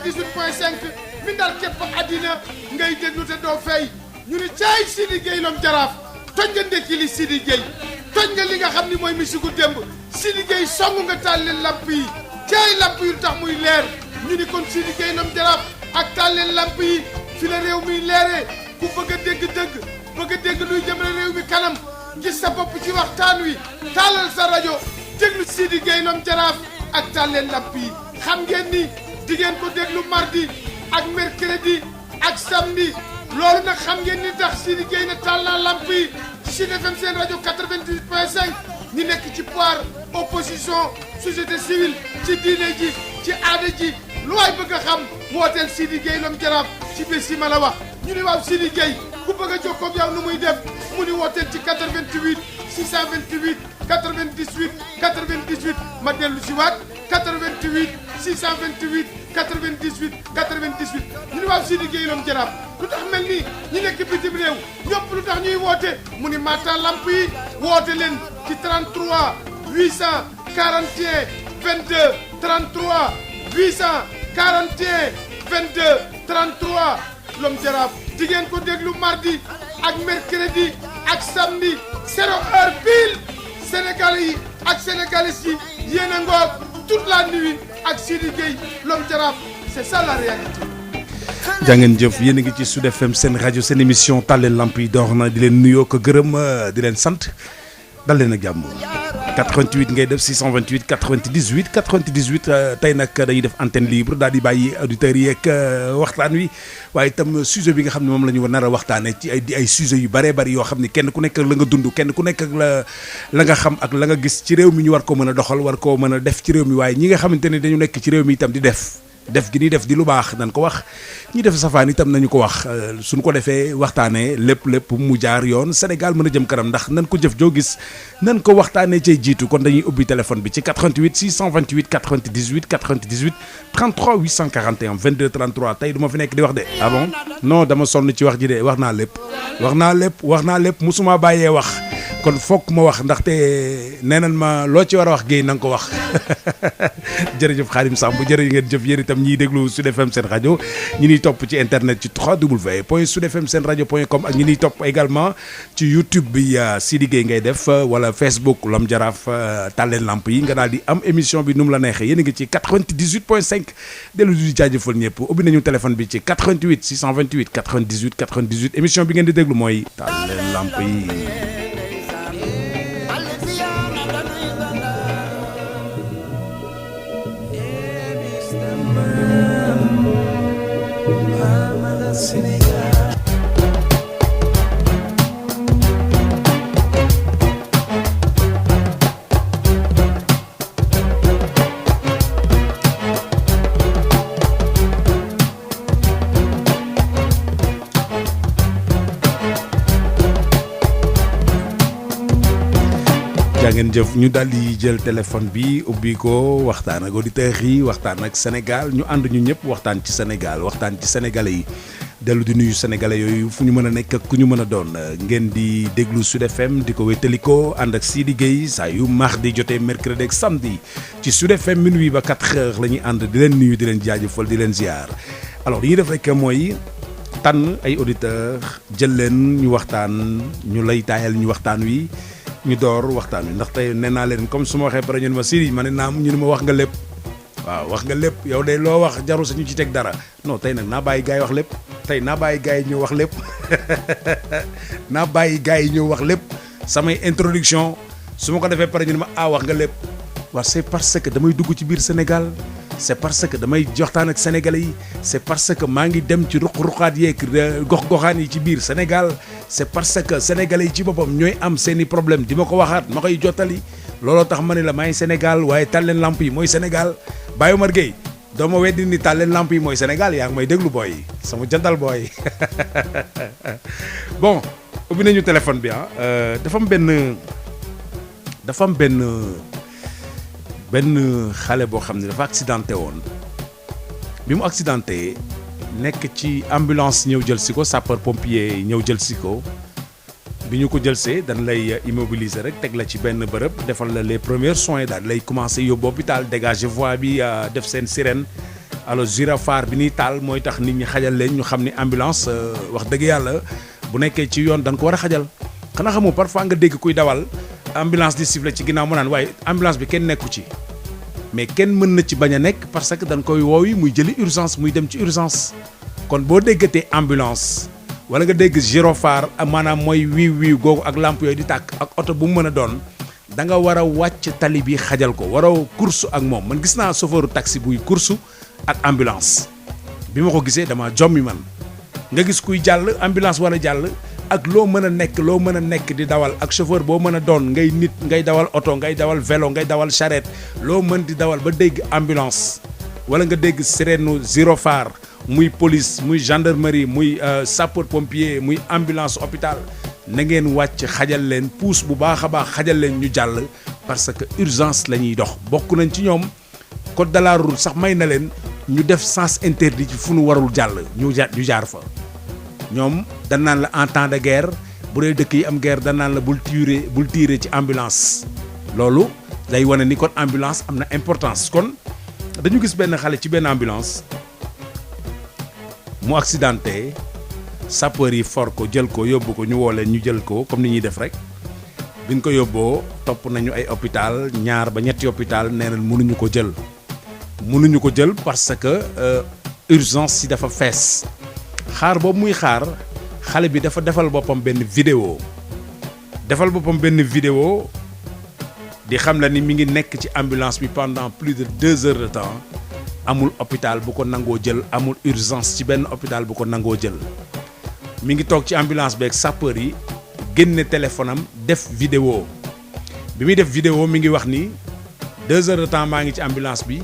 98.5 mi ndar képp àddina ngay déglu te doo fay ñu ni caay Sidi Gueye Lom Jaraaf toj nga ndekki li Sidi Gueye toj nga li nga xam ni mooy misigu démb Sidi Gueye song nga taal leen lamp yi caay lamp yi lu tax muy leer ñu ni kon Sidi Gueye Lom Jaraaf ak taal leen lamp yi fi la réew mi leeree ku bëgg a dégg dëgg bëgg a dégg luy jëmale réew mi kanam gis sa bopp ci waxtaan wi taalal sa rajo déglu Sidi Gueye Lom Jaraaf ak taal leen lamp yi xam ngeen ni di ngeen ko déglu mardi ak mercredi ak samedi loolu nag xam ngeen ni tax Sidi Gueye na taal naa lamp yi Sud FM seen rajo 98.5 ñi nekk ci pouvoir opposition société civile ci diine ji ci aada ji lu waay bëgg a xam wooteel Sidi Gueye Lom Jaraaf ci bés yi ma la wax ñu ni waaw Sidi Gueye ku bëgg a jokkoo ak yow nu muy def mu ni wooteel ci 88 628 98 98 ma dellu si waat 88 628 98 98 ñu ni waaw Sidi Gueye Lom Jaraaf lu tax mel ni ñi nekk bitim réew ñëpp lu tax ñuy woote mu ni Matta lamp yi woote leen ci 33 841 22 33 841 22 33 Lom Jaraaf di ngeen ko déglu mardi ak mercredi ak samedi 0 heure pile Sénégalais yi ak sénégalaises yi yéen a ngoog toute la nuit ak Sidi Gueye Lom Jaraaf c'est ça la réalité. jàngeen jëf yéen a ngi ci Sud FM seen rajo seen émission taal leen lamp yi door na di leen nuyoo ko gërëm di leen sant dal leen ak jàmm 88 ngay def 628 98 98 tey nag dañuy def antenne libre daal di bàyyi auditeurs yi ak waxtaan wi waaye itam sujet bi nga xam ne moom la ñu nar a waxtaanee ci ay sujet yu bëree bëri yoo xam ne kenn ku nekk ak la nga dund kenn ku nekk ak la nga xam ak la nga gis ci réew mi ñu war koo mën a doxal war koo mën a def ci réew mi waaye ñi nga xamante ne dañu nekk ci réew mi itam di def gi ni def di lu baax nañ ko wax ñi def safaan itam nañu ko wax suñ ko defee waxtaanee lépp mu jaar yoon Sénégal mën a jëm kanam ndax nan ko jëf joo gis nan ko waxtaanee cay jiitu kon dañuy ubbi téléphone bi ci 88 628 98 98 33 841 22 33 tey du ma fi nekk di wax de ah bon non dama sonn ci wax ji de wax naa lépp musuma bàyyee wax kon foog ma wax ndaxte nee nañ ma loo ci war a wax Guèye na nga ko wax jërëjëf Xaadim Samb jërë ngeen jëf yéen itam ñiy déglu Sud FM seen rajo ñi ñuy topp ci internet ci www.sudfmsenradio.com ak ñi ñuy topp également ci YouTube bi Sidi Gueye ngay def wala Facebook Lom Jaraaf taal leen lamp yi nga daal di am émission bi nu mu la neexee yéen a ngi ci 98.5 dellu di jaajëfal ñëpp ubbi nañu téléphone bi ci 88 628 98 98 émission bi ngeen di déglu mooy taal leen lamp yi. ngeen jëf ñu daal di jël téléphone bi ubbi ko waxtaan ak auditeurs yi waxtaan ak Sénégal ñu ànd ñu ñëpp waxtaan ci Sénégal waxtaan ci sénégalais yi dellu di nuyu sénégalais yooyu fu ñu mën a nekk ak ku ñu mën a doon ngeen di déglu Sud FM di ko wétaliko ànd ak Sidi Gueye saa yu mardi jotee mercredi ak samedi ci Sud FM minuit ba 4 heures la ñuy ànd di leen nuyu di leen jaajëfal di leen ziar alors li ñuy def rek mooy tànn ay auditeurs jël leen ñu waxtaan ñu lay taayal ñu waxtaan wi. ñu door waxtaan wi ndax tey nee naa leen comme su ma waxee pare ñu ne ma Sidi ma ne naam ñu ne ma wax nga lépp waaw wax nga lépp yow de loo wax jarul sañu ci teg dara non tey nag naa bàyyi gars yi wax lépp tey naa bàyyi gars yi ñëw wax lépp naa bàyyi gars yi ñëw wax lépp samay introduction su ma ko defee pare ñu ne ma wax nga lépp waaw c'est parce que damay dugg ci biir Sénégal c'est parce que damay joxtaan ak sénégalais yi c'est parce que maa ngi dem ci ruq-ruqaat yeeg gox-goxaan yi ci biir Sénégal c'est parce que sénégalais yi ci boppam ñooy am seeni problème di ma ko waxaat ma koy jottali looloo tax ma ne la maa ngi Sénégal waaye taal leen lamp yi mooy Sénégal Baye Omar Gueye doo ma weddi ni taal leen lamp yi mooy Sénégal yaa ngi may déglu booy sama jantal booy bon ubbi nañu téléphone bi dafa am benn xale boo xam ne dafa accidenté woon bi mu accidenté nekk ci ambulance ñëw jël si ko sapeur pompier ñëw jël si ko bi ñu ko jëlsee dañ lay immobiliser rek teg la ci benn bërëb defal la les premiers soins daal lay commencer yóbbu hôpital dégager voie bi def seen sirène alors gyrophare bi ñuy taal mooy tax nit ñi xajal leen ñu xam ni ambulance wax dëgg yàlla bu nekkee ci yoon dañ ko war a xajal xanaa xamoo parfois nga dégg kuy dawal ambulance di siffler ci ginnaaw mu naan waaye ambulance bi kenn nekku ci mais kenn mën na ci bañ a nekk parce que dañ koy woowi muy jëli urgence muy dem ci urgence kon boo déggatee ambulance wala nga dégg gyrophare maanaam mooy wiiw wiiw googu ak lampe yooyu di tàkk ak oto bu mu mën a doon da nga war a wàcc tali bi xajal ko waroo course ak moom man gis naa chauffeur taxi buy course ak ambulance bi ma ko gisee dama jommi man nga gis kuy jàll ambulance war a jàll ak loo mën a nekk di dawal ak chauffeur boo mën a doon ngay nit ngay dawal oto ngay dawal vélo ngay dawal charrette loo mën di dawal ba dégg ambulance wala nga dégg sirène gyrophare muy police muy gendarmerie muy sapeur pompier muy ambulance hôpital na ngeen wàcc xajal leen pousse bu baax a baax xajal leen ñu jàll parce que urgence la ñuy dox bokk nañ ci ñoom code de la route sax may na leen ñu def sens interdit ci fu nu warul jàll ñu jaar fa ñoom dañ naan la en temps de guerre bu dee dëkk yi am guerre dañ naan la bul tirer ci ambulance loolu day wane ni kon ambulance am na importance kon dañu gis benn xale ci benn ambulance mu accidenté sapeur yi for ko jël ko yóbbu ko ñu woo leen ñu jël ko comme ni ñuy def rek biñ ko yóbboo topp nañu ay hôpital 2 ba 3 hôpital nee nañ mënuñu ko jël parce que urgence si dafa fees xaar boobu muy xaar xale bi dafa defal boppam benn vidéo di xam la ni mi ngi nekk ci ambulance bi pendant plus de 2 heures de temps amul hôpital bu ko nangoo jël amul urgence ci benn hôpital bu ko nangoo jël mi ngi toog ci ambulance beeg sapeur yi génne téléphone am def vidéo bi muy def vidéo mi ngi wax ni 2 heures de temps maa ngi ci ambulance bi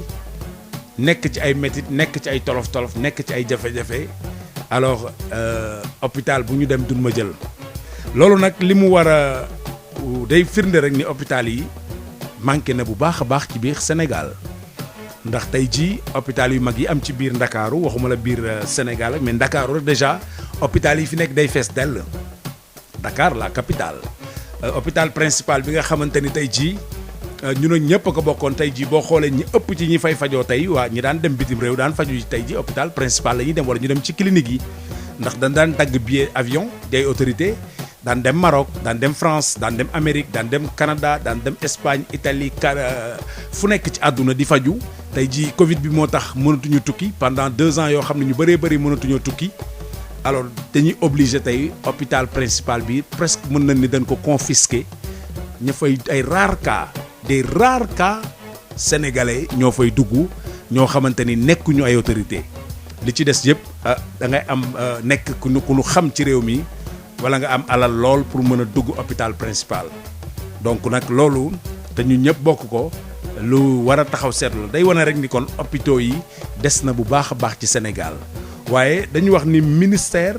nekk ci ay métit nekk ci ay tolof-tolof nekk ci ay jafe-jafe alors hôpital bu ñu dem duñ ma jël loolu nag li mu war a day firnde rek ni hôpital yi manqué na bu baax a baax ci biir Sénégal ndax tey jii hôpital yu mag yi am ci biir Ndakaaru waxuma la biir Sénégal mais Ndakaaru rek déjà hôpital yi fi nekk day fees dell Dakar la capitale hôpital principal bi nga xamante ni tey jii ñu ne ñëpp a ko bokkoon tey jii boo xoolee ñi ëpp ci ñi fay fajoo tey waa ñi daan dem bitim réew daan faju tey jii hôpital principal la ñuy dem wala ñu dem ci clinique yi ndax dañ daan dagg billet avion day autorité daan dem Maroc daan dem France daan dem Amérique daan dem Canada daan dem Espagne Italie fu nekk ci àdduna di faju tey jii Covid bi moo tax mënatuñu tukki pendant 2 ans yoo xam ne ñu bëree bëri mënatuñoo tukki alors dañuy obligé tey hôpital principal bi presque mën nañ ni dañ ko confisqué ña fay ay des rares cas sénégalais ñoo fay dugg ñoo xamante ni nekkuñu ay autorité li ci des yëpp da ngay am nekk ku nu xam ci réew mi wala nga am alal lool pour mën a dugg hôpital principal donc nag loolu te ñu ñëpp bokk ko lu war a taxaw seetlu day wane rek ni kon hôpitaux yi des na bu baax a baax ci Sénégal waaye dañu wax ni ministère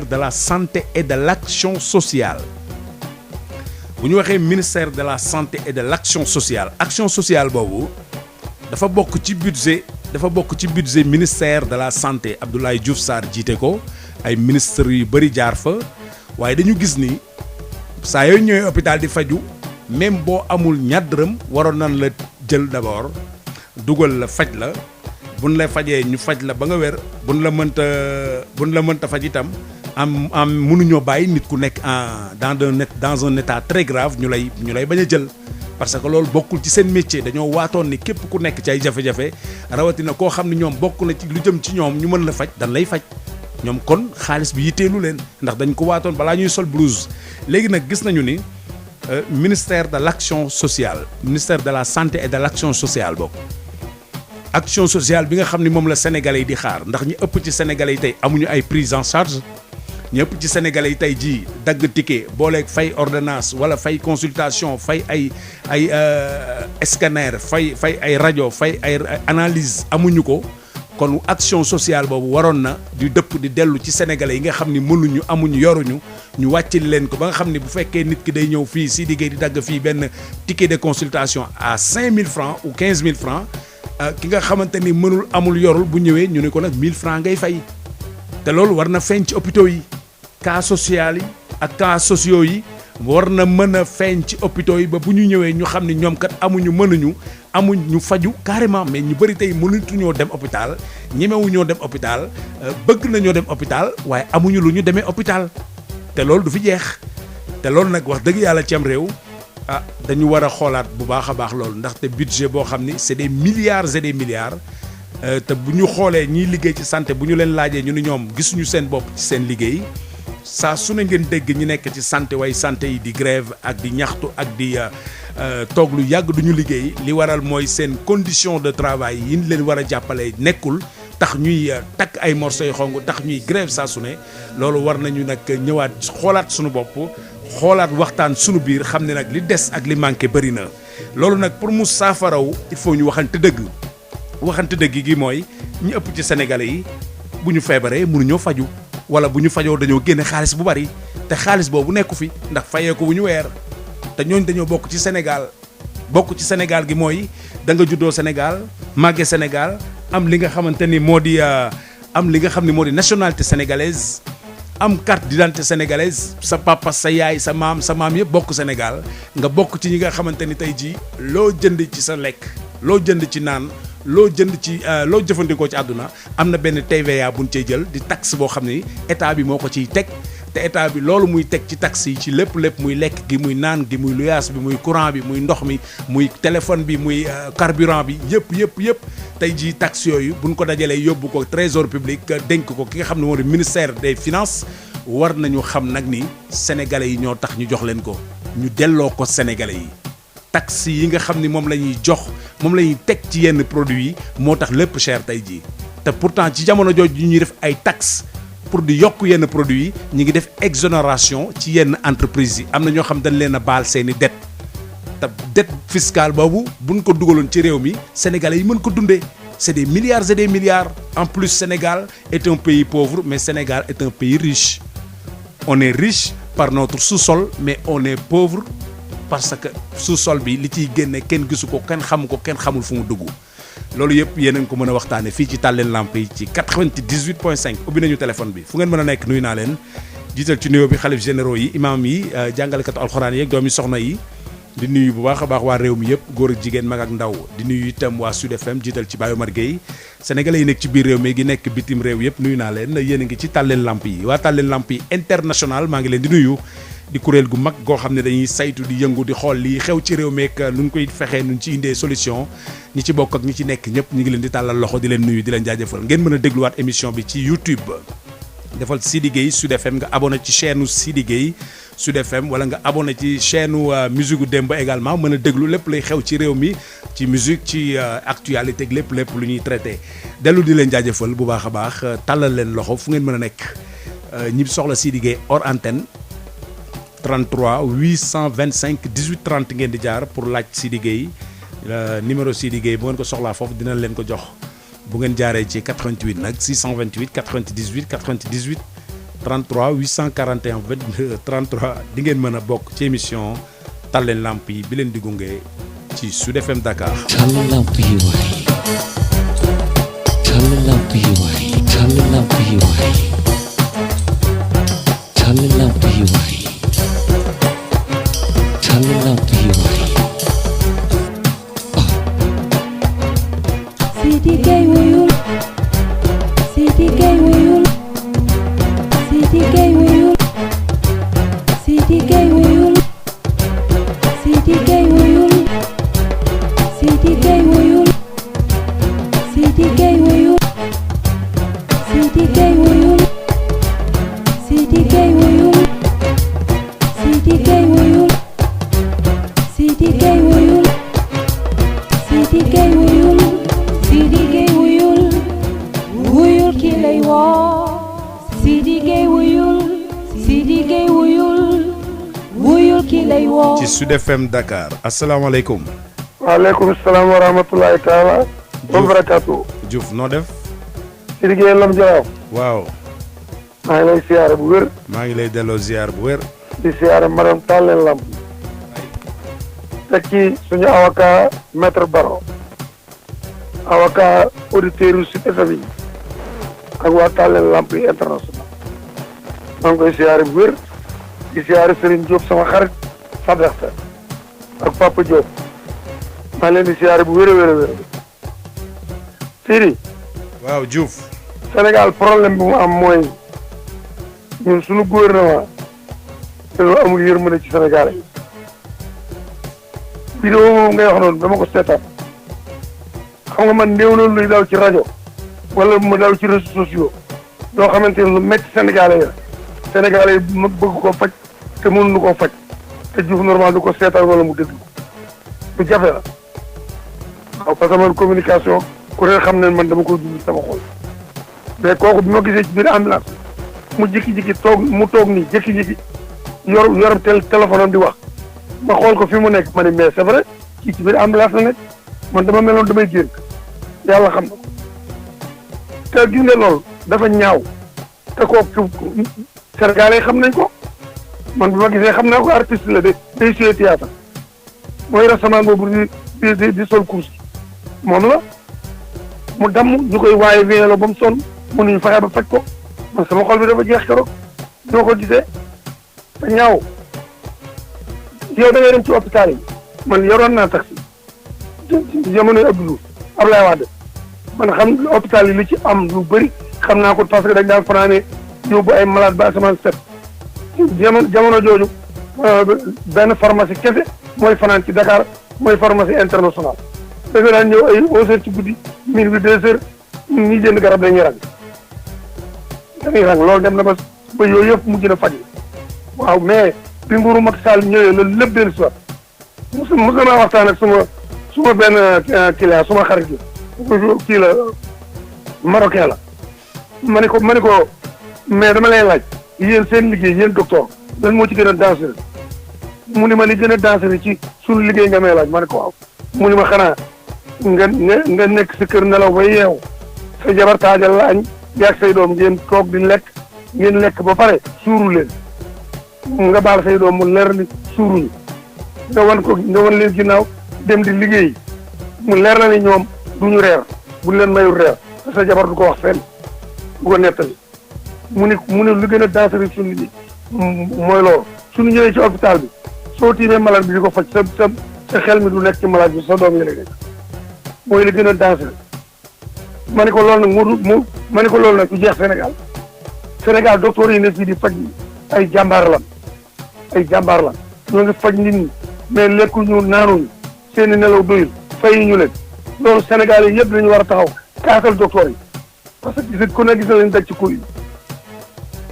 de la santé et de l'action sociale bu ñu waxee ministère de la santé et de l'action sociale boobu dafa bokk ci budget ministère de la santé Abdoulaye Diouf Sarr jiite ko ay ministres yu bëri jaar fa waaye dañu gis ni saa yooyu ñëwee hôpital di faju même boo amul ñaar dërëm waroon nañ la jël d'abord dugal la faj la buñ la fajee ñu faj la ba nga wér buñ la mënta faj itam am mënuñoo bàyyi nit ku nekk dans un état très grave ñu lay bañ a jël parce que loolu bokkul ci seen métier dañoo waatoon ni képp ku nekk ci ay jafe-jafe rawatina koo xam ne ñoom bokk na ci lu jëm ci ñoom ñu mën la faj dañ lay faj ñoom kon xaalis bi yitteelu leen ndax dañ ko waatoon balaa ñuy sol blouse léegi nag gis nañu ni ministère de l'action sociale ministère de la santé et de l'action sociale bokk action sociale bi nga xam ni moom la sénégalais yi di xaar ndax ñi ëpp ci sénégalais yi tey amuñu ay prise en charge ñi ëpp ci sénégalais yi tey jii dagg ticket booleeg fay ordonnance wala fay consultation fay ay scanner fay ay rajo fay ay analyse amuñu ko kon action sociale boobu waroon na di dëpp di dellu ci sénégalais yi nga xam ni mënuñu amuñu yoruñu ñu wàccil leen ko ba nga xam ni bu fekkee nit ki day ñëw fii si liggéey di dagg fii benn ticket de consultation à 5000 francs ou 15000 francs ki nga xamante ni mënul amul yorul bu ñëwee ñu ne ko nag 1000 francs ngay fay te loolu war na feeñ ci hôpitaux yi cas social yi ak cas sociaux yi war na mën a feeñ ci hôpitaux yi ba bu ñu ñëwee ñu xam ni ñoom kat amuñu faju carrément. mais ñu bëri tey mënatuñoo dem hôpital ñemewuñoo dem hôpital bëgg nañoo dem hôpital waaye amuñu lu ñu demee hôpital te loolu du fi jeex te loolu nag wax dëgg yàlla ci am réew dañu war a xoolaat bu baax a baax loolu ndaxte budget boo xam ni c'est des milliards et des milliards te bu ñu xoolee ñiy liggéey ci santé bu ñu leen laajee ñu ni ñoom gisuñu seen bopp ci seen liggéey saa su ne ngeen dégg ñu nekk ci santé way santé yi di grève ak di ñaxtu ak di toog lu yàgg duñu liggéey li waral mooy seen condition de travail yi ñu leen war a jàppale nekkul tax ñuy takk ay morceaux yu xong tax ñuy grève saa su ne loolu war nañu nag ñëwaat xoolaat suñu bopp xoolaat waxtaan suñu biir xam ne nag li des ak li manqué bëri na loolu nag pour mu saafaraw il faut ñu waxante dëgg gi mooy ñu ëpp ci sénégalais yi bu ñu feebaree mënuñoo faju wala bu ñu fajoo dañoo génne xaalis bu bari te xaalis boobu nekku fi ndax fayee ko bu ñu weer te ñooñ dañoo bokk ci Sénégal gi mooy da nga juddoo Sénégal màgge Sénégal am li nga xamante ni moo di nationalité sénégalaise am carte d'identité sénégalaise sa papa sa yaay sa maam yëpp bokk Sénégal nga bokk ci ñi nga xamante ni tey jii loo jënd ci sa lekk loo jënd ci naan loo jëfandikoo ci àdduna am na benn TVA buñ cey jël di taxe boo xam ni état bi moo ko ciy teg te état bi loolu muy teg ci taxe yi ci lépp muy lekk gi muy naan gi muy luyaas bi muy courant bi muy ndox mi muy téléphone bi muy carburant bi yëpp tey jii taxe yooyu buñ ko dajalee yóbbu ko trésor public dénk ko ki nga xam ne moo di ministère des finances war nañu xam nag ni sénégalais yi ñoo tax ñu jox leen ko ñu delloo ko sénégalais yi taxe yi nga xam ni moom la ñuy teg ci yenn produits yi moo tax lépp cher tey jii te pourtant ci jamono jooju ñuy def ay taxes pour di yokk yenn produits yi ñu ngi def exonération ci yenn entreprises yi am na ñoo xam dañ leen a baal seeni dette te dette fiscale boobu buñ ko dugaloon ci réew mi sénégalais yi mën ko dundee c'est des milliards et des milliards en plus Sénégal est un pays pauvre mais Sénégal est un pays riche on est riche par notre sous-sol mais on est pauvre parce que sous-sol bi li ciy génne kenn gisu ko kenn xamu ko kenn xamul fu mu dugg loolu yëpp yéen a ngi ko mën a waxtaane fii ci Tàlleen Lamp yi ci 98.5 ubbi nañu téléphone bi fu ngeen mën a nekk nuyu naa leen jiital ci nuyoo bi xalif généraux yi imam yi jàngalekatu alxuraan yi ak doomi soxna yi di nuyu bu baax a baax waa réew mi yëpp góor ak jigéen mag ak ndaw di nuyu itam waa Sud FM jiital ci Baye Omar Gueye sénégalais yi nekk ci biir réew mi gi nekk bitim réew yëpp nuyu naa leen yéen a ngi ci Tàlleen Lamp yi waa Tàlleen Lamp yi international maa ngi leen di nuyu di kuréel gu mag goo xam ne dañuy saytu di yëngu di xool lii xew ci réew meek nu ñu koy fexee nu ñu ci indee solution ñi ci bokk ak ñi ci nekk ñëpp ñu ngi leen di tàllal loxo di leen nuyu di leen jaajëfal ngeen mën a dégluwaat émission bi ci YouTube defal Sidi Gueye Sud FM nga abonné ci chaîne Sidi Gueye Sud FM wala nga abonné ci chaîne musique gu démb également mën a déglu lépp lay xew ci réew mi ci musique ci actualité ak lépp lu ñuy traité dellu di leen jaajëfal bu baax a baax tàllal leen loxo fu ngeen mën a nekk ñi soxla Sidi Gueye hors antenne 33 825 18 30 ngeen di jaar pour laaj Sidi Gueye numéro Sidi Gueye bu ngeen ko soxlaa foofu dina leen ko jox bu ngeen jaaree ci 88 nag 628 98 98 33 841 22 33 di ngeen mën a bokk ci émission Tàlleen Lamp yi bi leen di gunge ci Sud FM Dakar. Tàlleen Lamp yi waay Tàlleen Lamp yi waay Tàlleen Lamp yi waay Tàlleen Lamp yi waay Tàlleen Lamp yi waay Sidi Gueye wuyul Sidi Gueye wuyul Sidi Gueye wuyul Sidi Gueye wuyul Sidi Gueye wuyul Sidi Gueye wuyul Sidi Gueye wuyul Sidi Gueye wuyul Sidi Gueye wuyul Sidi Gueye wuyul Sidi Gueye wuyul Sidi Gueye wuyul Sidi Gueye wuyul wuyul ki lay woo Sidi Gueye wuyul Sidi Gueye wuyul wuyul ki lay woo ci Sud FM Dakar asalaamaaleykum. waaleykum salaam wa rahmatulahi taala wa barakaatu. Diouf noo def. Sidi Gueye Lam Jaraaf. waaw. maa ngi lay siyaare bu wér. maa ngi lay delloo ziar bu wér. di siyaare madame Tàlleen Lamp. teg ci suñu avocat maître Baro. avocat auditeurs yu Sud FM yi ak waa Tàlleen Lamp yi international maa ngi koy siyaare bu wér di siyaare Serigne Diop sama xarit Fadaxta ak Papa Diop maa leen di siyaare bu wér a wér a wér Sidi waaw Diouf. Sénégal problème bi mu am mooy ñun suñu gouvernement dañoo amul yërmande ci Sénégal yi vidéo moom ngay wax noonu dama ko seetaan xam nga man néew loolu luy daw ci rajo wala mu daw ci réseaux sociaux loo xamante ne lu métti Sénégalais yi la Sénégalais yi ma bëgg koo faj te mënuñu koo faj te Diouf normal du ko seetaan wala mu déglu lu jafe la waaw parce que man communication ku ne xam ne man dama koy dund sama xol mais kooku bi ma gisee ci biir ambulance mu jikki-jikki toog nii jikki-jikki yor téléphone am di wax ma xool ko fi mu nekk ma ne mais c'est vrai kii ci biir ambulance la nekk man dama meloon damay génn yàlla xam na ko te gis nga loolu dafa ñaaw te kooku Sénégalais xam nañ ko man bi ma gisee xam naa ko artiste la day jouer théâtre mooy rasamaan boobu di sol course moom la mu damm ñu koy waaye vélo ba mu sonn mënuñu fexe ba faj ko man sama xol bi dafa jeex keroog ñoo ko gisee te ñaaw yow da ngay dem ci hôpital yi man yoroon naa taxi jamonoy Abdou Abdoulaye Wade man xam hôpital yi li ci am lu bëri xam naa ko parce que dañ daan fanaane yóbbu ay malade ba asamaan set jamono jooju benn pharmacie kese mooy fanaan ci Dakar mooy pharmacie internationale dafa daan ñëw ay 11h ci guddi minuit 2h ñi jënd garab dañuy rang loolu dem na ba yooyu yëpp mujj na faj waaw mais bi nguuru Macky Sall ñëwee loolu lépp dellu si waat mos naa waxtaan ak suma benn client suma xarit la kii la marocain la ma ne ko mais dama lay laaj yéen seen liggéey yéen docteur lan moo ci gën a dangereux mu ni ma li gën a dangereux ci suñu liggéey nga may laaj ma ne ko waaw mu ni ma xanaa nga nekk sa kër nelaw ba yeewu sa jabar taajal la añ yaag say doom ngeen toog di ngeen lekk ba pare suuru leen nga baal say doom mu leer li suuruñu nga wan leen ginnaaw dem di liggéey mu leer la ni ñoom duñu reer buñ leen mayul reer te sa jabar du ko wax fenn bu ko nettali mu ni lu gën a dangereux suñu liggéey mooy loolu suñu ñëwee ci hôpital bi soo tiimee malade bi di ko faj sa xel mi du nekk ci malade bi sa doom yi lay nekk mooy li gën a dangereux ma ne ko loolu nag ma ne ko loolu nag du jeex Sénégal docteur yi ne fii di faj ay jàmbaar lan ñoo ngi faj nit ñi mais lekkuñu naanuñu seeni nelaw doyul fay ñu leen loolu Sénégal yi yëpp dañu war a taxaw kaasal docteur yi parce que ku ne gis na leen daj ci kuy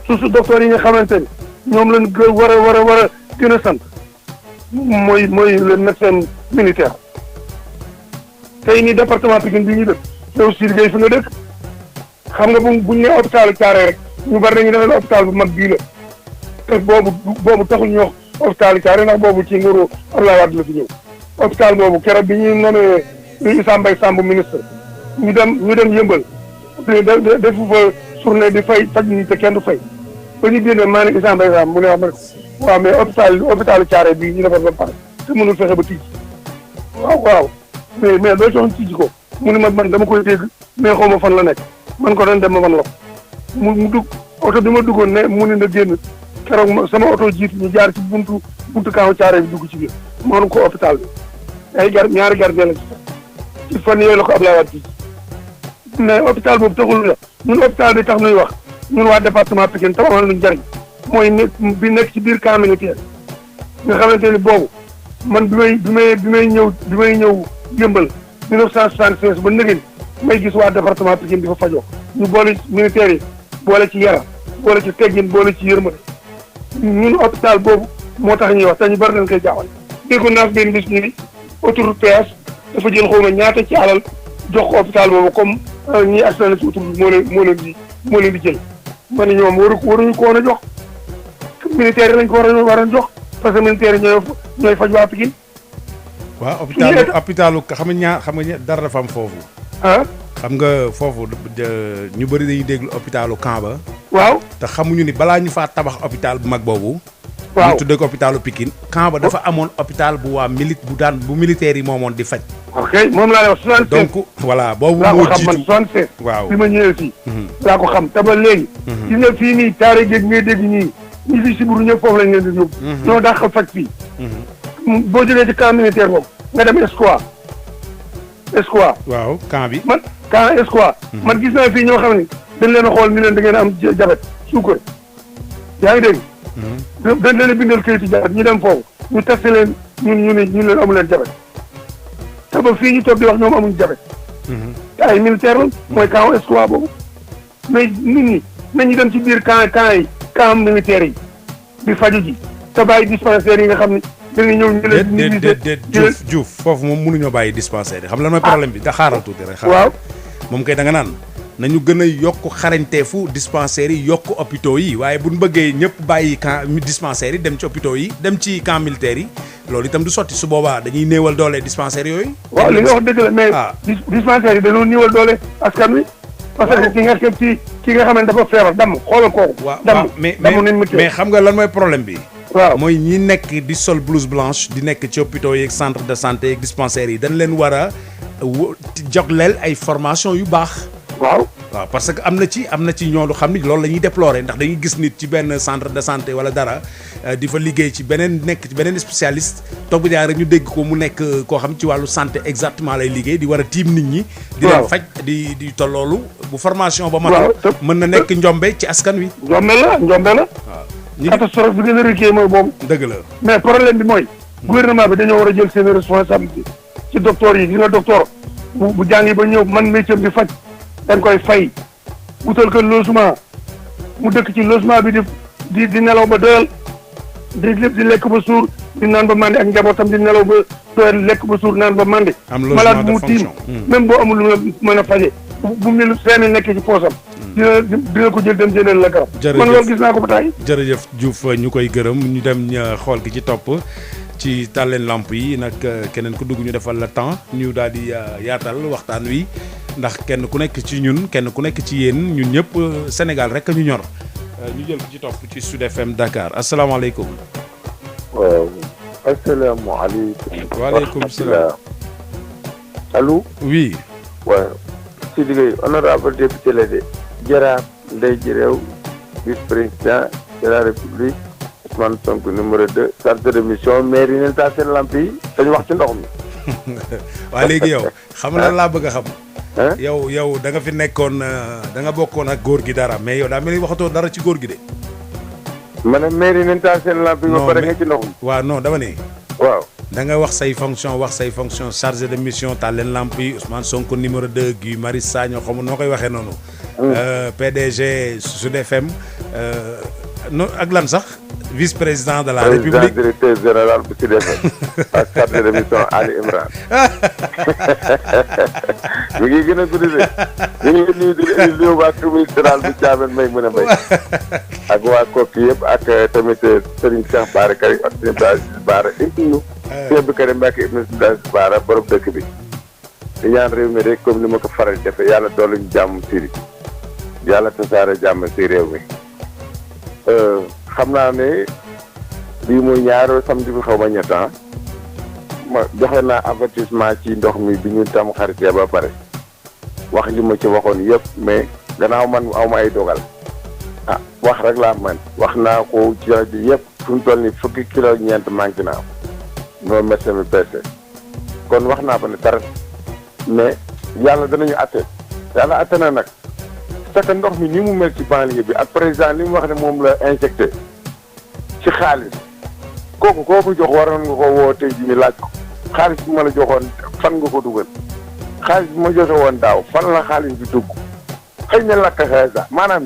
surtout docteur yi nga xamante ni ñoom lañ war a gën a sant mooy le médecin militaire tey nii département Pikine bi ñu dëkk yow Sidi Gueye fi nga dëkk xam nga buñ ne hôpital Thiaroye rek ñu bari nañu defee hôpital bu mag bii la te boobu taxul ñu wax hôpital Thiaroye ndax boobu ci nguuru Abdoulaye Wade la fi ñëw hôpital boobu keroog bi ñuy nommé Issa Mbaye Samb ministre ñu dem yëmbal defu fa journée di fay faj ni te kenn du fay ba ñu génne maa ne Issa Mbaye Samb mu ne wax ma ne ko waaw mais hôpital Thiaroye bii ñu defar ba pare te mënul fexe ba tijji waaw mais doo soxla tijji ko mu ne man dama koy dégg mais xaw ma fan la nekk man ko doon dem ma fan la ko mu dugg oto bi ma duggoon ne mu ne na génn keroog sama oto jiitu ñu jaar ci buntu kaaw Thiaroye bi dugg ci biir moonu ko hôpital bi ay ñaari gardien la ci fan yooyu la ko Abdoulaye Wade tijji mais hôpital boobu taxul la ñun hôpital bi tax nuy wax ñun waa département Pikine te amal luñ jariñ mooy nekk ci biir camp militaire nga xamante ni boobu man bi may ñëw yëmbal 1976 ba nëgën may gis waa département Pikine di fa fajoo ñu boole militaires yi boole ci yara boole ci teggin boole ci yërmande ñun hôpital boobu moo tax ñuy wax te ñu bari nañ koy jaawal déggoon naa benn bis ñu ni autoroute péage dafa jël xaw ma ñaata ci alal jox ko hôpital boobu comme ñi accident ci autoroute moo leen di jël ma ne ñoom waruñu ko woon a jox militaires yi lañ ko war a jox parce que militaires yi ñooy faj waa Pikine. waaw hôpitalu xam nga dara dafa am foofu. xam nga foofu ñu bëri dañuy déglu hôpitalu Camp ba. waaw te xamuñu ni balaa ñu faa tabax hôpital bu mag boobu. waaw ñu tuddee ko hôpitalu Pikine. Camp ba dafa amoon hôpital bu bu militaire yi moomoon di faj. ok moom laa lay wax 76. donc voilà boobu laa moo ko xam man jiitu 76. waaw bi ma ñëwee fii. laa ko xam te ba léegi. gis nga fii nii Thiaroye géej ngay dégg ñii ñi fi sibiru ñëpp foofu lañ leen di yóbbu. ñoo dàq faj fii. boo jógee ci camp militaire boobu nga dem Espoir. waaw camp bi. camp Espoir. man gis naa fii ñoo xam ne dañ leen a xool ni leen da ngeen am jabet suukar yaa ngi dégg. dañ leen a bindal kayitu jabet ñu dem foofu ñu testé leen ñu leen amu leen jabet te ba fii ñu toog di wax ñoom amuñu jabet. te ay militaire la mooy camp Espoir boobu mais nit ñi nañu dem ci biir camp militaire yi di faju ji te bàyyi dispensaire yi nga xam ne dañuy ñëw ñu leen. déet Diouf foofu moom mënuñoo bàyyi dispensaire yi xam lan mooy problème bi da xaaral tuuti rek. waaw moom kay da nga naan nañu gën a yokk xarañteefu dispensaires yi yokk hôpitaux yi waaye bu ñu bëggee ñëpp bàyyi camp dispensaires yi dem ci hôpitaux yi dem ci camp militaire yi loolu itam du sotti su boobaa dañuy néewal doole dispensaires yooyu. waaw li nga wax dëgg la mais. dispensaires yi dañoo néewal doole askan wi. parce que ki nga xam ne dafa feebar damm xoolal kooku. waaw mais xam nga lan mooy problème bi. waaw mooy ñi nekk di sol blouse blanche di nekk ci hôpitaux yeeg centre de santé yeeg dispensaires yi dañ leen war a jogleel ay formation yu baax. waaw parce que am na ci ñoo xam ni loolu la ñuy déplorer ndax dañuy gis nit ci benn centre de santé wala dara di fa liggéey ci beneen spécialiste toog jaar rek ñu dégg ko mu nekk koo xam ci wàllu santé exactement lay liggéey di war a tiim nit ñi. di leen faj di tolloolu bu formation ba matal mën na nekk njombe ci askan wi. njombe la. waaw catastrophe bi gën a rëkkee mooy boobu. dëgg la mais problème bi mooy. gouvernement bi dañoo war a jël seen responsabilité ci docteur yi. nga docteur bu jàngi ba ñëw man métier di faj dañ koy fay wutal ko logement mu dëkk ci logement bi di nelaw ba doyal di lekk ba suur di naan ba mandi ak njabootam di nelaw ba doyal lekk ba suur naan ba mandi. malade bu mu tiim même boo amul lu la mën a faje bu 1500 nekkee ci poosam. dina ko jël dem jëndal la garab. man loolu gis naa ko ba tey. jërëjëf Diouf ñu koy gërëm ñu dem xool ki ci topp ci tàlleen lamp yi nag keneen ku dugg ñu defal la temps ñu daal di yaatal waxtaan wi ndax kenn ku nekk ci ñun kenn ku nekk ci yéen ñun ñëpp Sénégal rek ñu ñor ñu jël ki ci topp ci Sud FM Dakar asalaamaaleykum. waaw asalaamaaleykum. waaleykum salaam. allo. oui. waaw. Sidi Gueye honorable député la de Jaraaf Ndeye ji réew vice-président de la République Ousmane Sonko numéro 2 chargé de mission maire yi neen taa seen lamp yi dañu wax ci ndox mi. waaw léegi yow xam na laa bëgg a xam. yow da nga fi nekkoon da nga bokkoon ak góor gi dara mais yow daa mel ni waxatoo dara ci góor gi de. ma ne maire yi neen taa seen lamp yi ba pare nga ci ndox mi. waaw non dama ne. waaw. da nga wax say fonction chargé de mission Talen Lampi Ousmane Sonko numéro 2 Guy Marius Sagna xamu noo koy waxee noonu. PDG Sud FM ak lan sax vice-président de la République directeur général bu Sud FM ak chargé de mission Ali Imran mi ngi gën a guddi de ñu ngi nuyu di nuyu waa commune rurale bu Thiamène may mën a béy ak waa Koki yëpp ak tamit Serigne Cheikh Bara Karim ak Serigne Abdou Bara intiñu Serigne Abdou Karim Mbacké ibn Abdou Bara borom dëkk bi di ñaan réew mi rek comme ni ma ko faral defee yàlla doolu ñu jàmm siri yàlla tasaare jàmm si réew mi xam naa ne bii muy ñaar samedi bi xaw ma ñett ma joxe naa avertissement ci ndox mi bi ñu tam xaritee ba pare wax li ma ci waxoon yëpp mais gannaaw man aw ma ay dogal wax rek laa man wax naa ko ci rajo yëpp fu mu toll nii fukki kilo ñeent manqué naa noo médecin mi peese kon wax naa ba ne dara mais yàlla danañu atte yàlla atte na nag parce que ndox mi ni mu mel ci banlieue bi ak président li mu wax ne moom la injecté ci xaalis kooku jox waroon nga ko woo tey jii ni laaj ko xaalis bi ma la joxoon fan nga ko dugal xaalis bi ma joxe woon daaw fan la xaalis bi dugg xëy na lakk xeesa maanaam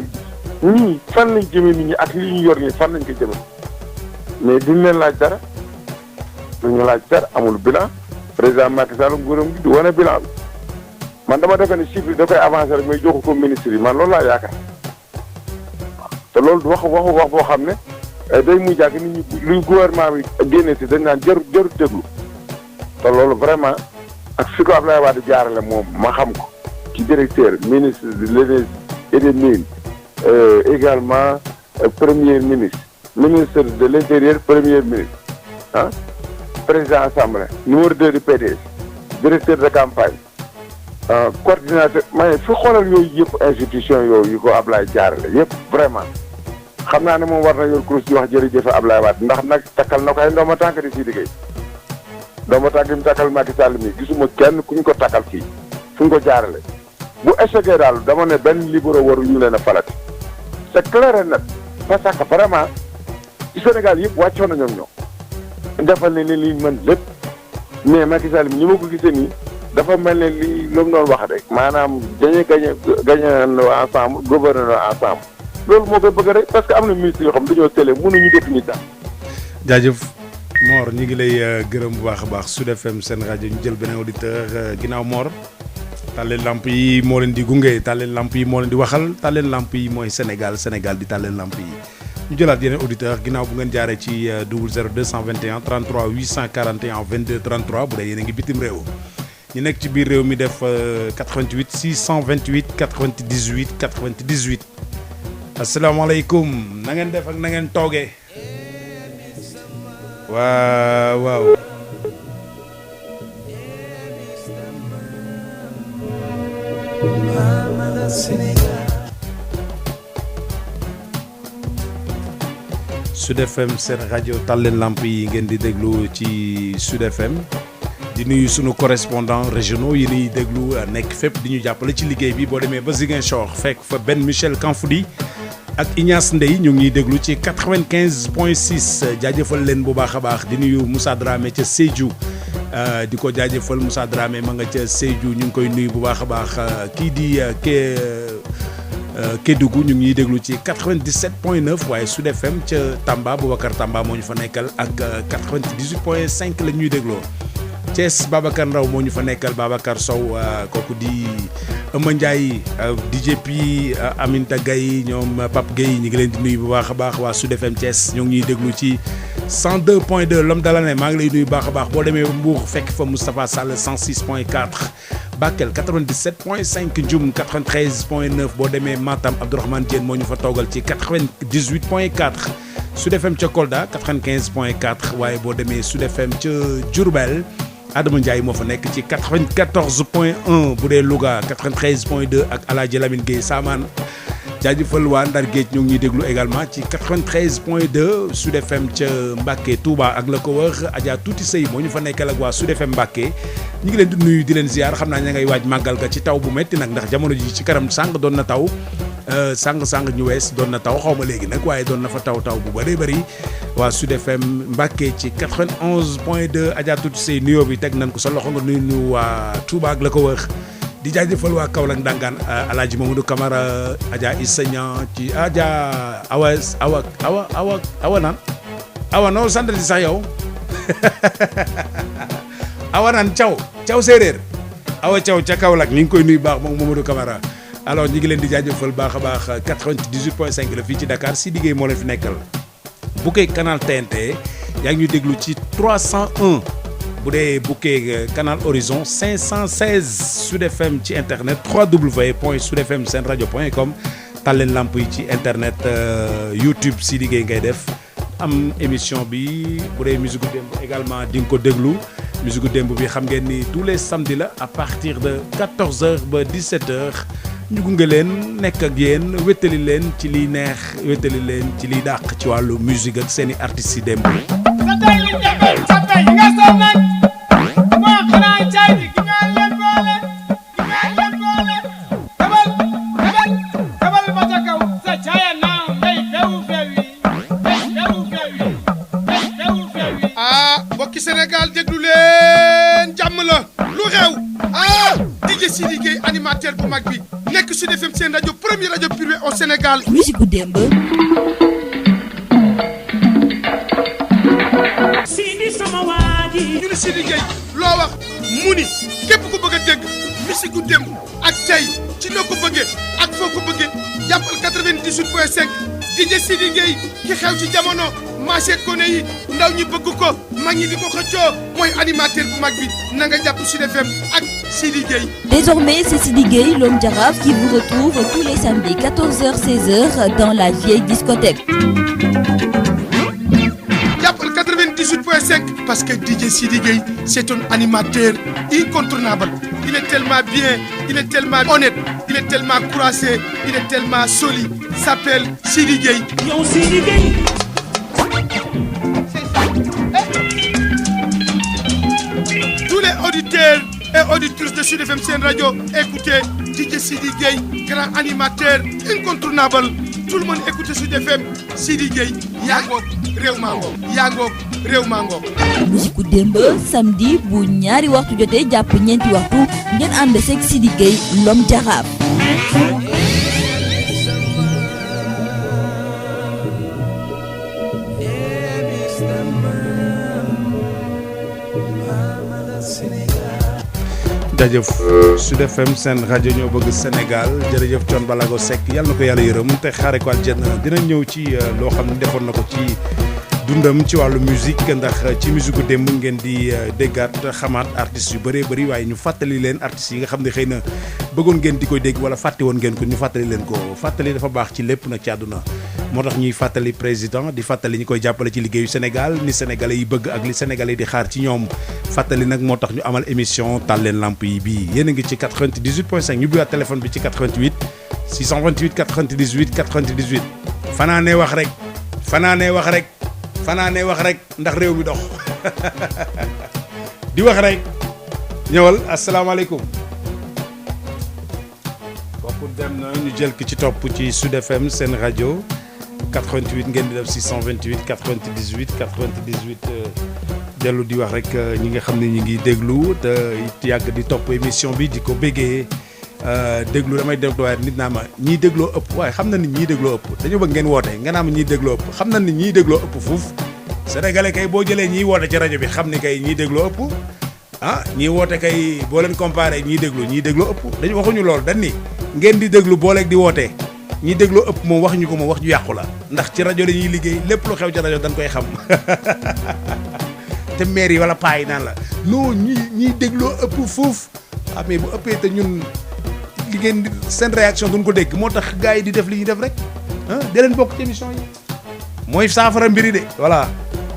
ñii fan lañ jëme nit ñi ak li ñu yor nii fan lañ ko jëme mais duñ leen laaj dara duñu laaj dara amul bilan président Macky Sall nguuram gi du wane bilan bi man dama defe ne chiffre da koy avancé rek mais joxu ko ministre yi man loolu laa yaakaar te loolu du wax boo xam ne day mujj ak nit ñi luy gouvernement bi génne si dañ naan jarut déglu te loolu vraiment ak fi ko Abdoulaye Wade jaarale moom ma xam ko ci directeur ministre de l'énergie et des mines également premier ministre de l'intérieur premier ministre président assemblée numéro 2 du PDS directeur de campagne coordinateur ma fi xoolal yooyu yëpp institution yooyu yu ko Abdoulaye jaarale yëpp vraiment xam naa ne moom war na yor kurus di wax jërëjëf Ablaye Wade ndax nag takkal na ko ay ndooma tànk di Sidi Gueye ndooma tànk yi mu takkal Macky Sall mi gisuma kenn ku ñu ko takkal fii fu ñu ko jaarale bu échec daal dama ne benn libéro waru ñu leen a falati c'est clair et net parce que vraiment ci Sénégal yëpp wàccoon nañoo ak ñoom defal ne li mën lépp mais Macky Sall mi ñi ma ko gisee nii dafa mel ne li lu mu doon wax rek maanaam dañuy gagné ensemble gouverner ensemble loolu moo koy bëgg rek parce que am na ministre yoo xam dañoo télé mënuñu def nit daal. jaajëf Mor ñu ngi lay gërëm bu baax a baax Sud FM seen rajo ñu jël beneen auditeur ginnaaw Mor tàlleen lamp yi moo leen di gunge tàlleen lamp yi moo leen di waxal tàlleen lamp yi mooy Sénégal di tàlleen lamp yi ñu jëlaat yeneen auditeur ginnaaw bu ngeen jaaree ci 00 221 33 841 22 33 bu dee yéen a ngi bitim réew ñu nekk ci biir réew mi def 88 628 98 98 asalaamaaleykum na ngeen def ak na ngeen toogee waaw Sud FM seen rajo tàlleen lamp yi ngeen di déglu ci Sud FM di nuyu sunu correspondant régionaux yi ñuy déglu nekk fépp di ñu jàppale ci liggéey bi boo demee ba Ziguinchor fekk fa Ben Michel Kanfoudi ak Ignace Ndeye ñu ngi déglu ci 95.6 jaajëfal leen bu baax a baax di nuyu Moussa Dramé ca Sédhiou di ko jaajëfal Moussa Dramé ma nga ca Sédhiou ñu ngi koy nuyu bu baax a baax kii di Kédougou ñu ngi déglu ci 97.9 waaye Sud FM ca Tamba Boubacar Tamba moo ñu fa nekkal ak 98.5 la ñuy dégloo Thiès Babacar Ndaw moo ñu fa nekkal Babacar Sow kooku di Eumeu Ndiaye DJP Aminta Gaye ñoom Pape Gueye ñu ngi leen di nuyu bu baax a baax waa Sud FM Thiès ñoo ngi ñuy déglu ci 102.2 l'homme de l'année maa ngi lay nuyu baax a baax boo demee Mbour fekk fa Moustapha Sall 106.4 Bakel 97.5 Ndioum 93.9 boo demee Matam Abdourahmane Diène moo ñu fa toogal ci 98.4 Sud FM ca Kolda 95.4 waaye boo demee Sud FM ca Diourbel Adama Ndiaye moo fa nekk ci 94.1 bu dee Louga 93.2 ak Aladji Lamine Gueye Saman jaajëfal waa Ndar Géej ñoo ngi ñuy déglu également ci 93.2 Sud FM ca Mbacké Touba ak la ko wër Adja Tuuti Sey moo ñu fa nekkal ak waa Sud FM Mbacké ñu ngi leen di nuyu di leen ziar xam naa ña ngay waaj màggal ga ci taw bu metti nag ndax jamono ji ci kanam sàng doon na taw sàng ñu wees doon na taw xaw ma léegi nag waaye doon na fa taw bu bëree bëri waa Sud FM Mbacké ci 91.2 Adja Tuuti Sey nuyoo bi teg nañ ko sa loxo nga nuyu waa Touba ak la ko wër di jaajëfal waa Kaolack Ndangaan Alaaji Mamadou Camara Adja Issa Niang ci Adja awa naan sant di sax yow awa naan caw séeréer awa caw ca Kaolack ñu ngi koy nuyu baax moom Mamadou Camara alors ñu ngi leen di jaajëfal baax a baax 98.5 la fii ci Dakar si liggéey moo leen fi nekkal bu koy canal TNT yaa ngi ñu déglu ci 301 bu dee bouquet canal horizon 516 Sud FM ci internet www.sudfmsenradio.com tal leen lamp yi ci internet YouTube si liggéey ngay def am émission bi bu dee musique démb également di nga ko déglu musique démb bi xam ngeen ni tous les samedis la à partir de 14h ba 17h ñu gunge leen nekk ak yéen wéttali leen ci liy neex wéttali leen ci liy dàq ci wàllu musique ak seeni artistes yi démb. Sénégal déglu leen jàmm la lu xew DJ Sidi Gueye animateur bu mag bi nekk Sud FM seen rajo premier rajo privé au Sénégal. musique gu démb. Sidi sama waaji. ñu ne Sidi Gueye loo wax mu ni képp ku bëgg a dégg musique gu démb ak tey ci noo ko bëggee ak foo ko bëggee jàppal 98.5 DJ Sidi Gueye ki xew ci jamono. marché kone yi ndaw ñi bëgg ko mag ñi di ko xëccoo mooy animateur bu mag bi na nga jàpp Sud FM ak Sidi Gueye. Désormais, c'est Sidi Gueye, l'homme Jaraaf, qui vous retrouve tous les samedis 14h-16h dans la vieille discothèque. jàppal 98.5 parce que DJ Sidi Gueye c'est un animateur incontournable. Il est tellement bien, il est tellement honnête, il est tellement courageux, il est tellement solide. Il s'appelle Sidi Gueye. yow Sidi Gueye Tous les auditeurs et auditrices de Sud FM Sen Radio, écoutez DJ Sidi Gueye, grand animateur incontournable. Tout le monde écoute Sud FM. Sidi Gueye, yaa ngoog réew maa ngoog, yaa ngoog réew maa ngoog. musiku démb samedi bu ñaari waxtu jotee jàpp ñeenti waxtu ngeen ànd seeg Sidi Gueye l'homme jaraaf. jërëjëf Sud FM Sen rajo ñoo bëgg Sénégal jërëjëf Thione Ballago Seck yàlla na ko yàlla yërëm te xaare ko aljanna dina ñëw ci loo xam ne defoon na ko ci dundam ci wàllu musique ndax ci musique gu démb ngeen di déggaat xamaat artistes yu bëree bëri waaye ñu fàttali leen artistes yi nga xam ne xëy na bëggoon ngeen di koy dégg wala fàtte woon ngeen ko ñu fàttali leen ko fàttali dafa baax ci lépp nag ci àdduna moo tax ñuy fàttali président di fàttali ñi koy jàppale ci liggéeyu Sénégal ni sénégalais yi bëgg ak li sénégalais yi di xaar ci ñoom fàttali nag moo tax ñu amal émission Taal leen lamp yi bii yéen a ngi ci 98.5 ñu biwaat téléphone bi ci 88 628 98 98 fanaanee wax rek fanaanee wax rek fanaanee wax rek ndax réew mi dox di wax rek ñëwal asalaamaaleykum kooku dem na ñu jël ki ci topp ci Sud FM Sen rajo 88 ngeen di def 628 98 98 dellu di wax rek ñi nga xam ne ñi ngi déglu te yàgg di topp émission bi di ko béggee déglu damay déglu waaye nit naa ma ñiy dégloo ëpp waaye xam na ni ñiy dégloo ëpp dañoo bëgg ngeen woote nga naa ma ñiy dégloo ëpp xam na ni ñiy dégloo ëpp fuuf sénégalais kay boo jëlee ñiy woote ci rajo bi xam ni kay ñiy dégloo ëpp ah ñiy woote kay boo leen comparé ñiy dégloo ëpp dañu waxuñu loolu dañ ni ngeen di déglu booleeg di wootee ñiy dégloo ëpp moom wax ñu ko moom wax ju yàqu la ndax ci rajo la ñuy liggéey lépp lu xew ci rajo dañ koy xam te maire yi wala paa yi naan la non ñiy dégloo ëpp fuuf ah mais bu ëppee te ñun li ngeen seen réaction duñ ko dégg moo tax gars yi di def li ñuy def rek ah da leen bokk ci émission yi mooy saafara mbiri de voilà.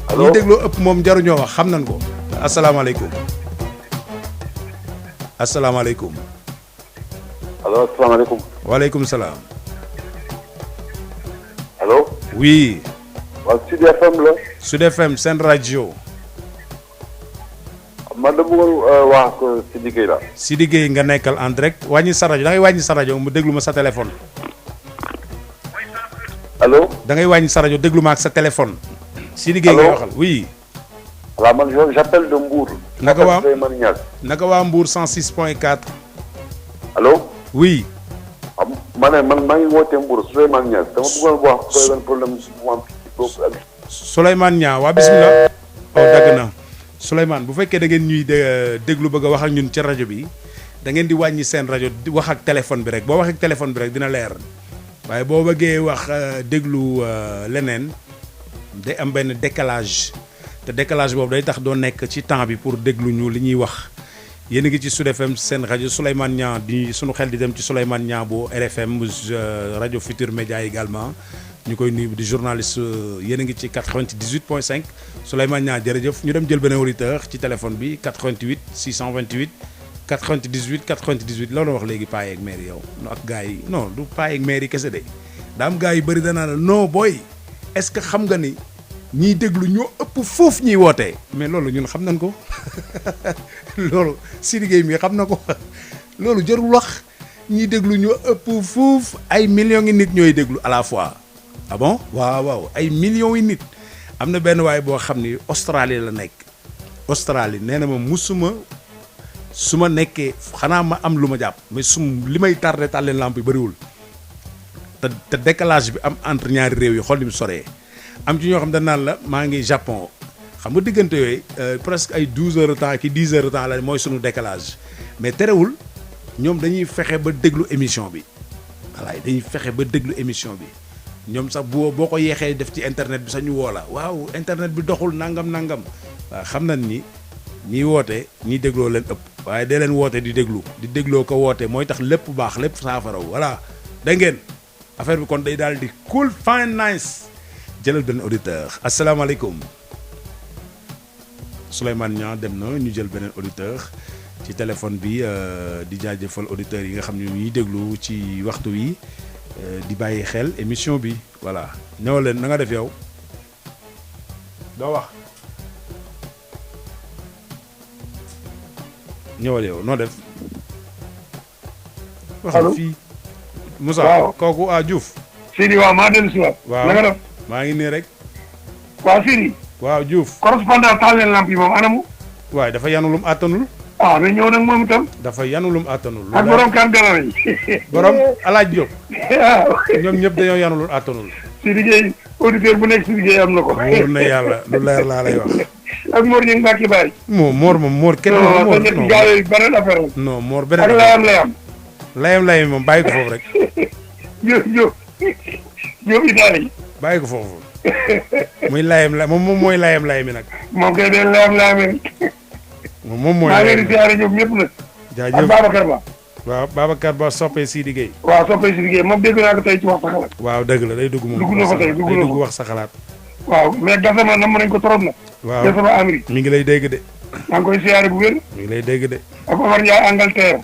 allo ñiy dégloo ëpp moom jaruñoo wax xam nañ ko. asalaamaaleykum asalaamaaleykum. allo asalaamaaleykum. waaleykum salaam. allo. oui. waaw Sud FM la. Sud FM Sen rajo. man da bëggoon wax ko Sidi Gueye la. Sidi Gueye nga nekkal en direct wàññi sa rajo da ngay wàññi sa rajo mu déglu ma sa téléphone. allo. da ngay wàññi sa rajo déglu ma ak sa téléphone. Sidi Gueye ngay waxal oui. voilà man j'appelle de Mbour. naka waa Souleymane Niass. naka waa Mbour 106.4. allo. oui. ma ne man maa ngi woote Mbour Souleymane Niass dama bëggoon wax benn problème bu mu am ci Souleymane Niang waa bismillah. oh dagg na Souleymane bu fekkee da ngeen ñuy déglu bëgg a wax ak ñun ci rajo bi da ngeen di wàññi seen rajo di wax ak téléphone bi rek boo wax ak téléphone bi rek dina leer waaye boo bëggee wax déglu leneen day am benn décalage te décalage boobu day tax doo nekk ci temps bi pour déglu ñu li ñuy wax yéen a ngi ci Sud FM Sen rajo Souleymane Niang di sunu xel di dem ci Souleymane Niang bu RFM rajo Futur Média également ñu koy nuyu di journaliste yéen a ngi ci 98.5 Souleymane Niang jërëjëf ñu dem jël beneen auditeur ci téléphone bi 88 628 98 98 loolu wax léegi paa yeeg maire yow ak gars yi non du paa yeeg maire yi kese de daa am gars yu bëri danaa la non booy est-ce que xam nga ni ñiy déglu ñoo ëpp foofu ñuy wootee mais loolu ñun xam nañ ko loolu Sidi Gueye mi xam na ko loolu jarul wax ñiy déglu ñoo ëpp foofu ay millions ngi nit ñooy déglu à la fois. ah bon waaw waaw ay millions yi nit am na benn waay boo xam ni Australie la nekk Australie nee na ma musuma su ma nekkee xanaa ma am lu ma jàpp mais li may tardé taal leen lamp yi bëriwul te décalage bi am entre ñaari réew yi xool ni mu soree am ci ñoo xam dañ naan la maa ngi Japon xam nga diggante yooyu presque ay 12 heures de temps ki 10 heures de temps la mooy sunu décalage mais terewul ñoom dañuy fexe ba déglu émission bi voilà dañuy fexe ba déglu émission bi. ñoom sax boo ko yeexee def ci internet bi sax ñu woo la waaw internet bi doxul nangam waaw xam nañ ni ñiy woote ñiy dégloo leen ëpp waaye dee leen woote di dégloo ko woote mooy tax lépp baax lépp saafaraw voilà dégg ngeen affaire bi kon day daal di cool fine nice jëlal benn auditeur asalaamaaleykum Souleymane Niang dem na ñu jël beneen auditeur ci téléphone bi di jaajëfal auditeurs yi nga xam ne ñuy déglu ci waxtu wi di bàyyi xel émission bi voilà ñëw leen na nga def yow doo wax ñëwal yow noo def. allo fii Moussa. waaw kooku Diouf. Sidi waaw maa dellu si waat. waaw na nga def. maa ngi nii rek. waaw Sidi. waaw Diouf. correspondant taal leen lamp yi moom anamu. waaye dafa yanulum àttanul. ah mais ñëw nag moom itam. dafa yanulum àttanul. ak borom kan dana nañ. borom alaaj Diop. waaw. ñoom ñëpp dañoo yanulul àttanul. Sidi Gueye auditeur bu nekk Sidi Gueye am na ko. wóor na yàlla lu leer laa lay wax. ak Mor ñu ngi Mbacke Baye. Mor kenn non Mor non ñetti gars yooyu beneen affaire la. non Mor ak beneen layam moom bàyyi ko foofu rek Diop Italie. bàyyi ko foofu muy moom mooy layam mi nag moom kay de layam rek. moom mooy maa ngi leen di siyaare ñoom ñëpp nag. jaajëf ak Babacar Ba. waaw Babacar Ba soppee Sidi Gueye. waaw soppee Sidi Gueye moom dégg naa ko tey ci wax sa xalaat. waaw dëgg la day dugg moom. dugg na ko tey dugg na ko wax sa xalaat. waaw mais Gassama nam nañ ko trop na. waaw Gassama Amérique. mi ngi lay dégg de. maa ngi koy siyaare bu wér. mi ngi lay dégg de. ak Omar Ndiaye Angleterre.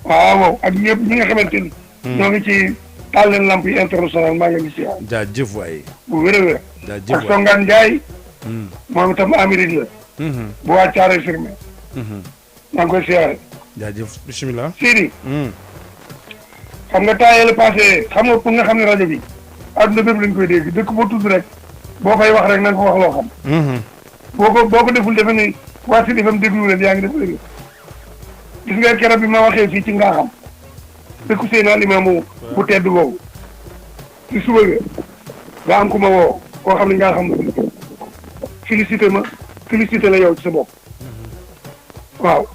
waaw ak ñëpp ñi nga xamante ni. ñoo ngi ci taal leen lamp yi international maa ngi leen di siyaare. jaajëf waay. bu wér a wér. jaajëf ak waay Songane Ndiaye. moom itam Amérique la. bu waa Thiaroye sur Mer. maa ngi koy siyaare. jaajëf bisimilah. Sidi. xam nga temps yële passé xam nga pour nga xam ne rajo bi àdduna bépp lañ koy dégg dëkk boo tudd rek boo fay wax rek na nga fa wax loo xam. boo ko deful defe ni waa Sidi FM déglu leen yaa ngi def léegi. gis nga keroog bi ma waxee fii ci ngaa xam dëkku Seydina Limaamu bu tedd boobu ci suba ga nga am ku ma woo koo xam ne ngaa xam nga félicité la yow ci sa bopp. waaw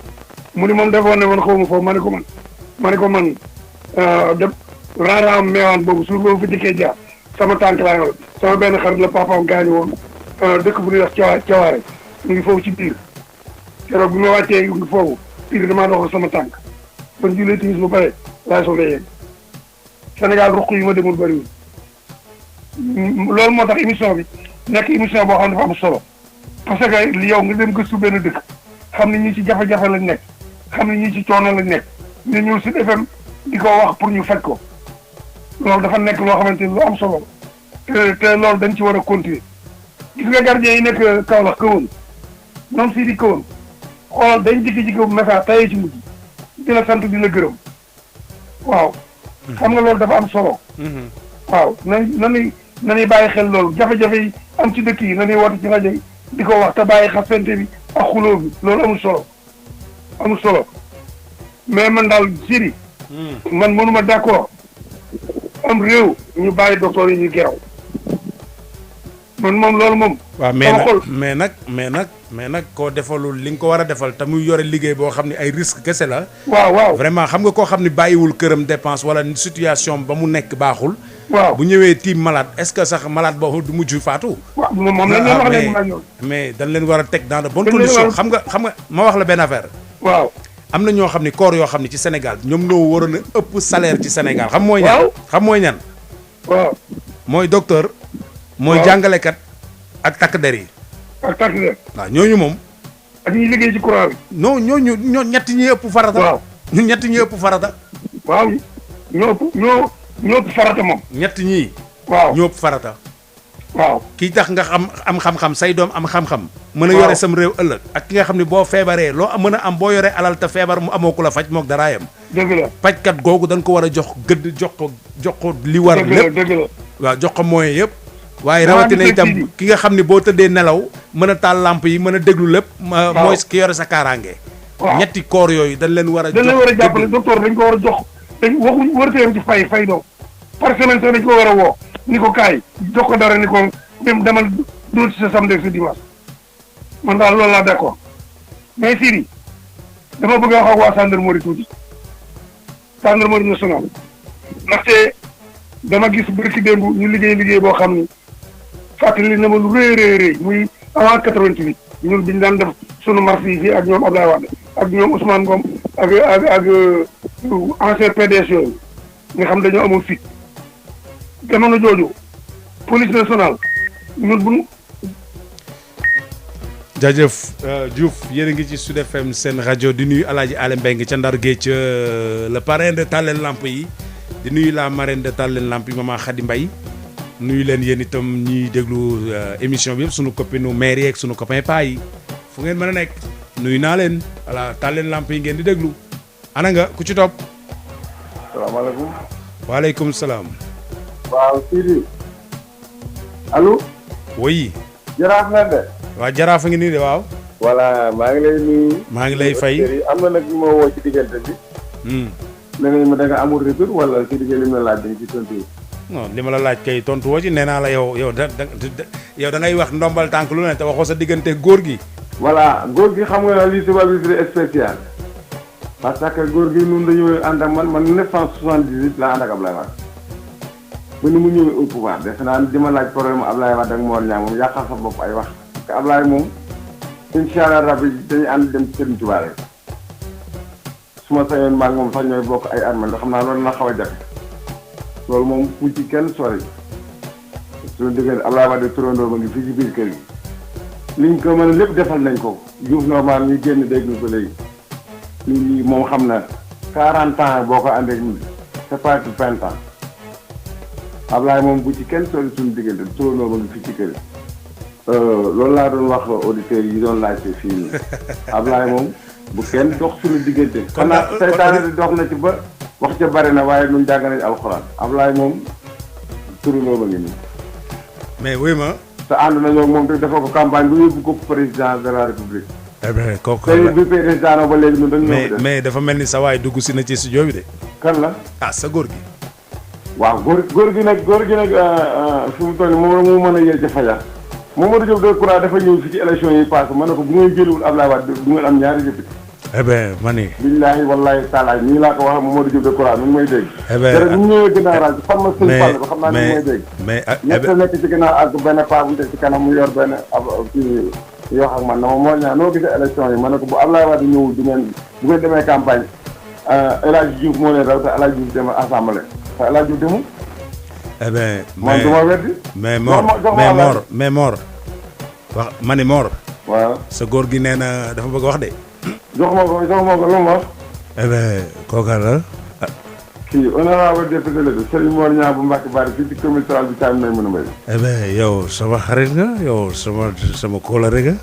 mu ni moom defoon ne woon xaw ma foofu ma ne ko man de raaraam meewaan boobu suur boobu fa jëkkee jaar sama tànk laa yor sama benn xarit la papaam gaañu woon dëkk bu ñuy wax cawaare mu ngi foofu ci biir keroog bi ma wàccee ngi foofu biir damaa doxal sama tànk ban julee timis bu bare laay soog a yegg Sénégal ruq yi ma demul bëriwul loolu moo tax émission bi nekk émission boo xam ne dafa am solo parce que yow nga dem gëstu benn dëkk xam ne ñi ci jafe-jafe lañ nekk xam ne ñi ci coono lañ nekk ñu ñëw Sud FM di ko wax pour ñu faj ko loolu dafa nekk loo xamante ni lu am solo te loolu dañ ci war a continuer gis nga gardien yi nekk Kaolack kawoon ñoom sii di kawoon xoolal dañ jikki-jikki message tayee ci mujj di la sant di la gërëm waaw xam nga loolu dafa am solo waaw nañuy bàyyi xel loolu jafe-jafe yi am ci dëkk yi nañuy woote ci rajo yi di ko wax te bàyyi xasante bi ak xuloo bi loolu amul solo mais man daal Sidi man mënuma d'accord am réew ñu bàyyi docteur yi ñu geraw man moom loolu moom. waaw mais nag koo defalul li nga ko war a defal te muy yore liggéey boo xam ne ay risque kese la. waaw vraiment xam nga koo xam ne bàyyiwul këram dépense wala situation ba mu nekk baaxul. waaw bu ñëwee tiim malade est-ce que sax malade boobu du mujj faatu. waaw moom lañ leen wax léegi mais dañ leen war a teg dans de bonnes conditions xam nga ma wax la benn affaire. waaw am na ñoo xam ne corps yoo xam ne ci Sénégal ñoom ñoo waroon a ëpp salaire ci Sénégal xam mooy ñan. xam mooy ñan. waaw mooy docteur. mooy jàngalekat ak takk der yi. ak takk der. waaw ñooñu moom. ak ñuy liggéey ci courant bi. non ñooñu ñetti ñi ëpp farata. waaw ñu ñetti ñi ëpp farata. waaw ñoo ëpp farata moom. ñetti ñii. waaw ñoo ëpp farata. waaw kii tax nga am xam-xam say doom am xam-xam. mën a yore sam réew ëllëg. ak ki nga xam ne boo feebaree loo mën a am boo yoree alal te feebar mu amoo ku la faj mook daraayam. dëgg la fajkat googu dañ ko war a jox gëdd jox ko li war lépp. dëgg la waaw jox ko moyen yëpp. waaye rawatina itam ki nga xam ne boo tëddee nelaw mën a taal lamp yi mën a déglu lépp. mooy ki yore sa kaaraange. waaw ñetti koor yooyu dañ leen war a. dañ leen war a jàppale docteur dañ ko war a jox dañ waxuñ wërteem ci fay doo par semaine sax dañ ko war a woo ni ko kaay jox ko dara ni ko dem demal dóor ci sa samedi ak sa dimanche man daal loolu laa d'accord mais Sidi dama bëgg a wax ak waa gendarmerie tuuti gendarmerie nationale ndaxte dama gis bërki démb ñu liggéey boo xam ni fàttali na ma lu rëy muy avant 88 ñun biñu daan def sunu marché yi fii ak ñoom Abdoulaye Wade ak ñoom Ousmane Ngom ak ancien PDS yooyu nga xam dañoo amul fit jamono jooju police nationale ñun bu jaajëf Diouf yéen a ngi ci Sud FM seen rajo di nuyu Alaaji Ale Mbeng ca Ndar Géej le parrain de Talen Lamp yi di nuyu la marraine de Talen Lamp yi Mama Khady Mbaye nuyu leen yéen itam ñuy déglu émission bi yëpp sunu copine maire yeeg sunu copain paa yi fu ngeen mën a nekk nuyu naa leen voilà Talen Lamp yi ngeen di déglu ana nga ku ci topp. salaamaaleykum. waaleykum salaam. waaw Sidi. allo. oui. jaraaf nga de. waaw jaraaf a ngi nii de waaw. voilà maa ngi lay nuyu. maa ngi lay fay. am na nag ñu ma woo ci diggante bi. nee nañ ma da nga amul retour wala ci diggante li ma laaj dañ ci tontu. non li ma la laaj kay tontu woo ci nee naa la yow da ngay wax ndombal tànk lu ne te waxoo sa diggante góor gi. voilà góor gi xam nga li tubaab bi fi spécial. parce que góor gi ñun dañoo ànd ak man 1978 la ànd ak Ablaye Wade. ba ni mu ñëwee au pouvoir defe naa di ma laaj problème Ablaye Wade ak Mor Niang moom yàqal sa bopp ay wax. parce que Ablaye moom incha allah rabbi dañuy ànd dem Serigne Touba rek. su ma sañoon maag moom sax ñooy bokk ay armée ndax xam naa loolu na xaw a jafe. loolu moom fu ci kenn sori suñu diggante Abdoulaye Wade turandoo ba ngi fii ci biir kër gi liñ ko mën a lépp defal nañ ko Diouf normal ñu génn dégg ko léegi lii moom xam na 40 ans boo ko àndee ak ñun c'est pas du 20 ans Abdoulaye moom bu ci kenn sori suñu diggante turandoo ba ngi fii ci kër gi loolu laa doon wax auditeurs yi doon laajte fii nii Abdoulaye moom bu kenn dox suñu diggante xanaa seytaane di dox na ci ba wax ca bari na waaye ñun jàng nañ alxuraan Ablaye moom turandoo ba ngi nii. mais wuy ma. te ànd nañoo moom te dafa ko campagne bu yóbbu ko président de la république. eh bien kooku tey bi président ba léegi ñun dañu mais dafa mel ni sa waay dugg si na ci studio bi de. kan la. ah sa góor gi. waaw góor gi nag fi mu toll nii moom la mu mën a yee ca fajar. Mamadou Diop Decroix dafa ñëw fi ci élection yi passé ma ne ko bu ngeen jëliwul Ablaye Wade du ngeen am ñaari député. eh bien ma ni. billaahi wallaahi taalaay nii laa ko waxee Mamadou Diop Decroix mi ngi may dégg. eh bien jërëjëf bu ñu ñëwee ginnaaw rajo fan ma suñu fàll ba xam naa ni may dégg. mais ñett nekk ci ginnaaw ak benn paa bu nekk ci kanam mu yor benn kii yoo xam man na ma moo ñaa noo gisee élection yi ma ne ko bu Ablaye Wade ñëwul du ngeen demee campagne El Hadj Diouf moo leen raw te El Hadj Diouf dem assemblée te El Hadj Diouf demul. eh bien man du ma weddi. mais Mor wax ma ni Mor. waaw sa góor gi nee na dafa bëgg wax de. jox ma ko lu mu wax. eh bien kooka la. kii honorable député la de Serigne Mor Niang bu Mbacke Bari fii ci commune rurale bi Thiam may mën a mbéy. eh bien yow sama xarit nga yow sama kóolare nga.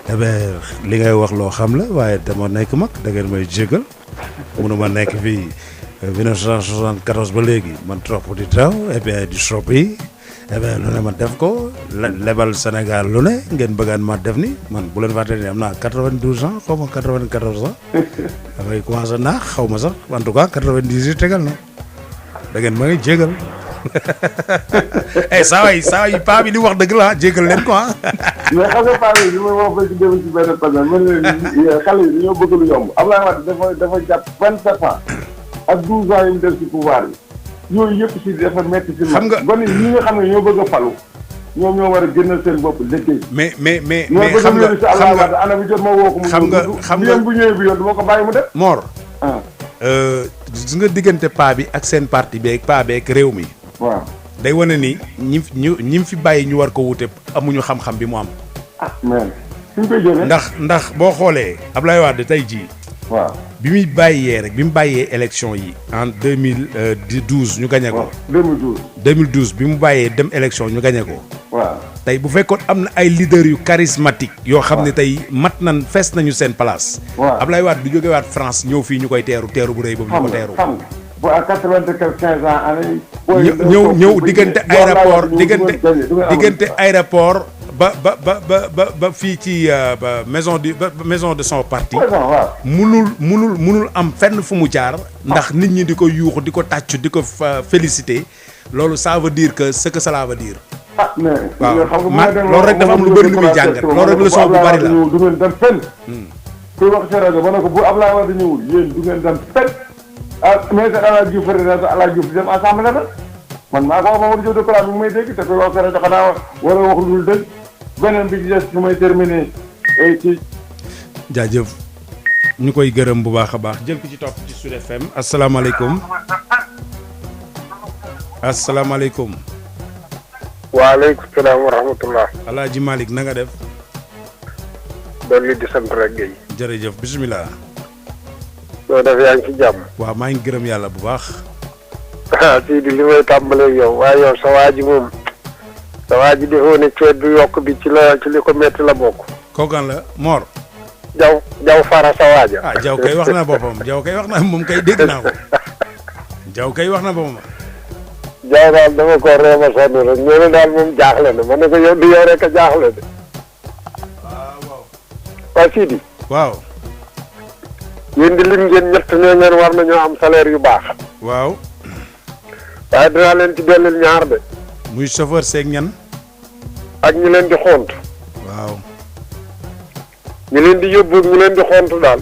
eh bien li ngay wax loo xam la waaye dama nekk mag da ngeen may jégal mënuma nekk fii 1974 ba léegi man trop di taw et bien di soppi eh bien lu ne ma def ko lebal Sénégal lu ne ngeen bëggaan ma def ni man bu leen fàtte ni am naa 92 ans xaw ma 94 ans damay commencé naax xaw ma sax en tout cas 98 tegal na da ngeen ma ngi jégal saa yi paa bi di wax dëgg la jégal leen ko ah. mais xam nga paa bi li may wax ba ci dem ci benn personne man leen xale yi dañoo bëgg lu yomb Abdoulaye Wade dafa jàpp 27 ans ak 12 ans yi mu def ci pouvoir bi yooyu yëpp si dafa metti si xam nga gone ñi nga xam ne ñoo bëgg a falu ñoom ñoo war a génnal seen bopp liggéey. mais xam nga ana bi jot ma woo ko mu xam nga bu ñëwee bi yoon du ma ko bàyyi mu def Mor gis nga diggante paa bi ak seen parti beeg paa beeg réew mi waaw day wane ni ñi fi bàyyi ñu war ko wute amuñu xam-xam bi mu am mais suñ koy jëlee ndax boo xoolee Abdoulaye Wade tey jii waaw bi mu bàyyee élection yi en 2012 ñu gagné ko. 2012 bi mu bàyyee dem élection ñu gagné ko. waaw tey bu fekkoon am na ay leaders yu charismatique yoo xam ne tey mat nañ fees nañu seen place. waaw Abdoulaye Wade du jóge waat France ñëw fii ñu koy teeru bu rëy boobu ñu ko teeru. xam nga bu à 95 ans année. ñëw diggante aéroport ba fii ci maison de son parti. munul am fenn fu mu jaar. ndax nit ñi di ko yuuxu di ko tàccu di ko féliciter loolu ça veut dire que ce que cela veut dire. waaw loolu rek dafa am lu bëri lu muy jàngat loolu rek leçon bu bari la. du ngeen dem fenn. kuy wax ci rajo ba ne ko bu Abdoulaye Wade ñëwul yéen du ngeen dem fenn. mais El Hadj Diouf El Hadj Diouf dem assemblée la man maa ko wax Mamadou Diop Decroix bi may dégg te kuy wax ci rajo xanaa war a wax lu dul dëgg beneen bi ci des su may terminer ci. jaajëf ñu koy gërëm bu baax a baax jël ko ci topp ci Sud FM asalaamaaleykum. asalaamaaleykum. waaleykum salaam wa rahmatullah. Alaaji Malick na nga def. dolli di sant rek Guèye. jërëjëf bisimilah. soo def yaa ngi ci jàmm. waaw maa ngi gërëm yàlla bu baax. ah sii di li may tàmbalee yow waaye yow sa waa ji moom sa waa ji defoo ne ceeb du yokk bi ci li ko métti la bokk. kookan la Mor. jaw fara sa waaja. ah jaw kay wax na boppam jaw kay wax na moom kay dégg naa ko jaw kay wax na boppam. jaw daal dama ko reema sonn rek ñoo ne daal moom jaaxle na ma ne ko yow du yow rek a jaaxle de. waa sii di. waaw. yéen di lim ngeen ñett ñoo ngeen war nañoo am salaire yu baax. waaw. waaye dinaa leen ci dollil ñaar de. muy chauffeur seeg ñan. ak ñu leen di xont. waaw. ñu leen di yóbbu ñu leen di xont daal.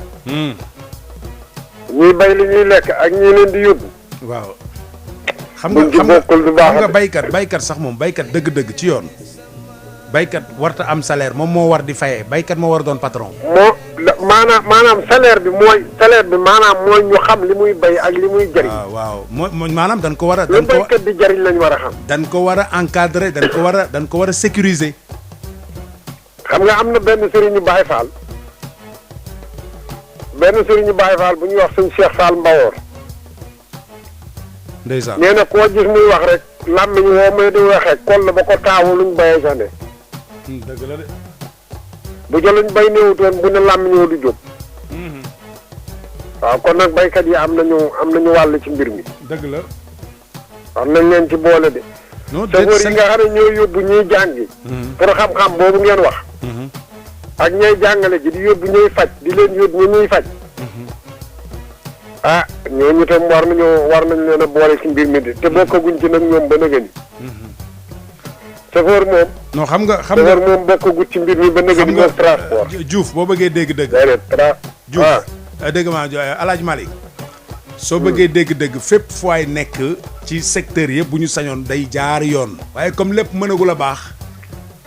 ñuy bay li ñuy lekk ak ñi leen di yóbbu. waaw. xam nga baykat sax moom baykat dëgg-dëgg ci yoon. baykat warta am salaire moom moo war di fayee baykat moo war a doon patron. maanaam salaire bi maanaam mooy ñu xam li muy bay ak li muy jëriñ. waaw mooy maanaam dañ ko war a. lu baykat di jëriñ lañ war a xam. dañ ko war a encadrer dañ ko war a sécuriser. xam nga am na benn sëriñu Baye Fall bu ñuy wax suñu Cheikh Fall Mbawoor. ndeysaan nee na koo gis muy wax rek làmmiñ woo may di waxee kol ba ko taawu luñ bayee sa ne. dëgg la de. bu jëluñ bay néewutoon bu ne làmmiñ woo du jóg. waaw kon nag baykat yi am nañu wàll ci mbir mi. dëgg la. war nañ leen ci boole de. non chauffeur yi nga xam ne ñooy yóbbu ñuy jàngi. pour xam-xam boobu ngeen wax. ak ñooy jàngale ji di yóbbu ñuy faj di leen yóbbu ñu ñuy faj. ah ñooñu tam war nañu leen a boole ci mbir mi de te bokkaguñ ci nag ñoom ba nëgëni. chauffeur moom. non xam nga chauffeur moom bokkagut ci mbir mi ba nëgëni moom transport. Diouf boo bëggee dégg-dëgg. Diouf dégg ma Alaaji Malick soo bëggee dégg-dëgg fépp fooy nekk ci secteur yëpp bu ñu sañoon day jaar yoon. waaye comme lépp mënagul a baax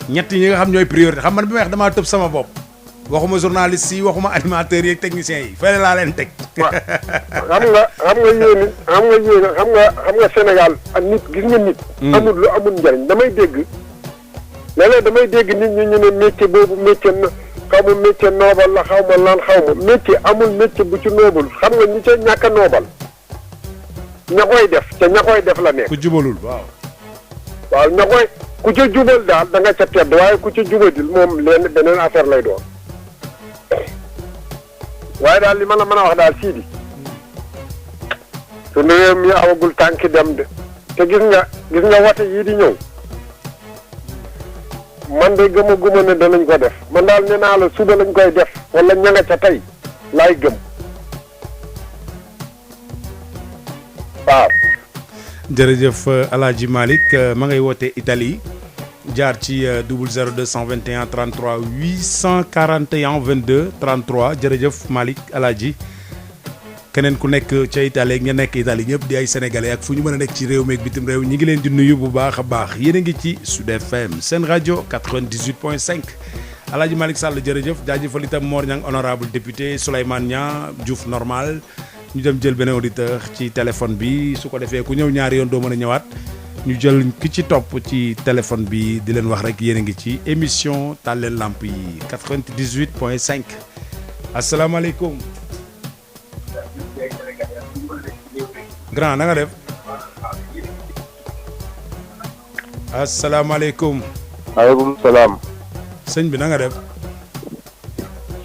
ñett ñi nga xam ñooy priorité xam man bi may wax damaa tëb sama bopp. waxuma journaliste yi waxuma animateurs yi ak techniciens yi fële laa leen teg. waaw xam nga Sénégal ak nit gis nga nit. amul lu amul njariñ damay dégg léeg-léeg nit ñi ñu ne métier boobu métier na xaw ma métier noobal la xaw ma lan xaw ma métier amul métier bu ci noobul xam nga ñi ca ñàkk a noobal ña koy def te ña koy def la nekk. ku jubalul waaw. waaw ña koy ku ca jubal daal da nga ca tedd waaye ku ca jubadil moom leen beneen affaire lay doon. waaye daal li ma la mën a wax daal sii di suñu réew mi awagul tànki dem de te gis nga wate yii di ñëw man de gëmaguma ne danañ ko def man daal nee naa la suba lañ koy def wala ña nga ca tey laay gëm waaw. jërëjëf Alaaji Malick ma ngay woote Italie jaar ci 00 221 33 841 22 33 jërëjëf Malick Alaaji keneen ku nekk ca Italie ña nekk Italie ñëpp di ay sénégalais ak fu ñu mën a nekk ci réew meeg bitim réew ñi ngi leen di nuyu bu baax a baax yéen a ngi ci Sud FM seen rajo 98.5 Alaaji Malick Sall jërëjëf jaajëfal itam Mor Niang honorable député Souleymane Niang Diouf normal ñu dem jël beneen auditeur ci téléphone bi su ko defee ku ñëw ñaari yoon doo mën a ñëwaat ñu jël ki ci topp ci téléphone bi di leen wax rek yéen a ngi ci émission Taal leen lamp yi 98.5 asalaamaaleykum. grand na nga def. asalaamaaleykum. maaleykum salaam. sëñ bi na nga def.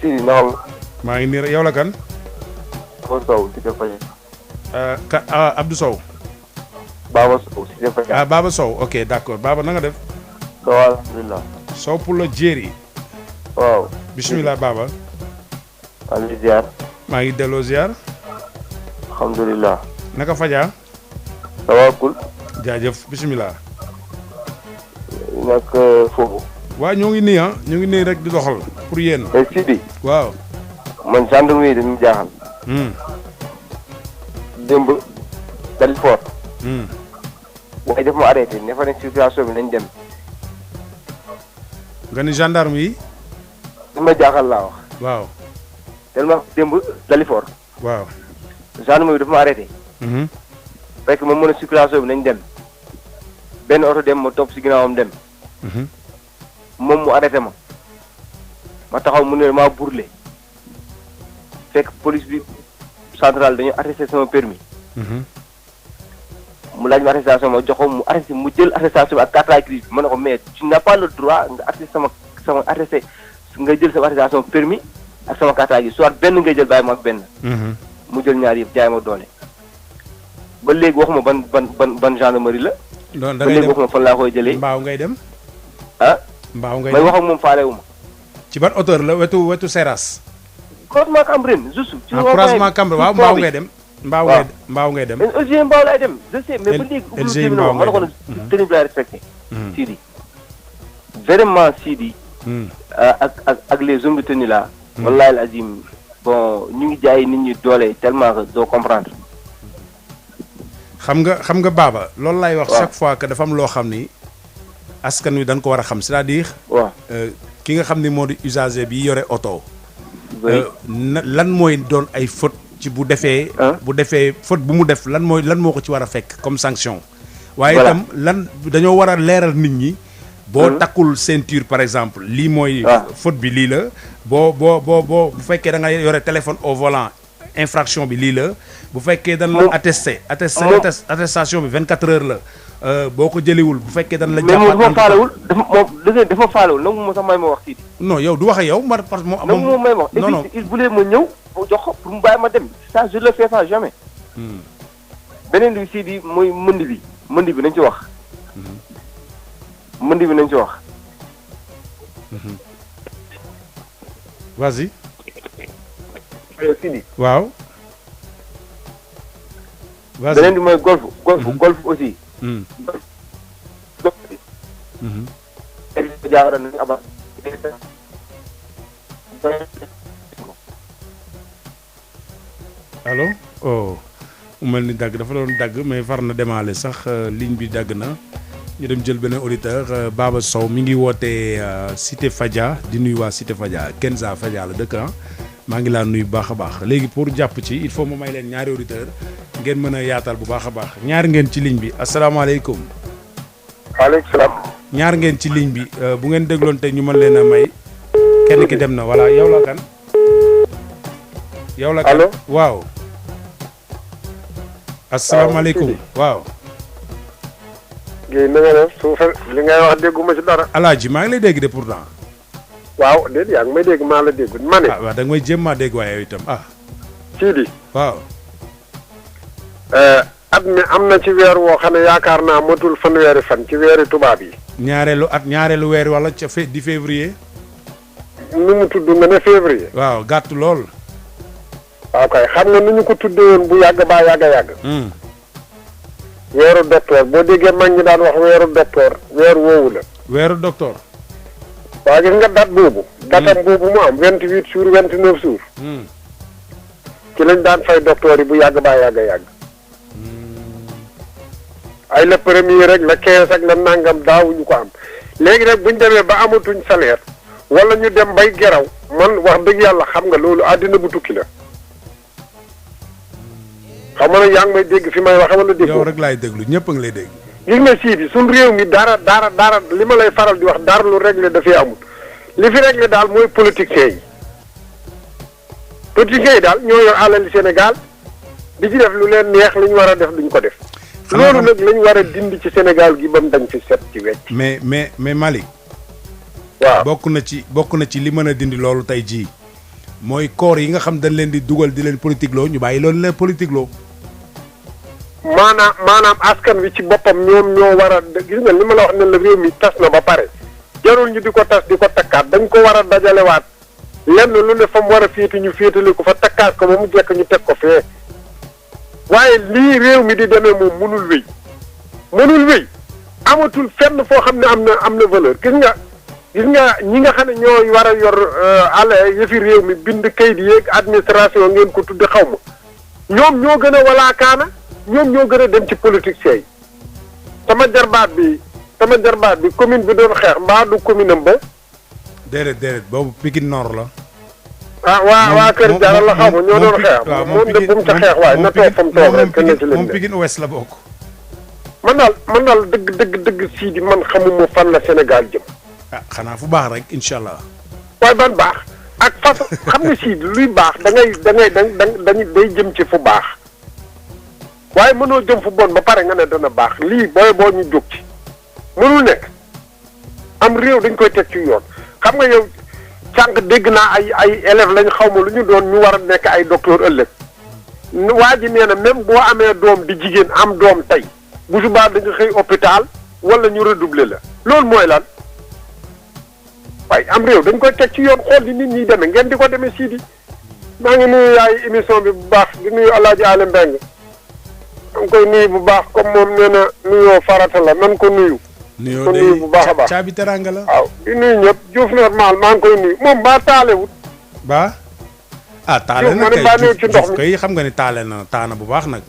si naam. maa ngi nii yow la kan. Abdou Sow si Faye. Abdou Sow. Baba Sow si Faye. Baba Sow ok d'accord Baba na nga def. waaw alhamdulilah. Sow pour le jéeri. waaw. bisimilah Baba. maa ngi ziar. maa ngi delloo ziar. alhamdulilah. naka Faja. ça va cool. jaajëf bisimilah. nag foofu. waaw ñoo ngi nii rek di doxal pour yéen. mais Sidi. waaw. man gendarme yi dañuy jaaxal. démb Dalifort. waaye daf ma arrêté ne fa nekk situation bi nañ dem. nga ni gendarme yi. li ma jaaxal laa wax. waaw. tellement démb Dalifort. waaw. gendarme bi dafa ma arrêté. fekk ma mën a circulation bi nañ dem. benn oto dem ma topp si ginnaawam dem. moom mu arrêté ma. ma taxaw mu ne maa burle fekk police bi centrale dañu arrêté sama permis mu laaj ma arrestation ma jox ko mu arrêté mu jël arrestation bi ak carte grise bi ma ne ko mais tu n'as pas le droit nga arrêté sama arrêté nga jël sama arrestation permis ak sama carte grise soit benn ngay jël bàyyi ma ak benn mu jël ñaar yëpp jaay ma doole ba léegi waxuma ban gendarmerie la donc ba léegi waxuma fan laa koy jëlee mbaaw ngay dem ah mbaaw ngay may dem wax ak moom faale wu ma ci ban hauteur la wetu Seras croisement Cambérène juste ci croisement Cambérène waaw mbaaw ngay dem mbaaw ngay dem LG mbaaw laay dem je sais mais ba léegi LG mbaaw ma ne ko nag tenue bi laay respecté Sidi vraiment Sidi ak les hommes de tenue là wallahi al azim bon ñu ngi jaay nit ñi doole tellement que doo comprendre xam nga Baba loolu laay wax chaque fois que dafa am loo xam ni askan wi dañ ko war a xam c'est-à-dire waaw ki nga xam ni moo di usager bi yore oto lan mooy doon ay faute ci bu defee faute bu mu def lan moo ko ci war a fekk comme sanction waaye itam lan dañoo war a leeral nit ñi boo takkul ceinture par exemple lii mooy faute bi lii la boo bu fekkee da nga yore téléphone au volant infraction bi lii la bu fekkee dañ la attestation bi 24 heures la boo ko jëliwul bu fekkee dañ la jàppaat mais faalewul dafa faalewul nangu ma sax may ma wax Sidi non yow du wax ak yow parce que moom may ma wax non il voulait ma ñëw bu jox ko pour mu bàyyi ma dem ça je le fais ça jamais beneen bi Sidi mooy mënd bi nañ ci wax mënd bi nañ ci wax vas-y Sidi waaw vas-y beneen bi mooy golf aussi jaawara nañu aba allo oh mu mel ni dagg dafa doon dagg mais far na demaale sax ligne bi dagg na ñu dem jël beneen auditeur Baba Sow mi ngi wootee Cité Fadia di nuyu waa Cité Fadia Kenza Fadia la dëkk maa ngi laa nuyu bu baax a baax léegi pour jàpp ci il faut ma may leen ñaari auditeur ngeen mën a yaatal bu baax a baax ñaar ngeen ci ligne bi asalaamaaleykum. waaleykum salaam. ñaar ngeen ci ligne bi bu ngeen dégloon te ñu mën leen a may kenn ki dem na voilà yow la kan. yow la kan allo waaw. asalaamaaleykum waaw. Guèye na nga def su li ngay wax dégguma ci dara. Alaaji maa ngi lay dégg de pourtant. waaw déet yaa ngi may dégg maa la dégg ma ne. waaw da nga may jéem maa dégg waaye yow itam Sidi. waaw. at mi am na ci weer woo xam ne yaakaar naa matul fanweeri fan ci weeri tubaab yi. ñaareelu weer wala ca di février. nu mu tudd nga ne février. waaw gàtt lool. waaw kay xam nga nu ñu ko tuddee woon bu yàgg baa yàgg. weeru docteur boo déggee mag ñi daan wax weeru docteur weer woowu la. weeru docteur. waa gis nga date boobu. datam boobu mu am 28 jours 29 jours. ci lañ daan fay docteur yi bu yàgg baa yàgg. ay la premier rek la 15 ak la nangam daawuñu ko am léegi nag buñ demee ba amatuñ salaire wala ñu dem bay geraw man wax dëgg yàlla xam nga loolu àddina bu tukki la. xam nga nag yaa ngi may dégg fi may wax wala dégg. yow rek laay déglu ñëpp a ngi lay dégg. gis nga Sidi suñ réew mi dara li ma lay faral di wax dara lu réglé dafay amul li fi réglé daal mooy politiciens yi. politiciens yi daal ñoo yor alali Sénégal di ci def lu leen neex li ñu war a def duñ ko def. loolu nag lañ war a dindi ci Sénégal gi ba mu dañ fi set ci wecc. mais Malick. waaw bokk na ci li mën a dindi loolu tey jii mooy koor yi nga xam dañ leen di dugal di leen politique loo ñu bàyyi loolu leen politique loo. maanaam askan wi ci boppam ñoom ñoo war a gis nga li ma la wax ne la réew mi tas na ba pare jarul ñu di ko tas di ko takkaat dañ ko war a dajalewaat lenn lu ne fa mu war a féete ñu féetale ko fa takkaat ko ba mu jekk ñu teg ko fee waaye lii réew mi di demee moom mënul wéy amatul fenn foo xam ne am na valeur gis nga ñi nga xam ne ñoo war a yor yëfi réew mi bind kayit yeeg administration ngeen ko tudde xaw ma ñoom ñoo gën a walaakaana ñoom ñoo gën a dem ci politiciens yi sama jarbaat bi commune bi doon xeex mbaa du commune am ba. déedéet boobu Pikine Nord la. waa Kër Diarra la xaw ma ñoo doon xeex. waaw moom de bu mu ca xeex waaye na toog fa mu toog rek kenn ci leen moom Pikine Ouest la bokk. man daal dëgg Sidi man xamuma fan la Sénégal jëm. xanaa fu baax rek incha allah. waaye ban baax ak façon xam nga si luy baax da ngay day jëm ci fu baax waaye mënoo jëm fu bon ba pare nga ne dana baax lii boo ñu jóg ci mënul nekk am réew dañ koy teg ci yoon xam nga yow sànq dégg naa ay élèves lañ xaw ma lu ñu doon ñu war a nekk ay docteur ëllëg waa ji nee na même boo amee doom di jigéen am doom tey bu subaa da nga xëy hôpital wala ñu redoubler la loolu mooy lan waaye am réew dañ koy teg ci yoon xool di nit ñi demee ngeen di ko demee Sidi maa ngi nuyu yaay émission bi bu baax di nuyu El Hadj Ale Mbengue maa ngi koy nuyu bu baax comme moom nee na nuyoo farata la nan ko nuyu. nuyoo ko nuyu bu baax a baax caabi teranga la. waaw di nuyu ñëpp Diouf normal maa ngi koy nuyu moom baa taalewut. ba taale na kay Diouf kay xam nga ni taale na taana bu baax nag.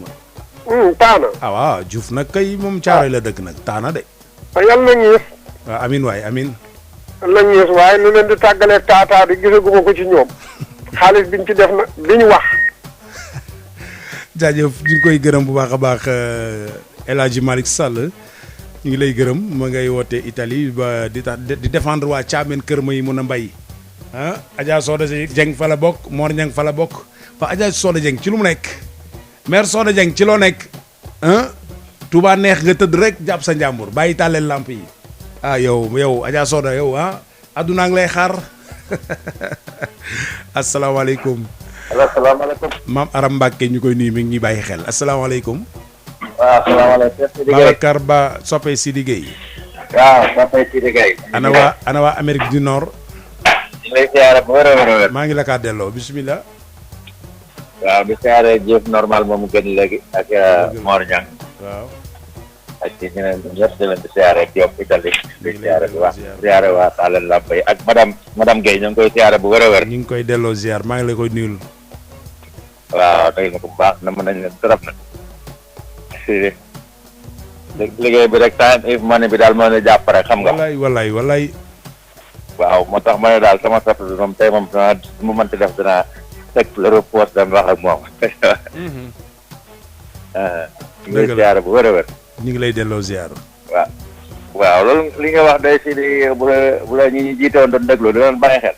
taana. waaw Diouf nag kay moom caaroy la dëkk nag taana de. yal na ñees. waaw amin waay amin. yal na ñees waaye nu leen di tàggalee taataa bi gisaguma ko ci ñoom xaalis biñ ci def na li ñu wax. jaajëf ñu ngi koy gërëm bu baax a baax El Hadji Malick Sall ñu ngi lay gërëm ma ngay woote Italie ba di défendre waa Thiamène Kër ma yi mun a mbay ah Adja Soda Dieng fa la bokk Mor Niang fa la bokk fa Adja Soda Dieng ci lu mu nekk mère Soda Dieng ci loo nekk ah Touba neex nga tëdd rek jàpp sa njàmbur bàyyi tàlleel lamp yi ah yow Adja Soda yow ah addunaa ngi lay xaar asalaamaaleykum. asalaamaaleykum. maam Aram Mbacke ñu koy nuyu mi ngi ñuy bàyyi xel asalaamaaleykum. waaw asalaamaaleykum. Babacar Ba soppee Sidi Gueye. waaw soppee Sidi Gueye. ana waa Amérique du Nord. ñu lay siyaare bu wér a wér. maa ngi la kaa delloo bisimilah. waaw di siyaare Diouf normal moomu gën léegi ak Mor Niang. waaw. ak ci ñeneen ñëpp di leen di siyaare Diop Italie. di siyaare bu baax siyaare waa Tallel Lampa yi ak madame Gueye ñu ngi koy siyaare bu wér a wér. ñu ngi koy delloo ziar maa ngi la koy nuyul. waaw dégg nga ko bu baax na mën nañ leen trop nag. liggéey bi rek time if money bi daal moo ne jàpp rek xam nga. wallaay. waaw moo tax ma ne daal sama sopp bi moom tey moom dinaa mu mënti def dinaa teg le repos dem wax ak moom. ñu ngi lay ziar bu wér a wér. ñu ngi lay delloo ziar. waaw loolu li nga wax day si di bu la ñi jiite woon doon déglu dinañ bàyyi xel.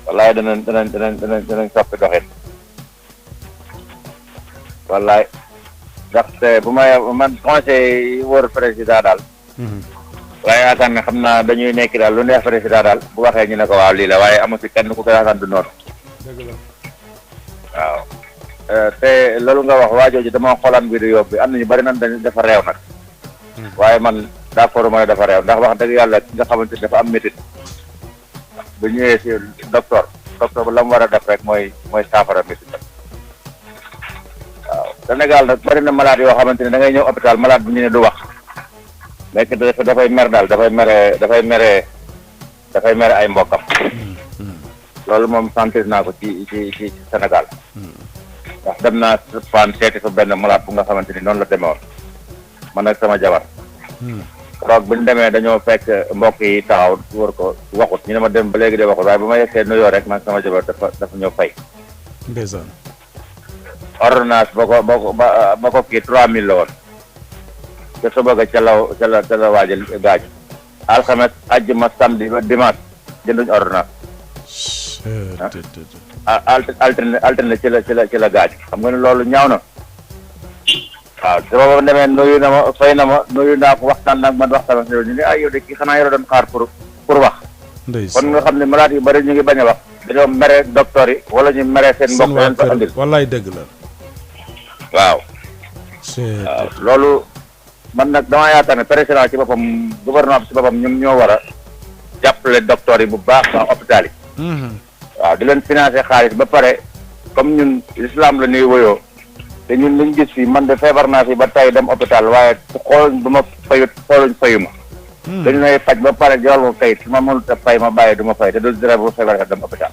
wallaay danañ soppi doxin. wallaay ndaxte bu man conseil yi wër président daal. waaye yaakaar ne xam naa dañuy nekk daal lu neex président daal bu waxee ñu ne ko waaw lii la waaye amu si kenn ku ko yaakaar du noonu. dëgg la. waaw te loolu nga wax waa jooju dama xoolaan vidéo bi am nañu bari nan dañ dafa réew nag. waaye man d'accord ma ne dafa réew ndax wax dëgg yàlla ki nga xamante ni dafa am métit bu ñëwee si docteur ba la mu war a def rek mooy saafara métit waaw Sénégal nag bari na malade yoo xamante ne da ngay ñëw hôpital malade bu ñu ne du wax nekk dafay mer daal dafay mere ay mbokkam loolu moom sentir naa ko ci Sénégal ndax dem naa fan seeti fa benn malade bu nga xamante ni noonu la demee woon man ak sama jabar keroog bu ñu demee dañoo fekk mbokk yi taxaw wër ko waxut ñu ne ma dem ba léegi de waxut waaye bu ma yegsee nuyoo rek man sama jabar dafa ñëw fay. ndeysaan. ordonnance ba ko kii 3000 la woon te suba ga ca la waajal gaañu alxames àjjuma samedi ba dimanche jënduñ ordonnance. alterne ci la gaañu xam nga ne loolu ñaaw na. waaw te booba demee nuyu na ma fay na ma nuyu naa ko waxtaan nag man waxtaan ak ñu ne yow de kii xanaa yoroo doon xaar pour wax. kon nga xam ne malade yu bari ñu ngi bañ a wax. dañoo mere docteur yi wala ñu mere seen mbokk leen ko andil. wallaay dëgg la. waaw. loolu man nag damaa yaakaar ne président ci boppam gouvernement bi ci boppam ñun ñoo war a jàppale docteur yi bu baax waa hôpital yi. waaw di leen financer xaalis ba pare comme ñun islam la ñuy woyoo. te ñun liñ gis fii man de feebar naa fi ba tey dem hôpital waaye xool du ma fayuma. dañu lay faj ba pare jox ma fay su ma mënut a fay ma bàyyi du ma fay te du dara bu feebar nga dem hôpital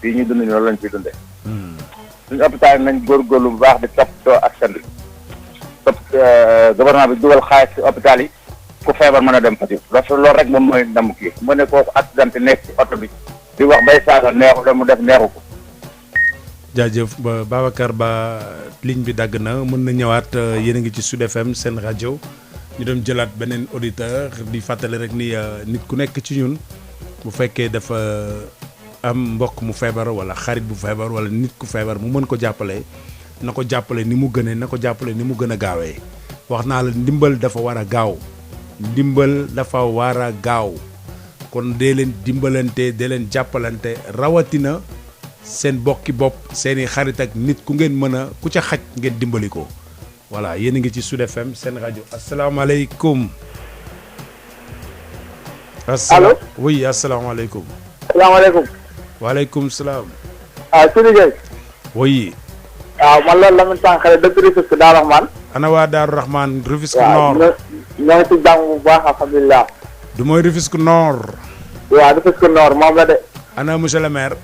fii ñu dund loolu lañ fiy dundee. suñu hôpital yi nañ góorgóorlu bu baax di toppatoo askan bi gouvernement bi dugal xaalis ci hôpital yi ku feebar mën a dem faju loolu rek moom mooy ndam kii mu ne kooku accident nekk ci oto bi di wax bay saaga neexu la mu def neexu ko. jaajëf ba Babacar Ba ligne bi dagg na mën na ñëwaat yéen a ngi ci Sud FM seen rajo ñu dem jëlaat beneen auditeur di fàttali rek ni nit ku nekk ci ñun bu fekkee dafa am mbokk mu feebar wala xarit bu feebar wala nit ku feebar mu mën ko jàppale na ko jàppale ni mu gënee na ko jàppale ni mu gën a gaawee wax naa la ndimbal dafa war a gaaw ndimbal dafa war a gaaw kon dee leen dimbalante dee leen jàppalante rawatina seen bokki bopp seeni xarit ak nit ku ngeen mën a ku ca xaj ngeen dimbali ko voilà yéen a ngi ci Sud FM seen rajo asalaamaaleykum. allo oui asalaamaaleykum. salaamaaleykum. waaleykum salaam. Sidi Gueye. oui. waaw man la Lamine Sankharé dëkk Rufisque Daaru Rahman. ana waa Daaru Rahman Rufisque Nord. waaw ñoo ngi ci jàmm bu baax alhamdulilah. du mooy Rufisque Nord. waaw Rufisque Nord moom la de. ana monsieur le maire.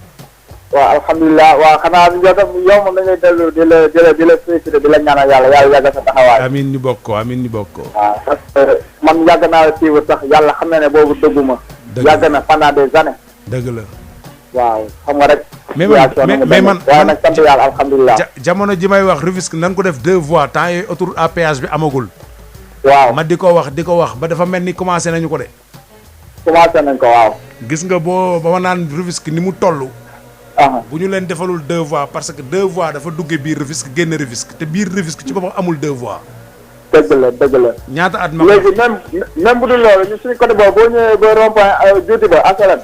waaw alhamdulilah waaw xanaa yow moom dañuy dellu di la félicité di la ñaanal yàlla yàggal sa taxawaay. amiin ñu bokk ko amiin ñu bokk ko. waaw parce que man yàgg naa la suivre sax yàlla xam na ne boobu dëgguma. yàgg na pendant des années. dëgg la. waaw xam nga rek. mais man waaye nag sant yàlla alhamdulilah. jamono ji may wax Rufisque nan ko def 2 voies temps yooyu autoroute à péage bi amagul. waaw ma di ko wax ba dafa mel ni commencé nañu ko de. commencé nañ ko waaw. gis nga ba ma naan Rufisque ni mu toll. bu ñu leen defalul 2 voies parce que 2 voies dafa duggee biir Rufisque génn Rufisque te biir Rufisque ci boppam amul 2 voies. dëgg la. ñaata at ma léegi même bu dul loolu ñu suñu côté boobu boo ñëwee ba rond-point juuti ba HLM.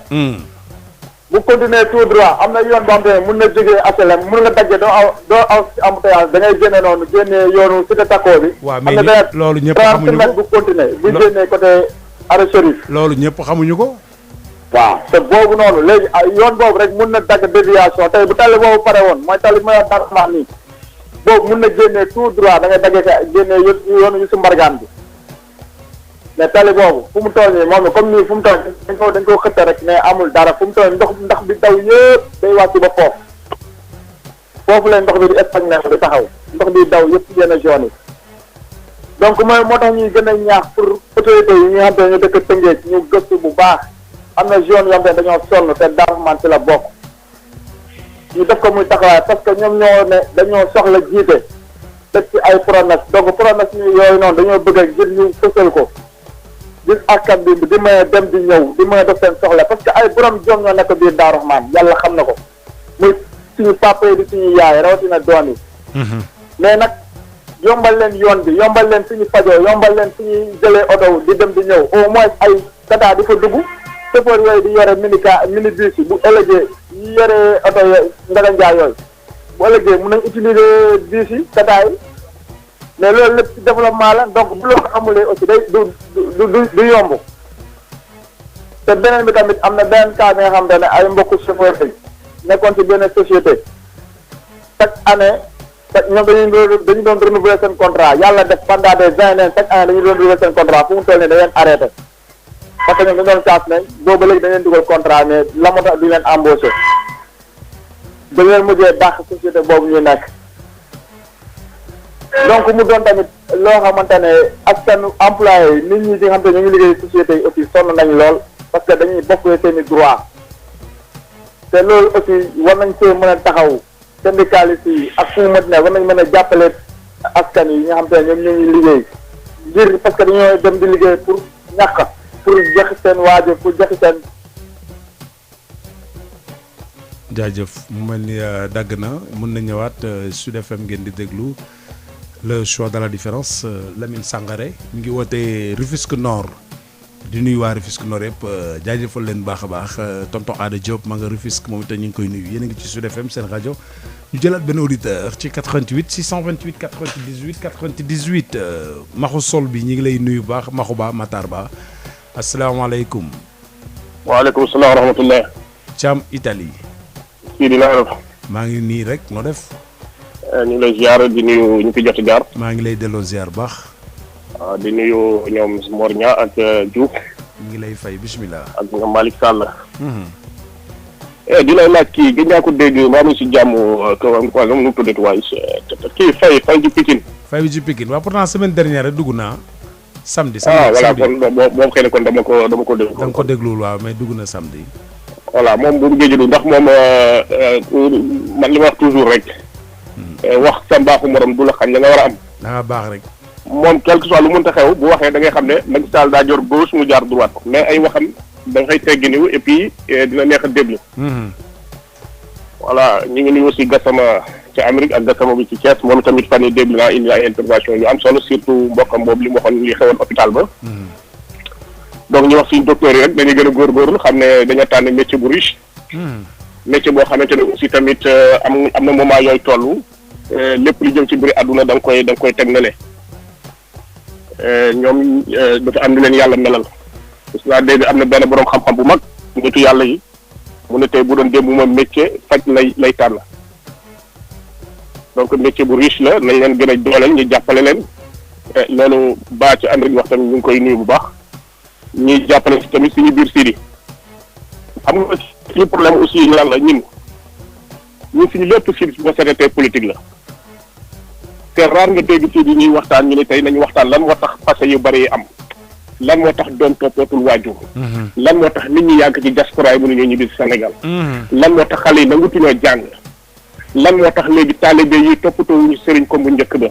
bu continuer tout droit am na yoon boo xam te ne mun na jógee HLM mun nga daggee doo aw si embouteillage da ngay génne noonu génnee yoonu cité Takko bi. waaw mais loolu ñëpp xamuñu ko bu continuer bu génnee côté arrêt Chérif. loolu ñëpp xamuñu ko. waaw te boobu noonu léegi yoon boobu rek mun na dagg déviation tey bu tali boobu pare woon mooy tali may darman nii boobu mun na génnee tout droit da ngay daggee ka génnee yoonu yu su mbargaan bi mais tali boobu fu mu toll nii moom comme nii fu mu toll dañ ko xëtte rek mais amul dara fu mu toll ndox bi daw yëpp day wàcc ba foofu lay ndox bi di Espagne di taxaw ndox bi daw yëpp yenn zone yi donc moo tax ñuy gën a ñaax pour autorités yi nga xam te ne ñu dëkk Tëngéej ñu gëstu bu baax am na zone yoo xam te ne dañoo sonn te Darou Rahmane ci la bokk ñu def ko muy taxawaay parce que ñoom ñoo ne dañoo soxla jiite teg ci ay promesse donc promesse yooyu noonu dañoo bëgg a ngir ñu fësal ko gis askan bi di mën a dem di ñëw di mën a def seen soxla parce que ay borom jom ñoo nekk biir Darou Rahmane yàlla xam na ko muy suñu papa yi di suñu yaay rawatina doom yi. mais nag yombal leen yoon bi yombal leen suñu fajoo yombal leen suñuy jëlee oto di dem di ñëw au moins ay tata di fa dugg chauffeur yooyu di yore minibus yi bu ëllëgee yi yore oto yooyu ndaganjaay yooyu bu ëllëgee mun nañ utiliser bus yi tata yi mais loolu lépp ci développement la donc bu loolu amulee aussi day du yomb te beneen bi tamit am na beneen cas bi nga xamante ne ay mbokku chauffeur yi nekkoon ci benn société chaque année ñoom dañu doon renouveler seen contrat yàlla def pendant des années chaque année dañu doon renouveler seen contrat fu mu toll nii da leen arrêté parce que ñoom dañu doon caas ne boobu léegi dañ leen dugal contrat mais la moo tax duñu leen embauché dañu leen mujjee dàq société boobu ñuy nekk donc mu doon tamit loo xamante ne askanu employé yi nit ñi di nga xam te ñu ngi liggéey société yi aussi sonn nañ lool parce que dañuy bokk seen i droit te loolu aussi war nañ see mën a taxaw syndicaliste yi ak fu mu mën ne war nañ mën a jàppale askan yi nga xam te ne ñoom ñoo ngi liggéey ngir parce que dañoo dem di liggéey pour ñàkk pour joxe seen waajur pour joxe seen. jaajëf mu mel ni dagg na mun na ñëwaat Sud FM ngeen di déglu le choix de la différence Lamine Sankharé mi ngi wootee Rufisque Nord di nuyu waa Rufisque Nord yëpp jaajëfal leen baax a baax tonton Ada Diop ma nga Rufisque moom itam ñu ngi koy nuyu yéen a ngi ci Sud FM seen rajo ñu jëlaat benn auditeur ci 88 628 98 98 Maxu Sol bi ñu ngi lay nuyu baax Maxu Ba Matar Ba asalaamaaleykum. waaleykum salaam wa rahmatulah. Thiam Italie. kii di la maa ngi nii rek noo def. ñu ngi lay ziar di nuyu ñu fi jot jaar. maa ngi lay delloo ziar baax. waaw di nuyu ñoom Mor Nia ak Diouf. ñu ngi lay fay bismillah. ak nga Malick Sall. di lay laaj kii gën naa ko dégg maa ngi si jàmm quoi nu mu tuddati waay kii Faye ji Pikine. Faye ji Pikine waaw pourtant semaine dernière rek dugg naa. samedi voilà kon moom xëy na kon dama ko déglu. da nga ko dégluwul waaw mais dugg na samedi. voilà moom bu mu géejulu ndax moom man li ma wax toujours rek. wax sa mbaaxu morom du la xañ la nga war a am. da nga baax rek. moom quel que soit lu mënta xew bu waxee da ngay xam ne Macky Sall daa jor gauche mu jaar droite mais ay waxam dafay tegginiwu et puis dina neex a déglu. voilà ñu ngi nuyu aussi Gassama ci Amérique ak Gassama bi ci Thiès moom tamit fan yii déglu naa indi ay intervention yu am solo surtout mbokkam boobu li mu waxoon li xewoon hôpital ba. donc ñu wax suñu docteur yi rek dañuy gën a góorgóorlu xam ne dañoo tànn métier bu riche. métier boo xamante ne aussi tamit am na moment yooyu toll lépp lu jëm ci biir àdduna da nga koy teg na le ñoom dafa am lu leen yàlla melal. gis naa dégg am na benn boroom xam-xam bu mag nitu yàlla yi mu ne tey bu doon démb moom métier faj lay tànn donc métier bu riche la nañ leen gën a dooleel ñu jàppale leen loolu baa ci Amérique wax tamit ñu ngi koy nuyu bu baax ñuy jàppale si tamit suñu biir Sidi xam nga suñu problème aussi lan la ñun suñu lépp Sidi boo seetee tey politique la c'est rare nga dégg Sidi ñuy waxtaan ñu ne tey nañu waxtaan lan moo tax passé yu bari yi am lan moo tax doom toppootul waajur lan moo tax nit ñi yàgg ci diaspora yi mënuñoo ñibbi si Sénégal lan moo tax xale yi nangutuñoo jàng lan moo tax léegi taalibe yi toppatoo wuñu sëriñ comme bu njëkk ba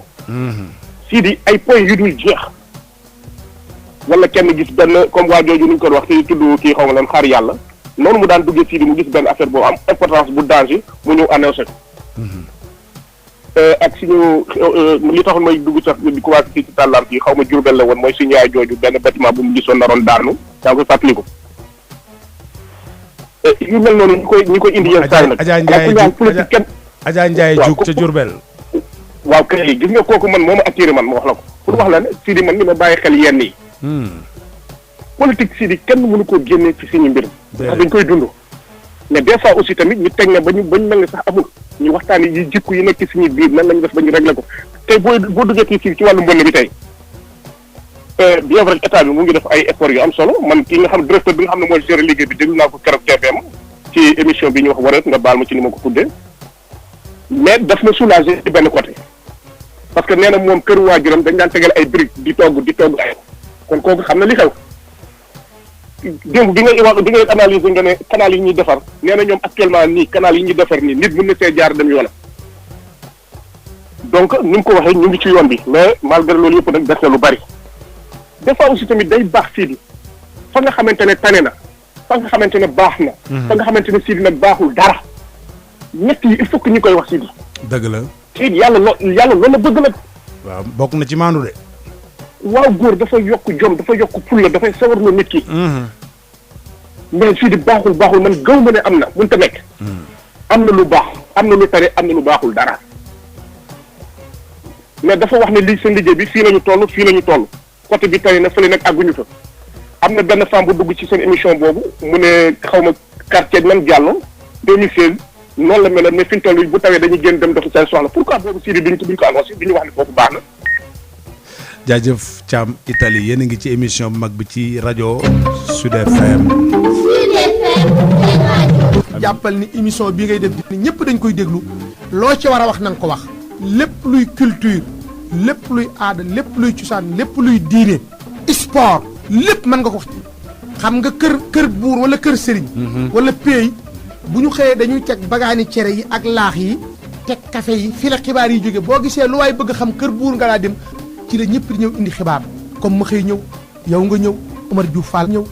Sidi ay point yu dul jeex wala kenn gis benn comme waa jooju nuñ ko wax ci tudd kii xaw ma lan xaar yàlla noonu mu daan duggee Sidi mu gis benn affaire boobu am importance bu danger mu ñëw annoncé ak suñu li taxoon may dugg sax di commencé ci tàllam yi xaw ma Jurbel la woon mooy suñu yaay jooju benn bâtiment bu mu gisoon naroon daanu yaa ngi koy fàttaliku yu mel noonu ñu koy indi yenn saa yi nag Adja Ndiaye Diouk ca Jurbel waaw kay gis nga kooku man moo ma attiré man ma wax la ko pour wax la ne Sidi man ni ma bàyyi xel yenn yi politique Sidi kenn mënu koo génnee ci suñu mbir ndax dañ koy dund mais des fois aussi tamit ñu teg ne bañ mel ne sax amul ñu waxtaan yi jikko yi nekk ci suñu biir nan lañu def ba ñu réglé ko tey boo duggee ci wàllu mbënn bi tey bien vrai état bi mu ngi def ay efforts yu am solo man ki nga xam directeur bi nga xam ne mooy gérer liggéey bi déglu naa ko keroog TFM ci émission bi ñu wax wareet nga baal ma ci ni ma ko tuddee mais daf ma soulagé ci benn côté parce que nee na moom kër waajuram dañ daan tegal ay briques di togg ay kon kooku xam na li xew démb bi ngay analyser nga ne canal yi ñuy defar nee na ñoom actuellement nii canal yi ñuy defar nii nit mën na see jaar dem yoonam donc ni mu ko waxee ñu ngi ci yoon bi mais malgré loolu yëpp nag des na lu bari des fois aussi tamit day baax Sidi fa nga xamante ne tane na fa nga xamante ne baax na fa nga xamante ne Sidi nag baaxul dara ñett yi il faut que ñu koy wax Sidi dëgg la Sidi yàlla loolu la bëgg nag waaw bokk na ci maandu de waaw góor dafa yokk jom dafa yokk fulla dafay sawarloo nit ki mais Sidi baaxul man gaw ma ne am na mënut a nekk am na lu baax am na lu tane am na lu baaxul dara mais dafa wax ne lii seen liggéey bi fii lañu toll côté bi tane na fële nag àgguñu fa am na benn femme bu dugg ci seen émission boobu mu ne xaw ma quartier nan Diallo 2016 noonu la meloon mais fi ñu toll bu tawee dañuy génn dem doxi seen soxla pourquoi boobu Sidi duñ ko annoncé duñu wax ne foofu baax na jaajëf Thiam Italie yéen a ngi ci émission bu mag bi ci rajo Sud FM. jàppal ni émission bi ngay def ni ñëpp dañ koy déglu loo ci war a wax na nga ko wax lépp luy culture lépp luy aada lépp luy cosaan lépp luy diine sport lépp mën nga ko wax xam nga kër buur wala kër sëriñ wala pays bu ñu xëyee dañuy teg bagaani cere yi ak laax yi teg café yi fi la xibaar yi jóge boo gisee lu waay bëgg xam kër buur nga daa dem ci la ñëpp di ñëw indi xibaar comme ma xëy ñëw yow nga ñëw Omar Diouf Fall ñëw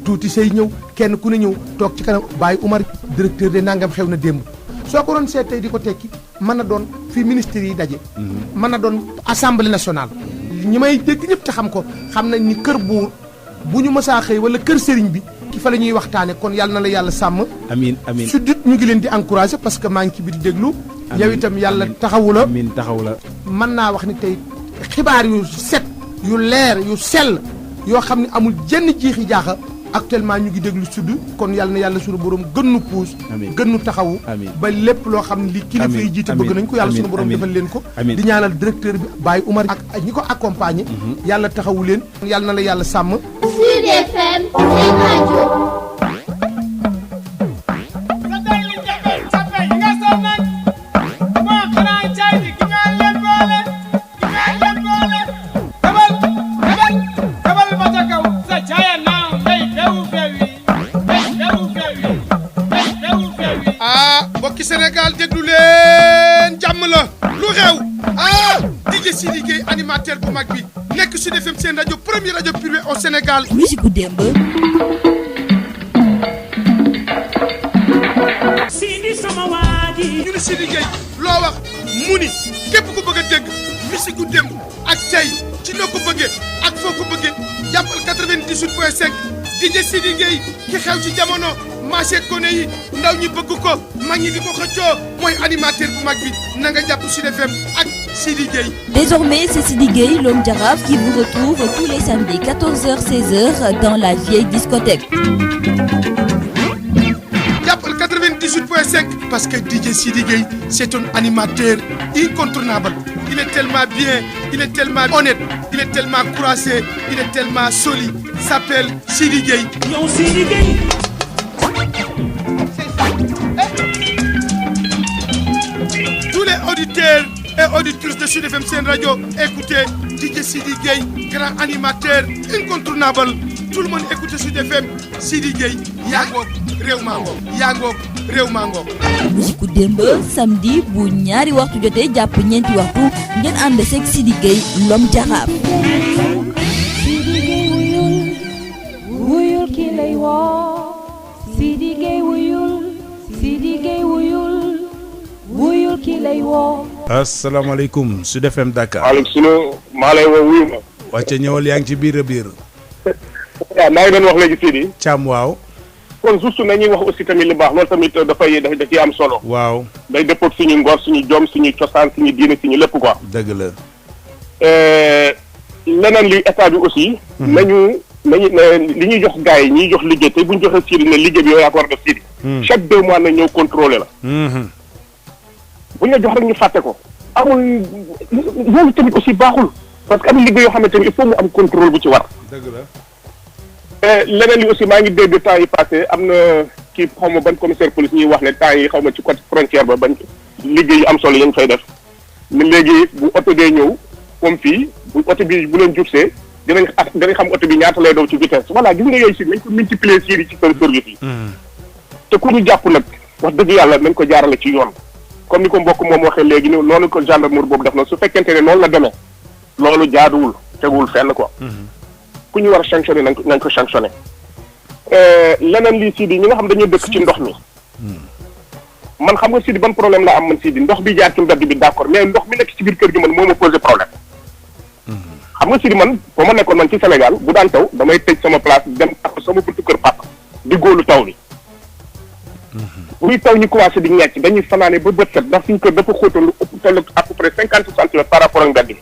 tuuti say ñëw kenn ku ne ñëw toog ci kanam Baye Omar directeur de nangam xew na démb soo ko doon seet tey di ko tekki mën na doon fii ministres yi daje mën na doon assemblée nationale ñi may dégg ñëpp te xam ko xam nañ ni kër buur bu ñu mësaa xëy wala kër sëriñ bi ki fa la ñuy waxtaane kon yàlla na la yàlla sàmm amiin amiin su dit ñu ngi leen di encouragé parce que maa ngi ci bi di déglu yow itam yàlla taxawu la amiin taxawu la mën naa wax ni tey xibaar yu set yu leer yu sell yoo xam ne amul jenn jiixi jaaxa actuellement ñu ngi déglu Sud kon yàlla na yàlla sunu borom gën nu puus gën nu taxawu ba lépp loo xam ne li kilifa yi jiite bëgg nañ ko yàlla sunu borom defal leen ko di ñaanal directeur bi Baye Oumar ak ñi ko accompagné yàlla taxawu leen yàlla na la yàlla sàmm Sud FM rajo Sénégal déglu leen jàmm la lu xew DJ Sidi Gueye animateur bu mag bi nekk Sud FM seen rajo premier rajo privé au Sénégal musique démb ñu ni Sidi Gueye loo wax mu ni képp ku bëgg a dégg musique gu démb ak tey ci noo ko bëggee ak foo ko bëggee jàppal 98.5 DJ Sidi Gueye ki xew ci jamono marché kone yi ndaw ñi bëgg ko mag ñi di ko xëccoo mooy animateur bu mag bi na nga jàpp Sud FM ak Sidi Gueye. Désormais, c'est Sidi Gueye, l'homme Jaraaf, qui vous retrouve tous les samedis 14h-16h dans la vieille discothèque. Jàppal 98.5 parce que DJ Sidi Gueye c'est un animateur incontournable. Il est tellement bien, il est tellement honnête, il est tellement courageux, il est tellement solide. Il s'appelle Sidi Gueye. Yow Sidi Gueye. Tous les auditeurs et auditrices de Sud FM Sen Radio, écoutez DJ Sidi Gueye, grand animateur incontournable. Tout le monde écoute Sud FM. Sidi Gueye, yaa ngoog réew maa ngoog yaa ngoog réew maa ngoog. musiku démb samedi bu ñaari waxtu jotee jàpp ñeenti waxtu ngeen ànd seeg Sidi Gueye l'homme Jaraaf. Sidi Gueye wuyul ki lay woo Sidi Gueye wuyul ki lay woo. asalaamaaleykum Sud FM Dakar. maaleykum salaam maa lay woo wuyu ma. wàcce ñëwal yaa ngi ci biir a biir. waaw maa ngi doon wax léegi Sidi. Thiam waaw. kon juste nañuy wax aussi tamit li baax loolu tamit da ciy am solo. waaw. day dëppoog suñu ngor suñu jom suñu cosaan suñu diine suñu lépp quoi. dëgg la. leneen li état bi aussi. nañu li ñuy jox gars yi ñuy jox liggéey te bu ñu joxee Sidi ne liggéey bi yow yaa ko war a def Sidi. chaque 2 mois na ñëw contrôler la. bu ñu la jox rek ñu fàtte ko. amul loolu tamit aussi baaxul. parce que am liggéey yoo xamante ni il faut mu am contrôle bu ci war. dëgg la. leneen li aussi maa ngi dégg temps yi passé am na kii xaw ma ban commissaire police ñuy wax ne temps yi xaw ma ci côté frontière ba bañ liggéey yu am solo yañ fay def ni léegi bu oto dee ñëw comme fii bu oto bi bu leen jubsee dinañ xam oto bi ñaata lay daw ci vitesse voilà gis nga yooyu si nañ ko multiplier ci seen service yi. te ku ñu jàpp nag wax dëgg yàlla nañ ko jaarale ci yoon comme ni ko mbokk moom waxee léegi ni noonu ko gendarmerie boobu def na su fekkente ne noonu la demee loolu jaaduwul teguwul fenn quoi. ku ñu war a sanctionné nañ ko sanctionné leneen lii Sidi ñi nga xam dañuy dëkk ci ndox mi man xam nga Sidi ban problème la am man Sidi ndox bi jaar ci mbedd bi d'accord mais ndox mi nekk ci biir kër gi man moo ma posé problème xam nga Sidi man ba ma nekkoon man ci Sénégal bu daan taw damay tëj sama place dem ak sama buntu kër papa di góolu taw bi buy taw ñu commencé di ñecc dañuy fanaane ba bët set ndax suñu kër dafa xóotal lu ëpp toll à peu près 50 centimètres par rapport ak mbedd bi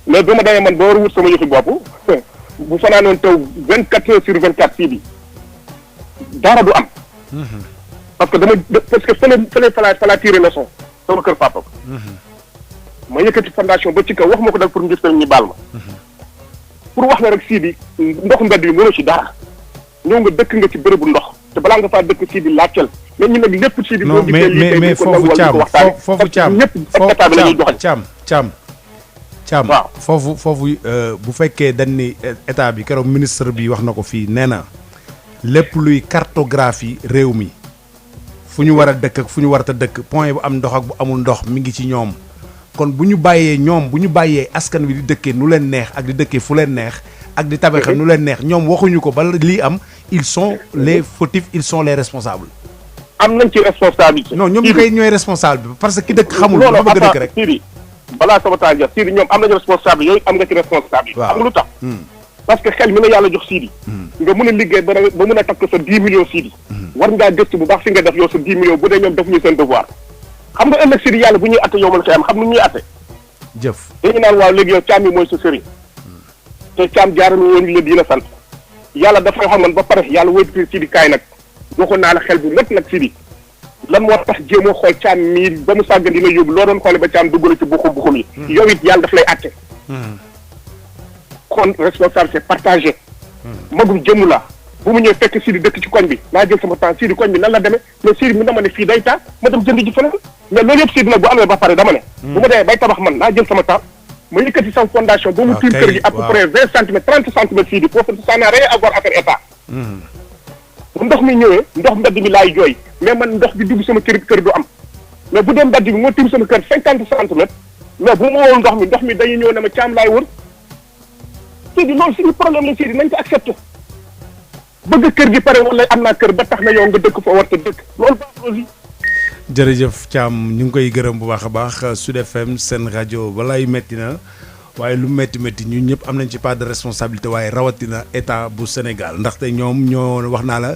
mais bi ma demee man ba war a wut sama yëfi bopp bu fanaanoon taw 24 heures sur 24 fii bi dara du am. parce que fële falaa tiré leçon sama kër papa. ma yëkkati fondation ba ci kaw wax ma ko dal pour ngir ñu baal ma. pour wax la rek sii bi ndoxu mbedd bi mënoo ci dara ñëw nga dëkk nga ci bërëbu ndox te balaa nga faa dëkk sii bi laajteel mais ñu nag lépp sii bi. non mais foofu Thiam ñëpp état bi la ñuy joxal Thiam foofu bu fekkee dañ ni état bi keroog ministre bi wax na ko fii nee na lépp luy cartographie réew mi fu ñu war a dëkk ak fu ñu war a dëkk point bu am ndox ak bu amul ndox mi ngi ci ñoom kon bu ñu bàyyee askan wi di dëkkee nu leen neex ak di dëkkee fu leen neex ak di tabaxe nu leen neex ñoom waxuñu ko ba lii am ils sont les fautifs ils sont les responsables. am nañ ci responsabilité. non ñoom ñu koy ñooy responsable bi parce que ki dëkk xamul dafa bëgg a dëkk rek. balaa sama temps jot Sidi ñoom am nañu responsable yooyu am nga ci responsable. waaw am nga lu tax. parce que xel mi la yàlla jox Sidi. nga mun a liggéey ba mun a takk sa 10 millions Sidi. war ngaa gëstu bu baax fi nga def yow sa 10 millions bu dee ñoom defuñu seen devoir. xam nga ëllëg Sidi yàlla bu ñuy atte yow mal xëy am xam nu ñuy atte. jëf dañu naan waaw léegi yow caam yi mooy sa sëriñ. te caam jaaral woon la dina sant. yàlla dafay xamoon ba pare yàlla wéy Sidi kaay nag waxoon naa la xel bu métti nag Sidi lan moo tax jéemoo xool caam mii ba mu sàggan dina yóbbu loo doon xoole ba caam dugg na ci buxum yi. yow it yàlla daf lay àtte. kon responsable c'est partagé. magum jëmu la bu mu ñëw fekk Sidi dëkk ci koñ bi naa jël sama temps Sidi koñ bi nan la demee mais Sidi mi dama ne fii day taa ma dem jënd ji feneen mais loolu yëpp Sidi nag bu amee ba pare dama ne. bu ma demee bay tabax man naa jël sama temps ma yëkkati sama fondation ba mu tiim kër gi à peu près 20 centimètres 30 centimètres Sidi foofu ça n'a rien à voir avec état. bu ndox mi ñëwee ndox mbedd mi laay jooy mais man ndox bi dugg sama kër du am mais bu dee mbedd bi moo tiim sama kër 50 centimètres mais bu ma wowul ndox mi dañuy ñëw ne ma caam laay wër Sidi loolu suñu problème la Sidi nañ ko accepté bëgg kër gi pare wala am naa kër ba tax na yow nga dëkk fa war te dëkk loolu baaxul aussi. jërëjëf Thiam ñu ngi koy gërëm bu baax a baax Sud FM seen rajo balay metti na waaye lu métti ñun ñëpp am nañ ci part de responsabilité waaye rawatina état bu Sénégal ndaxte ñoom ñoo wax naa la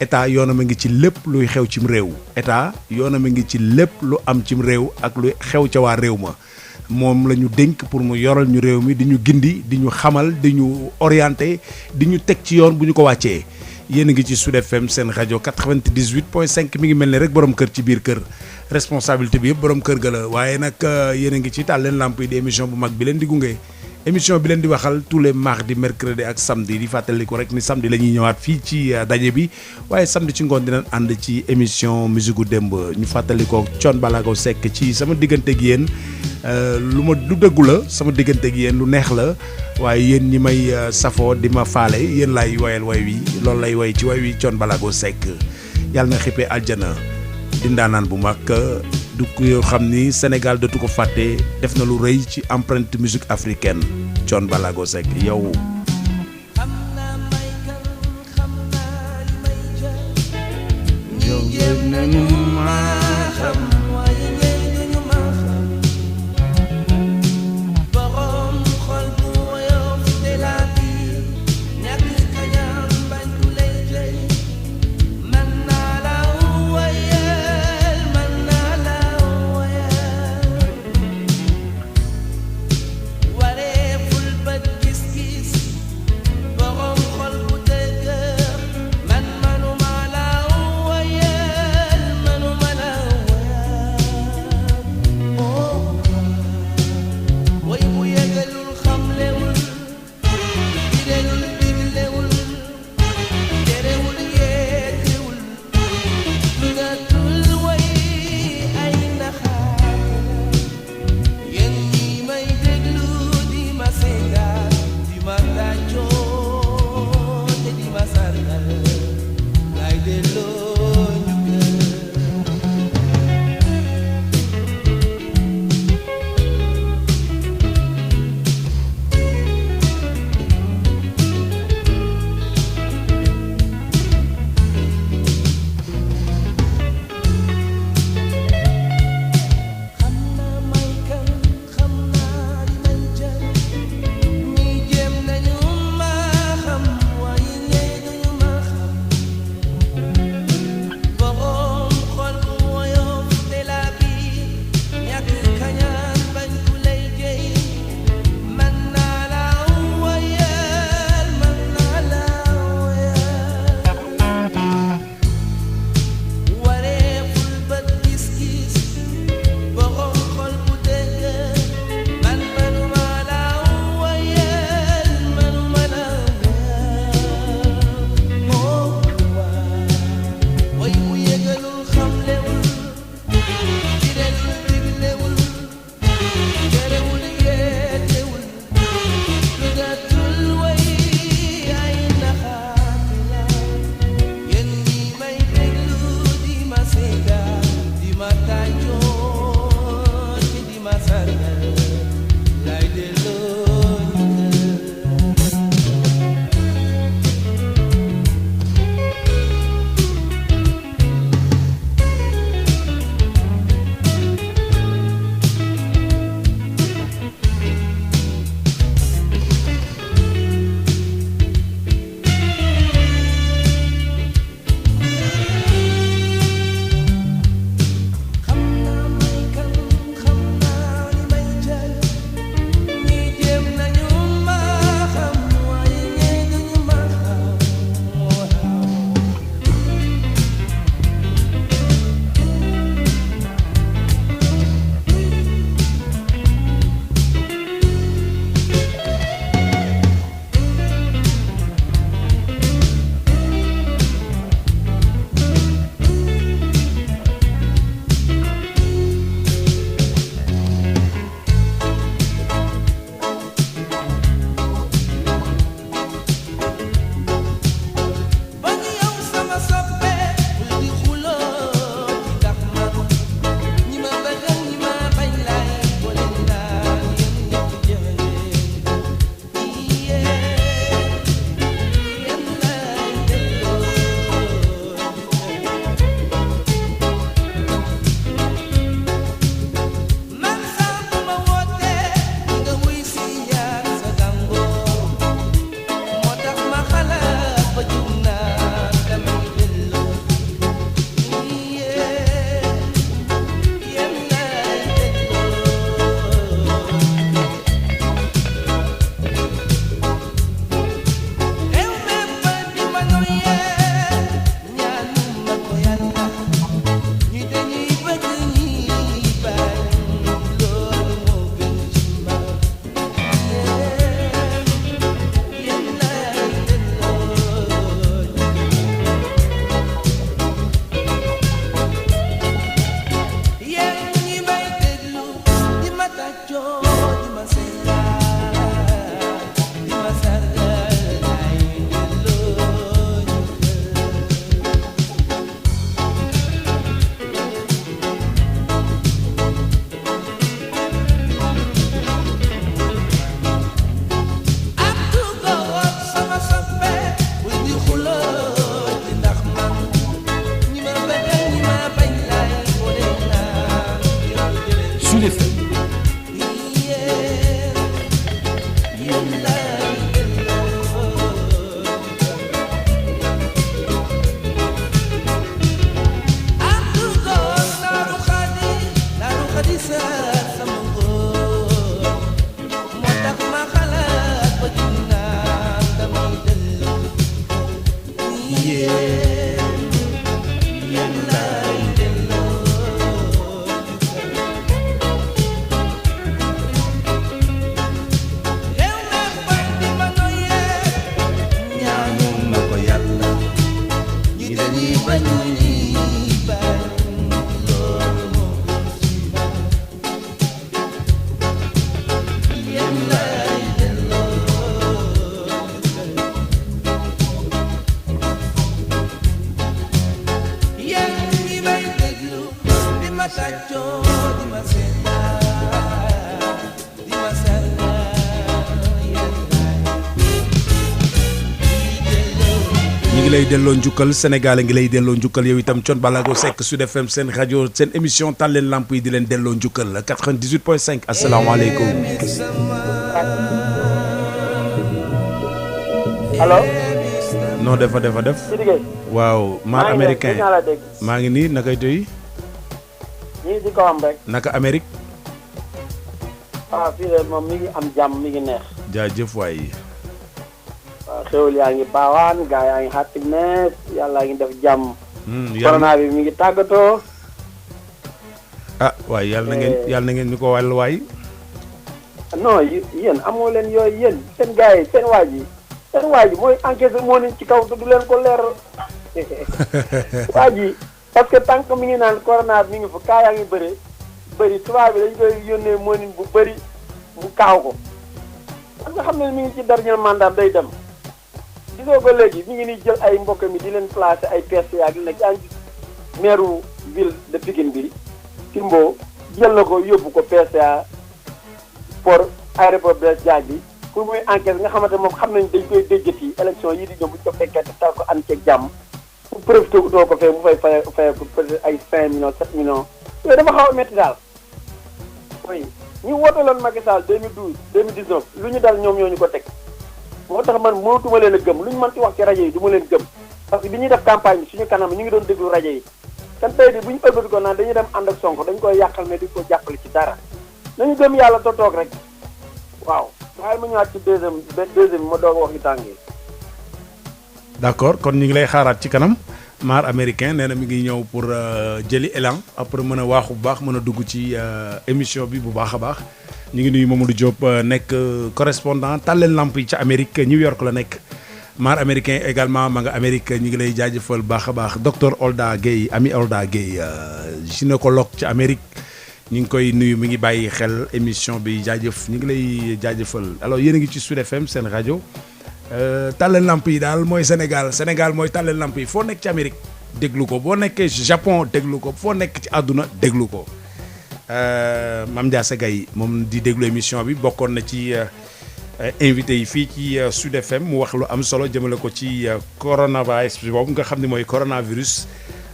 état yoonam a ngi ci lépp luy xew cim réew état yoonam a ngi ci lépp lu am cim réew ak luy xew ca waa réew ma moom la ñu dénk pour mu yoral ñu réew mi di ñu gindi di ñu xamal di ñu orienté di ñu teg ci yoon bu ñu ko wàccee yéen a ngi ci Sud FM seen rajo 98.5 mi ngi mel ne rek borom kër ci biir kër responsabilité bi yëpp borom kër ga la waaye nag yéen a ngi ci taal leen lamp yi di émission bu mag bi leen di gunge émission bi leen di waxal tous les mardis mercredi ak samedi di fàttaliku rek ni samedi la ñuy ñëwaat fii ci daje bi waaye samedi ci ngoon dinañ ànd ci émission musique gu démb ñu fàttalikoo Thione Ballago Seck ci sama diggante ak yéen lu dëggu la sama diggante ak yéen lu neex la waaye yéen ñi may safoo di ma faale yéen laay woyal way wi loolu lay woy ci way wi Thione Ballago Seck yàlla na xippee aljana di ndaanaan bu mag du ko xam ni Sénégal dootu ko fàtte def na lu rëy ci empreinte musique africaine Thione Ballago Seck yow. Wareeful ba gis-gis Sud FM. delloo njukkal Sénégal ngi lay delloo njukkal yow itam Thione Ballago Seck Sud FM seen rajo seen émission taal leen lamp yi di leen delloo njukkal 98.5 asalaamaaleykum. allo. noo defa def. waaw maar américain maa ngi nii nakay toy. ñu ngi si kawam rek. naka Amérique. ah fii de moom mi ngi am jàmm mi ngi neex. jaajëf waay. xewul yaa ngi baawaan gaa yaa ngi happiness yàlla ngi def jàmm. corona bi mi ngi tàggatoo. ah waaye yàlla na ngeen ñu ko wàll waay. non yéen amoo leen yooyu yéen seen gars yi seen waa ji mooy encaissé moo ni ci kaw du leen ko leer. waa ji parce que tant que mi ngi naan corona bi mi ngi fa kaa yaa ngi bëri tubaab bi dañ koy yónnee moo ni bu bëri mu kaaw ko. parce que xam ne mi ngi ci dernier mandat day dem. gisoo ko léegi mi ngi ni jël ay mbokk mi di leen placer ay PCA ak nag yaa ngi gis maire ville de Pikine bi Timbo jël na ko yóbbu ko PCA pour aéroport Blaise Diagne bi pour muy enquête nga xamante moom xam nañ dañ koy déjjati élection yi di ñëw bu ñu ko fekkee te tar ko ànd ceeg jàmm pour profité doo ko fee mu fay fay peut-être ay 5 millions 7 millions yooyu dafa xaw a métti daal oui ñu wootaloon Macky Sall 2012 2019 lu ñu dal ñoom ñoo ñu ko teg. moo tax man mënatuma leen a gëm lu ñu mën ci wax ci rajo yi du ma leen gëm parce que bi ñuy def campagne bi suñu kanam ñu ngi doon déglu rajo yi kan tey bi bu ñu ëlbati ko naan dañuy dem ànd ak Sonko dañ koy yàqal mais duñ ko jàppale ci dara nañu gëm yàlla to toog rek waaw waaye ma ñëwaat ci deuxième bi ma doog a wax yu tàng yi. d'accord kon ñu ngi lay xaaraat ci kanam maar américain nee na mi ngi ñëw pour jëli élan après mën a waaxu bu baax mën a dugg ci émission bi bu baax a baax. ñu ngi nuyu Mamadou Diop nekk correspondant tàlleen lamp yi ca Amérique New York la nekk maar américain également ma nga Amérique ñu ngi lay jaajëfal baax a baax docteur Olda Gueye ami Olda Gueye gynécologue ca Amérique ñu ngi koy nuyu mi ngi bàyyi xel émission bi jaajëf ñu ngi lay jaajëfal alors yéen a ngi ci Sud FM seen rajo tàlleen lamp yi daal mooy Sénégal mooy tàlleen lamp yi foo nekk ci Amérique déglu ko boo nekkee Japon déglu ko foo nekk ci àdduna déglu ko Mame Ndiasse Gaye moom di déglu émission bi bokkoon na ci invité yi fii ci Sud FM mu wax lu am solo jëmale ko ci coronavirus bi boobu nga xam ne mooy coronavirus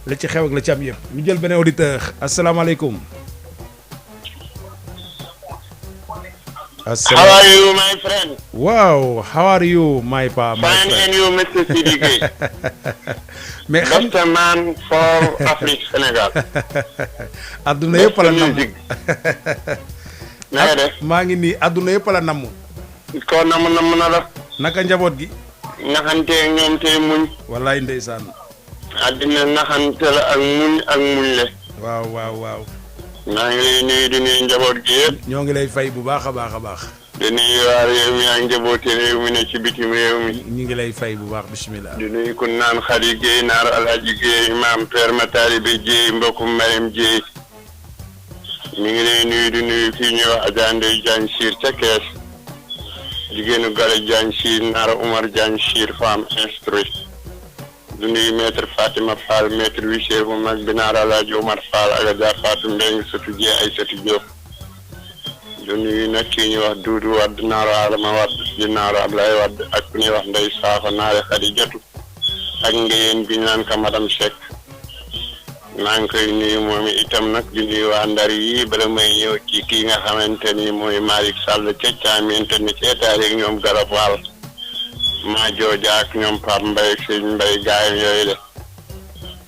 la ci xew ak la ci am yëpp ñu jël beneen auditeur asalaamaaleykum. How are you, my friend? Wow, how are you, my friend? Fine, and you, Mr. Sidi Gueye. mais Just a man for Afrique, Sénégal. adduna yëpp la namm. na nga def. maa ngi nii adduna yëpp la namm. ko namm na la. naka njaboot gi. naxante ñoom te muñ. wallaay ndeysaan. addina naxante la ak muñ le. waaw. maa ngi lay nuyu di nuyu njaboot gi yëpp. ñoo ngi lay fay bu baax a baax. di nuyu waa réew mi ak njabooti réew mi ne ci bitim réew mi. ñu ngi lay fay bu baax bismillah. di nuyu ku naan Khady Gueye naar Alhaji Gueye imam Père Matari bi Gueye mbokkum Mariam Gueye. mi ngi lay nuyu di nuyu fii ñuy wax Adja Ndeye Diagne Sir ca Kees. jigéenu Gale Diagne Sir naar Oumar Diagne Sir femme instruite. du nuyu maître Fatima Fall maître huissier bu mag bi naar Alaaji Omar Fall ak Adja Fatou Mbengue sëtu Dieng ay sëtu Diop du nuyu nag kii ñuy wax Doudou Wade naaru Adama Wade di naaru Ablaye Wade ak ku ñuy wax Ndeye Sakho naare Khady Diatou ak ngeen bi ñu naan ka madame Seck maa ngi koy nuyu moom itam nag di nuyu waa Ndar yi bala may ñëw ci kii nga xamante ni mooy Malick Sall ca caaminte ni ci état rek ñoom Garab Fall maa jooja ak ñoom Pape Mbaye sëñ Mbaye gaayam yooyu de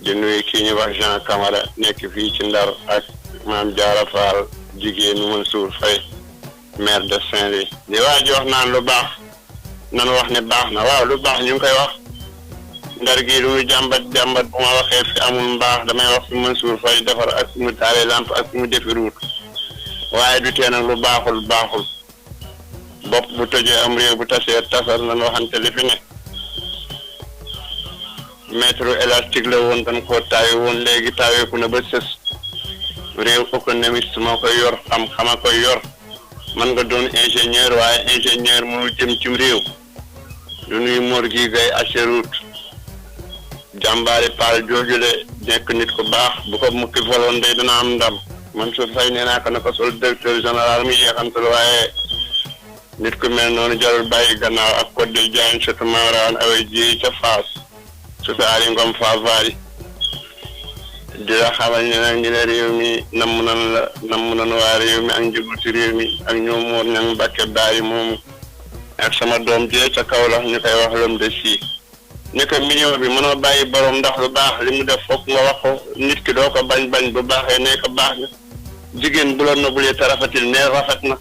di nuyu kii ñu wax Jean Camara nekk fii ci Ndar ak maam Diarra Fall jigéenu Mansour Faye maire de Saint-Louis di waa ji wax naan lu baax nan wax ne baax na waaw lu baax ñu ngi koy wax Ndar gi lu mu jàmbat bu ma waxee fi amul mbaax damay wax fi Mansour Faye defar ak fi mu taalee lamp ak fi mu defi route waaye du tee nag lu baaxul bopp bu tojee am réew bu tasee tasar nan waxante li fi ne métro élastique la woon dañ koo taawi woon léegi taaweeku na ba sës réew économiste moo koy yor xam-xama koy yor man nga doon ingénieur waaye ingénieur mënul jëm cim réew du nuy mor gi gay assurut jàmbaari Paal joojule nekk nit ku baax bu ko mukki faloon day dana am ndam Mansour Faye nee naa ko na ko sol directeur général mi yeexantal waaye nit ku mel noonu jarul bàyyi gannaaw ak code de Diagne surtout Maoran away ji ca Fass surtout Ari Ngom Favari di la xamal ne nag ñu ne réew mi namm nan waa réew mi ak njëguti réew mi ak ñoom Mor Ñang Mbàkke Baay moomu ak sama doom jee ca Kaolack ñu koy wax lom de si ne ko million bi mënoo bàyyi borom ndax lu baax li mu def foog nga wax ko nit ki doo ko bañ bu baaxee ne ko baax na jigéen bu la nobulee te rafetil ne rafet na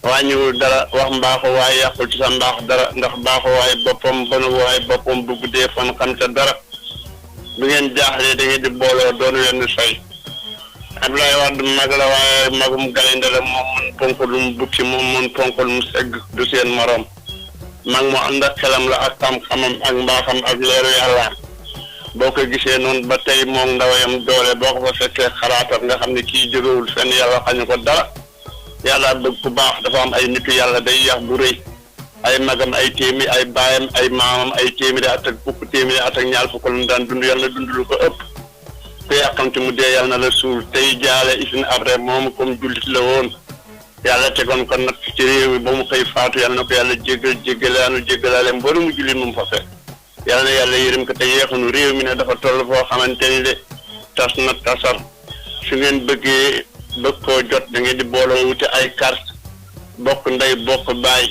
wàññiwul dara wax mbaaxu waaye yàqul ci sa mbaax dara ndax baaxu waaye boppam bonu waaye boppam bu guddee fan xam ca dara bu ngeen jaaxlee da ngeen di booloo doon wenn say Abdoulaye Wade mag la waaye magum gaynde la moom mën ponkalum bukki moom mën ponkalum segg du seen morom mag mu ànd ak xelam la ak xam-xamam ak mbaaxam ak leeru yàlla boo ko gisee noonu ba tey moom ndawayam doole boo ko fa fekkee xalaatam nga xam ne kii jógewul fenn yàlla xañu ko dara yàlla bëgg ku baax dafa am ay nitu yàlla day yax bu rëy ay magam ay téeméer ay baayam ay maamam ay téeméeri at ak fukk téeméeri at ak ñaar fukk lu daan dund yàlla dund lu ko ëpp te yàqamti mu dee yàlla na la suul tey jaale isin après moom comme jullit la woon yàlla tegoon ko nag ci réew mi ba mu xëy faatu yàlla na ko yàlla jéggalaale mboolu mu jullit mu fa fekk yàlla na yàlla yërëm ko te yeexunu réew mi ne dafa toll foo xamante ni de tas na tasar su ngeen bëggee bëgg koo jot da ngeen di booloo wuti ay carte bokk ndey bokk baay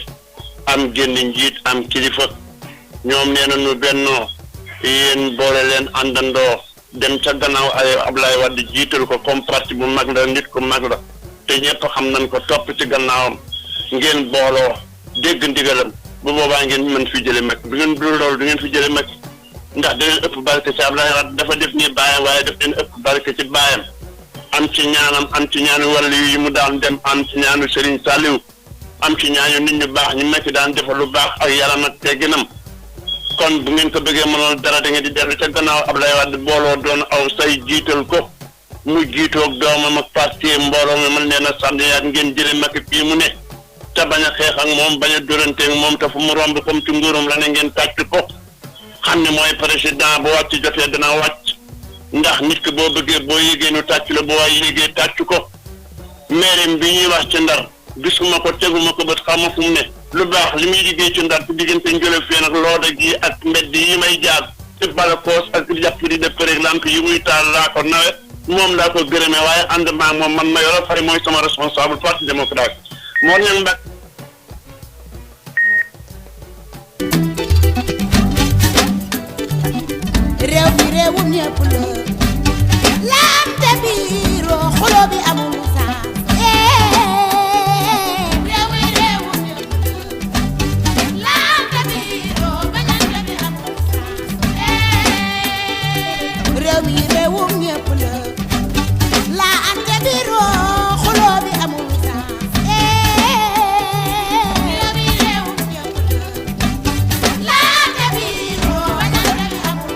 am génn njiit am kilifa ñoom nee na nu bennoo yéen boole leen àndandoo dem ca gannaaw ay Ablaye Wade jiital ko comme parti bu mag la nit ku mag la te ñëpp xam nañ ko topp ci gannaawam ngeen booloo dégg ndigalam bu boobaa ngeen mën fi jële mag bu ngeen dul loolu du ngeen fi jële mag ndax da leen ëpp barke ci Ablaye Wade dafa def nii baayam waaye daf leen ëpp barke ci baayam am ci ñaanam am ci ñaanu wàllu yi mu daan dem am ci ñaanu Serigne Saliou am ci ñaanu nit ñu baax ñu nekk daan defal lu baax ak yaram ak tegginam kon bu ngeen ko bëggee mënoon dara da ngeen di dellu ca gannaaw Ablaye Wade booloo doon aw say jiital ko mu jiitoog doomam ak parti mbooloo mi mën leen a sànni yaat ngeen jële Macky fii mu ne te bañ a xeex ak moom bañ a doranteeg moom te fu mu romb comme ci nguuram la ne ngeen tàcc ko xam ne mooy président bu wàcc jotee dana wàcc ndax nit ki boo bëggee boo yégee nu tàcc la boo waay yégee tàcc ko maire bi ñuy wax ci Ndar gisuma ko teguma ko bët xama fu mu ne lu baax li muy liggéey ci Ndar ci diggante Njolof fii nag looda gi ak mbedd yi may jaar ci balakoos ak jàpp di def par exemple yi muy taal laa ko nawet moom laa ko gërëmee waaye ànd maa moom man ma yoro fari mooy sama responsable parti démocrate moo ñang mbak réew mi réewum ñëpp la laante biiro xolo bi amul sax réew mi réewum ñëpp la laante biiro bañante bi amul sax réew mi réewum ñëpp la laante biiro xolo bi amul sax réew mi réewum ñëpp la laante biiro bañante bi amul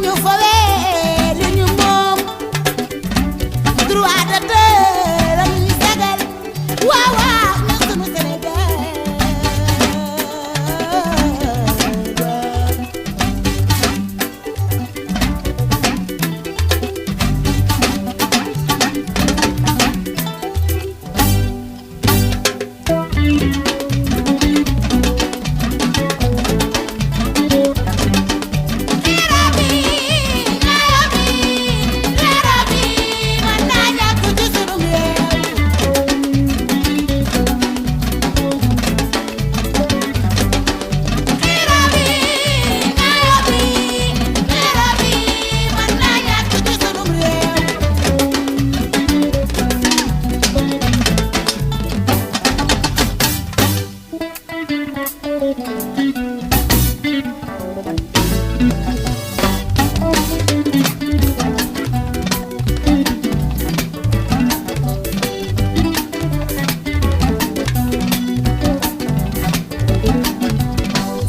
ñu fowee li ñu moom droit d'auteur la ñu sagal waaw waaw na sunu Sénégal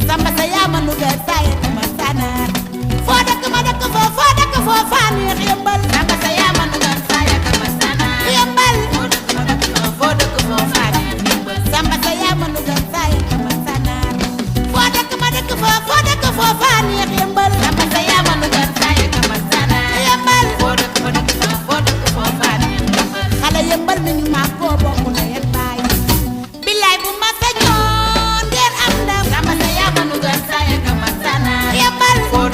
Samba sa yaama nu ga saye ma sanaat foo dëkk ma dëkk foo faa neex yëmbal Samba sa yaama nu ga saye ma sanaat yëmbal foo dëkk foo faa neex yëmbal Samba sa yaama nu ga saye ma sanaat foo dëkk ma dëkk foo faa neex yëmbal Samba sa yaama nu ga saye ma sanaat yëmbal foo dëkk foo faa neex yëmbal xale yëmbal mi ñu maa koo bokk na yet baay billaay bu ma sañoon ngeen am ndam Samba sa yaama nu ga saye ma sanaat yëmbal foo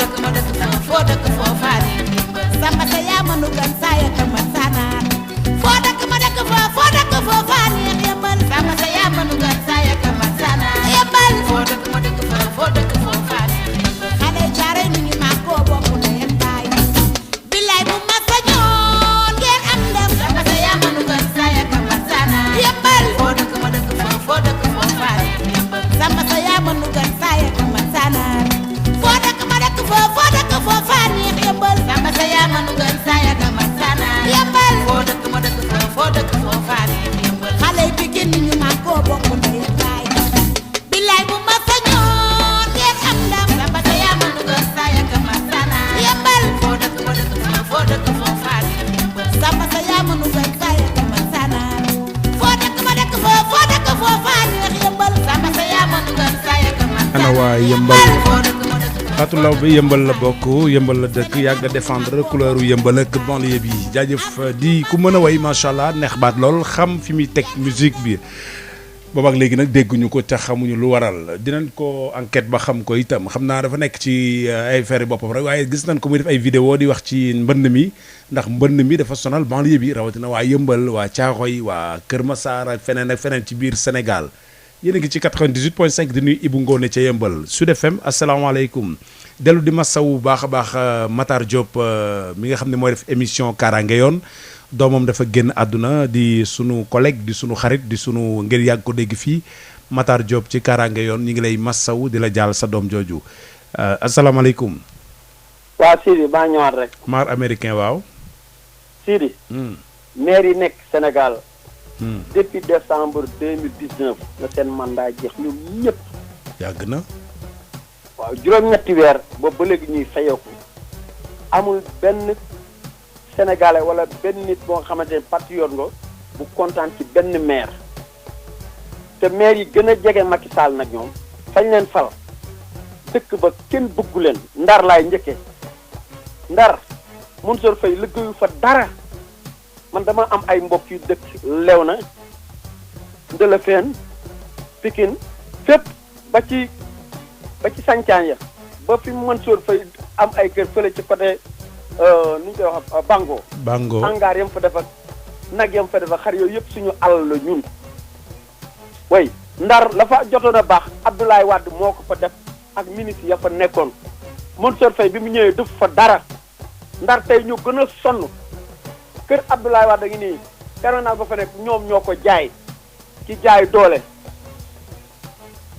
dëkk foo faa neex yëmbal Samba sa yaama nu ga saye ma sanaat foo dëkk foo faa neex yëmbal Samba sa yaama nu ga saye ma sanaat yëmbal foo dëkk foo faa neex yëmbal xale jaare ni ñu maa koo bokk na yet baay billaay bu ma sañoon ngeen am ndam Samba sa yaama nu ga saye ma sanaat yëmbal foo dëkk foo faa neex yëmbal Samba sa yaama nu ga saye ma sanaat foo dëkk foo faa neex yëmbal Samba sa yaama nu ga saye ma sanaat yëmbal foo dëkk foo faa neex yëmbal xale yi Pikine ni ñu maa koo bokk na yet baay billaay bu ma sañoon ngeen am ndam Samba sa yaama nu ga saye ma sanaat yëmbal foo dëkk foo faa neex yëmbal Samba sa yaama nu ga saye ma sanaat foo dëkk foo faa neex yëmbal Samba sa yaama nu ga saye ma ana waa yëmbal Fatou Law bi yëmbal la bokk yëmbal la dëkk yàgg a défendre couleur yëmbal ak banlieue bi jaajëf di ku mën a way macha allah neex baat lool xam fi muy teg musique bi boobaak léegi nag dégguñu ko te xamuñu lu waral dinañ ko enquête ba xam ko itam xam naa dafa nekk ci ay feri boppam rek waaye gis nañ ko muy def ay vidéo di wax ci mbënd mi ndax mbënd mi dafa sonal banlieue bi rawatina waa yëmbal waa Caaxoy waa Kër Massar ak feneen ci biir Sénégal yéen a ngi ci 98.5 di nuyu Ibou Ngone ca yëmbal Sud FM asalaamaaleykum dellu di masawu baax a baax Matar Diop mi nga xam ne mooy def émission Kaaraange yoon doomam dafa génn àdduna di sunu collègue di sunu xarit di sunu ngir yàgg ko dégg fii Matar Diop ci Kaaraange yoon ñu ngi lay masawu di la jaal sa doom jooju asalaamaaleykum. waaw Sidi maa ñëwaat rek. maar américain waaw. Sidi. maire yi nekk Sénégal. depuis décembre 2019 la seen mandat jeex ñoom ñëpp. yàgg na. waaw juróom-ñetti weer boobu ba léegi ñuy fayeeku amul benn sénégalais wala benn nit boo nga xamante ne patriote nga bu kontaan ci benn maire te maire yi gën a jege Macky Sall nag ñoom fañ leen fal dëkk ba kenn bëggu leen Ndar laay njëkkee Ndar Mansour Faye liggéeyu fa dara man dama am ay mbokk yu dëkk Léona Ndëlëfeen Pikine fépp ba ci Sancaan ya ba fi Mansour Faye am ay kër fële ci côté nu ñu koy wax Bango hangaar yam fa def ak nag yam fa def ak xar yooyu yëpp suñu alal la ñun way Ndar la fa jotoon a baax Abdoulaye Wade moo ko fa def ak ministre ya fa nekkoon Mansour Faye bi mu ñëwee def fa dara Ndar tey ñu gën a sonn kër Abdoulaye Wade ngi nii permanence ba fa nekk ñoom ñoo ko jaay ci jaay doole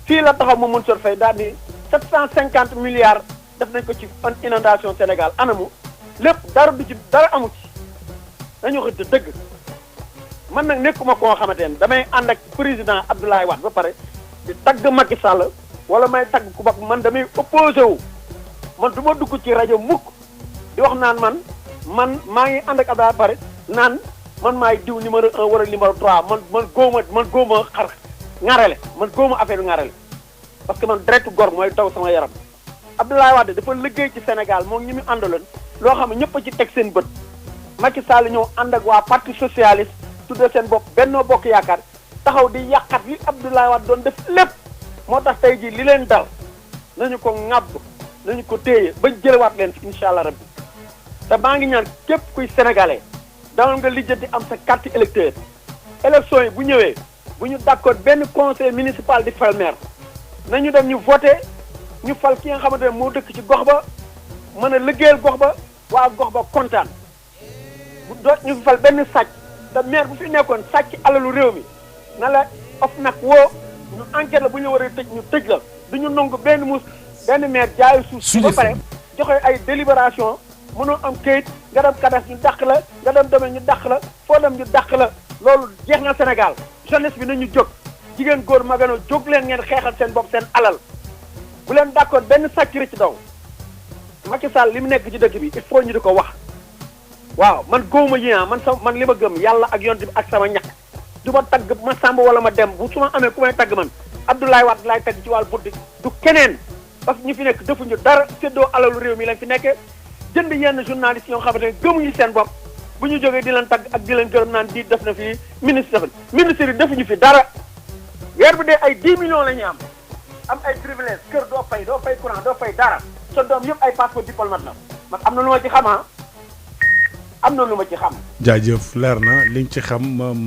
fii la taxaw mu Mansour Faye daal ni 750 milliards def nañ ko ci inondation Sénégal anamu lépp dara du ci dara amu ci dañu xëtt dëgg man nag nekkuma koo xamante ne damay ànd ak président Abdoulaye Wade ba pare di tagg Macky Sall wala may tagg ku bokk man damay opposé wu man du ma dugg ci rajo mukk di wax naan man maa ngi ànd ak Abdoulaye pare naan man maay diw numéro 1 wala numéro 3 man góoma xar ŋarale man góoma affaire bi ŋarale parce que man direct gor mooy taw sama yaram Abdoulaye Wade dafa liggéey ci Sénégal moom ñi mu àndaloon loo xam ne ñëpp a ci teg seen bët Macky Sall ñëw ànd ak waa parti socialiste tuddee seen bopp Benno Bokk Yaakaar taxaw di yàqat li Abdoulaye Wade doon def lépp moo tax tey jii li leen dal nañu ko ŋàbb nañu ko téye ba jëlewaat leen fi incha allah rabbi te maa ngi ñaan képp kuy sénégalais dawal nga lijjanti am sa carte électeur élection yi bu ñëwee bu ñu d'accord benn conseil municipal di fal maire nañu dem ñu voté ñu fal ki nga xamante ne moo dëkk ci gox ba mën a liggéeyal gox ba waa gox ba kontaan bu doot ñu fal benn sàcc te maire bu fi nekkoon sàcc alalu réew mi na la of nag woo ñu enquête la bu ñu war a tëj ñu tëj la du ñu nangu benn maire jaayu suuf ba pare joxe ay délibération mënoo am kayit nga dem kadas ñu dàq la nga dem demee ñu dàq la foo dem ñu dàq la loolu jeex na Sénégal jeunesse bi nañu jóg jigéen góor magano jóg leen ngeen xeexal seen bopp seen alal bu leen d'accord benn sàcc ci daw Macky Sall li mu nekk ci dëkk bi il faut ñu di ko wax waaw man góoma yi man li ma gëm yàlla ak yonent bi ak sama ñàkk du ma tagg ma sàmb wala ma dem bu su ma amee ku may tagg man Abdoulaye Wade laay tagg ci wàllu politique du keneen parce que ñu fi nekk defuñu dara séddoo alalu réew mi lañ fi nekkee jënd yenn journalistes yoo xamante ne gëmuñu seen bopp bu ñu jógee di leen tagg ak di leen gërëm naan di def na fi ministre yi defuñu fi dara weer bi dee ay 10 millions la ñuy am ay privilège kër doo fay courant doo fay dara sa doom yëpp ay passeport diplomate la man am na lu ma ci xam am na lu ma ci xam. jaajëf leer na liñ ci xam moom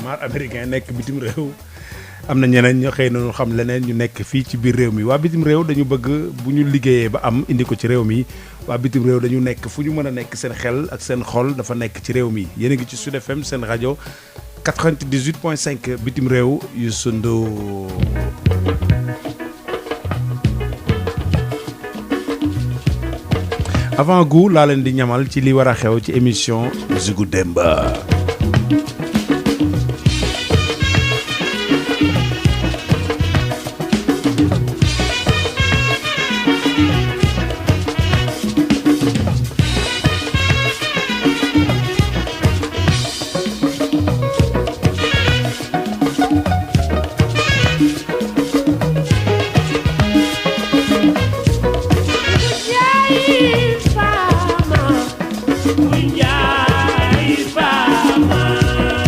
maar américain nekk bitim réew am na ñeneen ñoo xëy na ñu xam leneen ñu nekk fii ci biir réew mi waa bitim réew dañu bëgg bu ñu liggéeyee ba am indi ko ci réew mi waa bitim réew dañu nekk fu ñu mën a nekk seen xel ak seen xol dafa nekk ci réew mi yéen a ngi ci Sud FM seen rajo 98.5 bitim réew Youssou Ndour. avant gu laa leen di ñamal ci li war a xew ci émission Musigu Demba. Fama.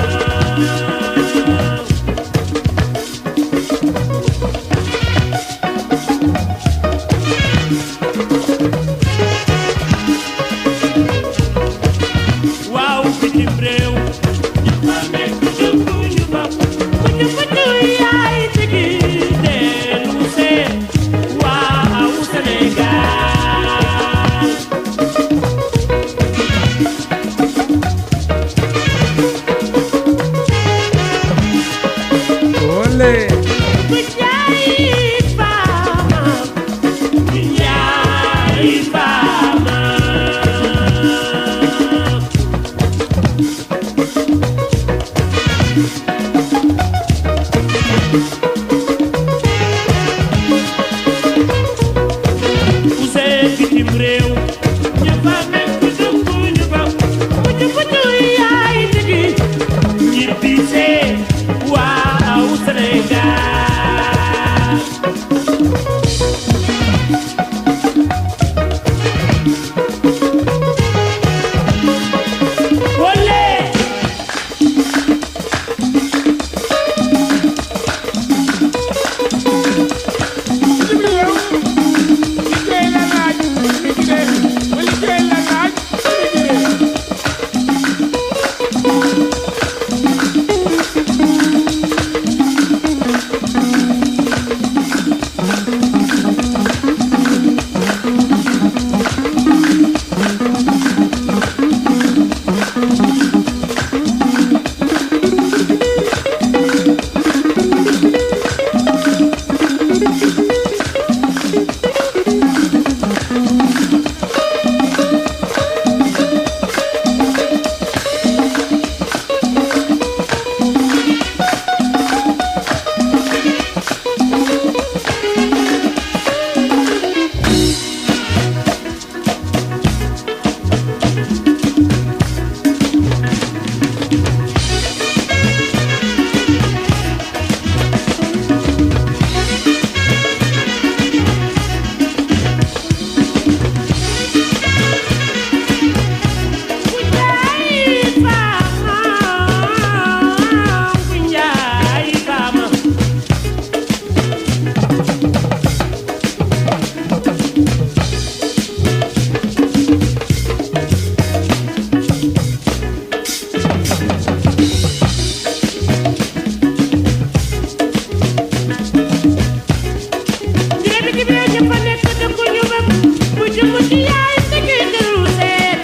dëkk bi ñu fa nekk dëkku ñu bëgg bu jëmu ci yaay dëggee dëru seet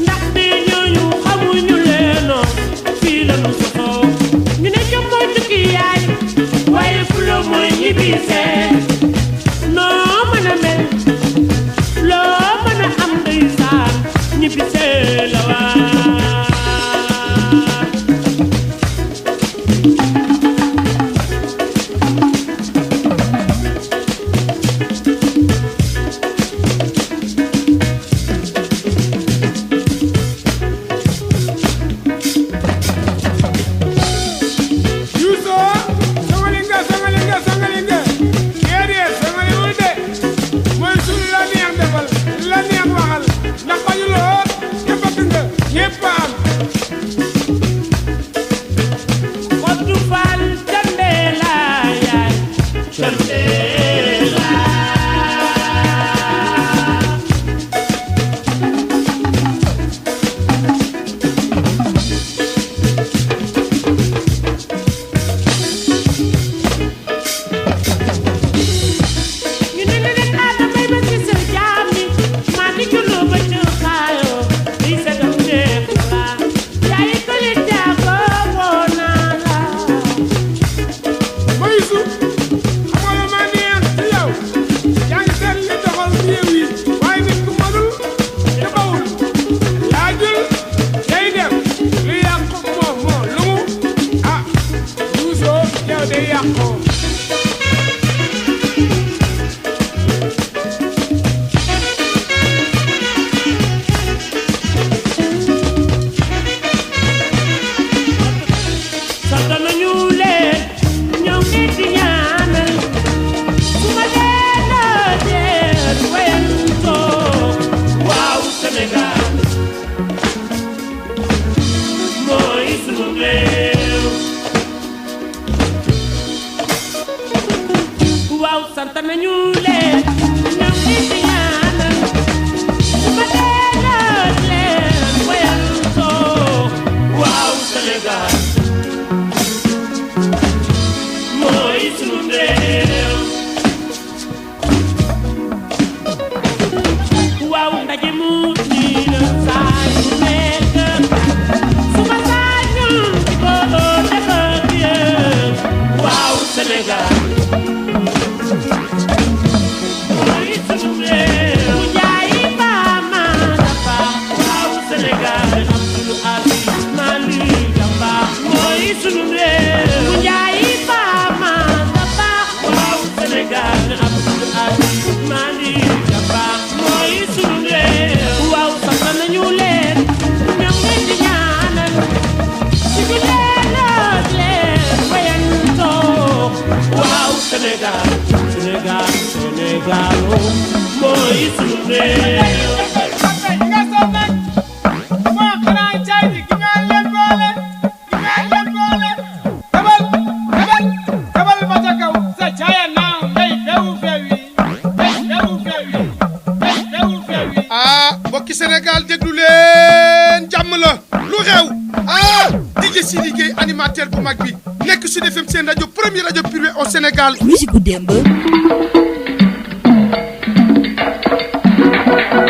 ndax bi ñooñu xamuñu leeno fii la nu soxoo ñu ne jom mooy tukki yaay waaye fulo mooy ñibbi seet noo mën a mel loo mën a am ndeysaan ñibbi seet la waa Sénégal musique gu démb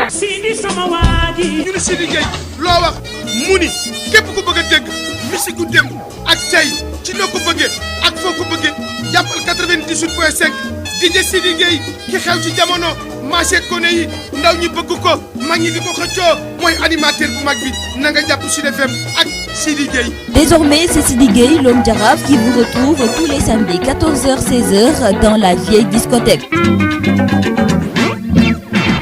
Sidi sama waaji ñu ne Sidi Gueye loo wax mu ni képp ku bëgg a dégg musique gu démb ak tey ci noo ko bëggee ak foo ko bëggee jàppal 98.5 DJ Sidi Gueye ki xew ci jamono marché kone yi ndaw ñi bëgg ko mag ñi di ko xëccoo mooy animateur bu mag bi na nga jàpp Sud FM ak Sidi Gueye. Désormais, c'est Sidi Gueye, l'homme Jaraaf, qui vous retrouve tous les samedis 14h-16h dans la vieille discothèque.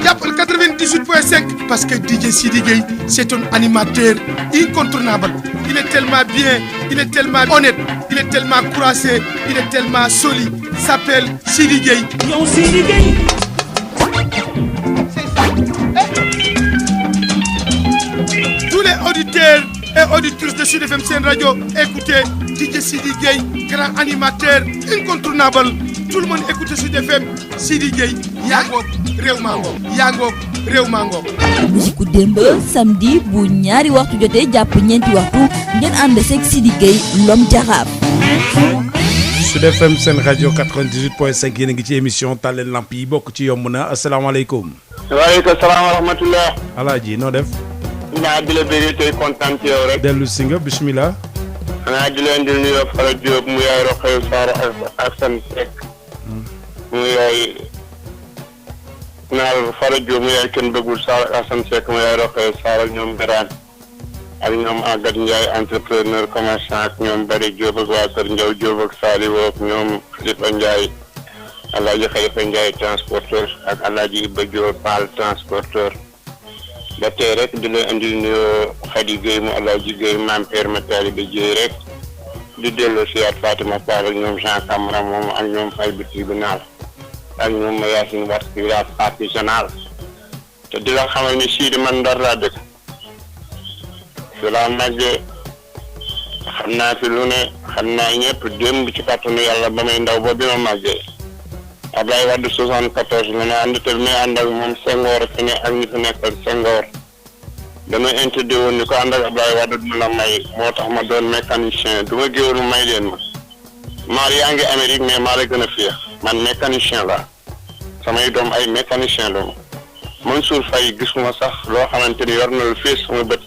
Jàppal 98.5 parce que DJ Sidi Gueye, c'est un animateur incontournable. Il est tellement bien, il est tellement honnête, il est tellement courageux, il est tellement solide. Il s'appelle Sidi Gueye. Yow Sidi Gueye. Tous les auditeurs et auditrices de Sud FM Sen Radio, écoutez DJ Sidi Gueye, grand animateur incontournable. Tout le monde écoute Sud FM. Sidi Gueye, yaa ngoog réew maa ngoog yaa ngoog réew maa ngoog. musique démb samedi bu ñaari waxtu jotee jàpp ñeenti waxtu ngeen ànd seeg Sidi Gueye l'homme Jaraaf. Sud FM seen rajo 98.5 yéen a ngi ci émission Taal leen lamp yi bokk ci yomb na asalaamaaleykum. waaleykum salaam wa rahmatulah. Alaaji noo def. naa di la bëri tey kontaan ci yow rek. dellu si nga bisimilah. naa di leen di nuyoo Fara Diop mu yaay Rokhaya Sarr ak Assane Seck. mu yaay naar Fara Diop mu yaay kenn bëggul Sarr ak Assane Seck mu yaay Rokhaya Sarr ak ñoom Birane ak ñoom Agathe Ndiaye entrepreneur commerçant ak ñoom Bari Diop ak waa Kër Ndiaw Diop ak Saliou ak ñoom Khalifa Ndiaye Alaaji Khalifa Ndiaye transporteur ak Alaaji Iba Diop Paal transporteur ba tey rek di la indi nuyoo Khady Gueye mu Alaaji Gueye maam Père Matali ba Dieye rek di delloo siyaat Fatima Fall ak ñoom Jean Camara moom ak ñoom Faye bi tribunal ak ñoom Yacine Wat village artisanal te di la xamal ni Sidi man Ndar laa dëkk fi laa màggee xam naa fi lu ne xam naa ñëpp démb ci kàttanu yàlla ba may ndaw ba bi ma màggee Ablaye Wade 74 la ma ànd te bi may ànd ak moom Senghor fi ne ak ñi fi nekkal Senghor damay interdit woon ni ko ànd ak Ablaye Wade du la may moo tax ma doon mécanicien du ma géwélu may leen ma maar yaa ngi Amérique mais maa la gën a fiix man mécanicien la samay doom ay mécanicien la Mansour Faye gisuma sax loo xamante ni yor na lu fees sama bët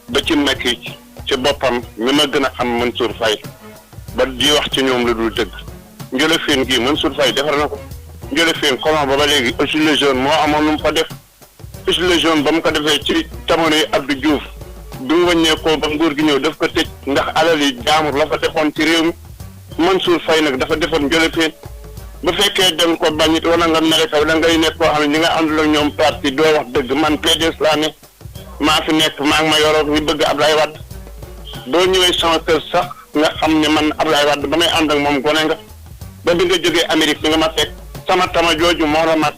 ba ci nekk ci boppam mi ma gën a xam Mansour Faye ba di wax ci ñoom lu dul dëgg Ndiolofène gii Mansour Faye defar na ko Ndiolofène comment ba léegi gilet jaune moo amoon lu mu fa def gilet jaune ba mu ko defee ci jamono yi Abdou Diouf bi mu wàññeekoo ba nguur gi ñëw daf ko tëj ndax alal yi jaamur la fa defoon ci réew mi Mansour Faye nag dafa defoon Ndiolofène bu fekkee dem ko bañit wala nga mere kaw da ngay nekk koo xam ne ñi nga àndul ak ñoom parti doo wax dëgg man PDS laa ne maa fi nekk maa ngi ma yoroon ñu bëgg Ablaye Wade boo ñëwee sama kër sax nga xam ne man Ablaye Wade ba may ànd ak moom gone nga ba bi nga jógee Amérique bi nga ma fekk sama tama jooju moo la mat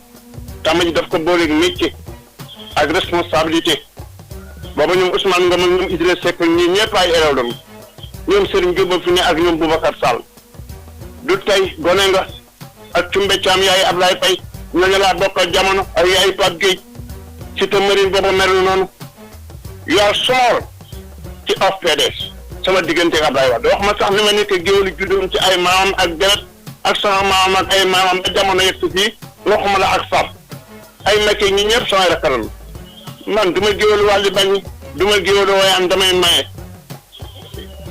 tama ji daf ko booleeg métier ak responsabilité booba ñoom Ousmane Ngom ak ñoom Idrissa Seck ñii ñëpp ay élèves lañu ñoom Serigne Diop fi ne ak ñoom Boubacar Sall du tey gone nga ak Cumbe Thiam yaay Ablaye Faye ñooñu laa bokkal jamono ak yaay Pape Gueye ci te marine booba mel noonu yaa soor ci of PDS sama diggante ak Ablaye Wade wax ma sax ni ma nekk géwélu juddoon ci ay maamam ak deret ak sama maamam ak ay maamam ba jamono yegg si fii waxuma la ak far ay mekke ñi ñëpp samay rakkaral man du ma géwélu wàlli bañ du ma géwélu wayaan damay maye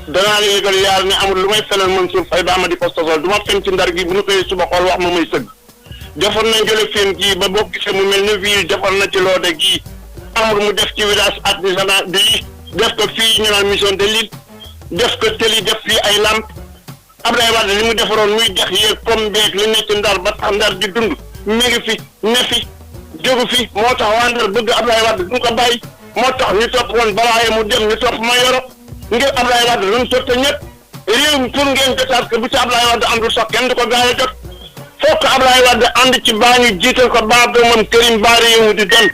danaa la yëgal yaar ne amul lu may fenal Mansour Faye ba ma di ko sosol du ma fen ci ndar gi bu ñu koy suba xool wax ma may sëgg defar na Ndiolofène gii ba boo gisee mu mel ni ville defar na ci loode gii amul mu def ci village artisanal bi def ko fii ñu naan mission de l'île def ko tëli def fii ay lamp Ablaye Wade li mu defaroon muy dex yeeg pomme beeg li nekk ndar ba tax ndar di dund mi ngi fi ne fi jógu fi moo tax waa ndar bëgg Ablaye Wade duñ ko bàyyi moo tax ñu topp woon balaaye mu dem ñu topp ma yoro ngir Ablaye Wade luñ totte ñëpp réew mi pour ngeen jotaat que bu ci Ablaye Wade àndul sax kenn du ko gaaw a jot fokk Ablaye Wade ànd ci baa ñu jiital ko baa doomam Karim baa réew di dem.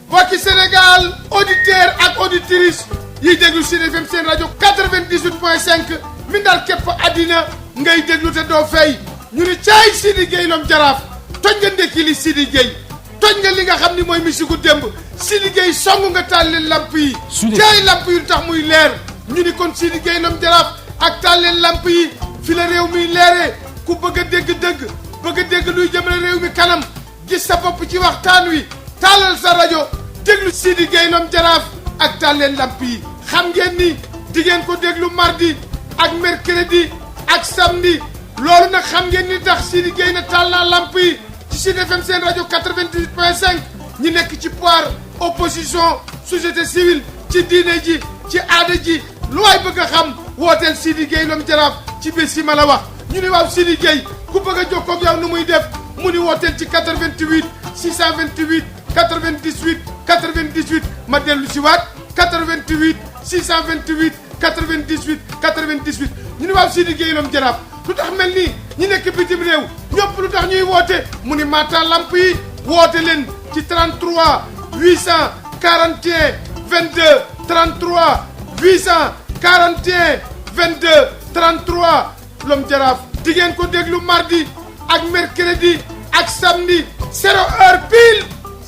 mbokki Sénégal auditeur ak auditrice yiy déglu Sud FM seen rajo 98.5 mi ndar képp àddina ngay déglu te doo fay ñu ni caay Sidi Gueye lom jaraaf toj nga ndekki li Sidi Gueye toj nga li nga xam ni mooy misigu démb Sidi Gueye song nga tàlleel lamp yi caay lamp yu tax muy leer ñu ni kon Sidi Gueye lom jaraaf ak tàlleel lamp yi fi la réew mi leeree ku bëgg a dégg dëgg bëgg a dégg luy jëmale réew mi kanam gis sa bopp ci waxtaan wi tàllal sa rajo déglu Sidi Gueye lom jaraaf ak tàlleel lamp yi xam ngeen ni di ngeen ko déglu mardi ak mercredi ak samedi loolu nag xam ngeen ni tax Sidi Gueye na taal naa lamp yi ci Sud FM seen rajo 98.5 ñi nekk ci pouvoir opposition société civile ci diine ji ci aada ji lu waay bëgg a xam wooteel Sidi Gueye lom jaraaf ci bés yi ma la wax ñu ni waaw Sidi Gueye ku bëgg a jokkoo ak yow nu muy def mu ni wooteel ci 88 628 98 98 ma dellu si waat 88 628 98 98 ñu ni waaw Sidi Gueye lom jaraaf lu tax mel nii ñi nekk bitim réew ñëpp lu tax ñuy woote mu ni maata lamp yi woote leen ci 33 841 22 33 841 22 33 lom jaraaf di ngeen ko déglu mardi ak mercredi ak samedi 0 heure pile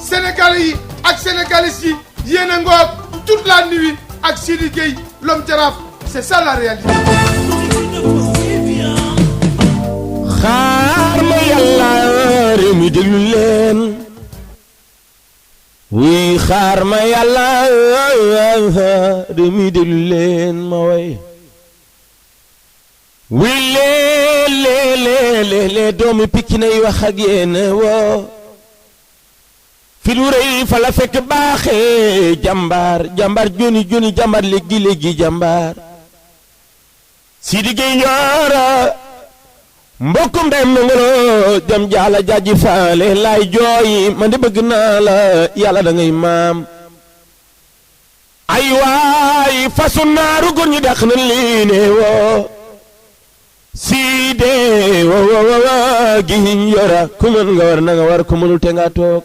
sénégalais yi ak sénégalaises yi yéen a ngoog toute la nuit ak Sidi Gueye lom jaraaf c'est ça la réalité. xaar ma yàlla réew mi déglu leen wuy xaar ma yàlla réew mi déglu leen ma way wuy lee doomi Pikine yi wax ak yéen woo fi lu rëy fa la fekk baaxee jàmbaar joni jàmbaar léegi jàmbaar Sidi Gueye Nioro mbokkum ndeyam nangolo jam jaala jaaji faale laay jooy man de bëgg naa la yàlla da ngay maam ay waay fasu naaru góor ñi dàq na lii ne woo Sidi wa gi yora ku mën nga war na nga war ku mënul te nga toog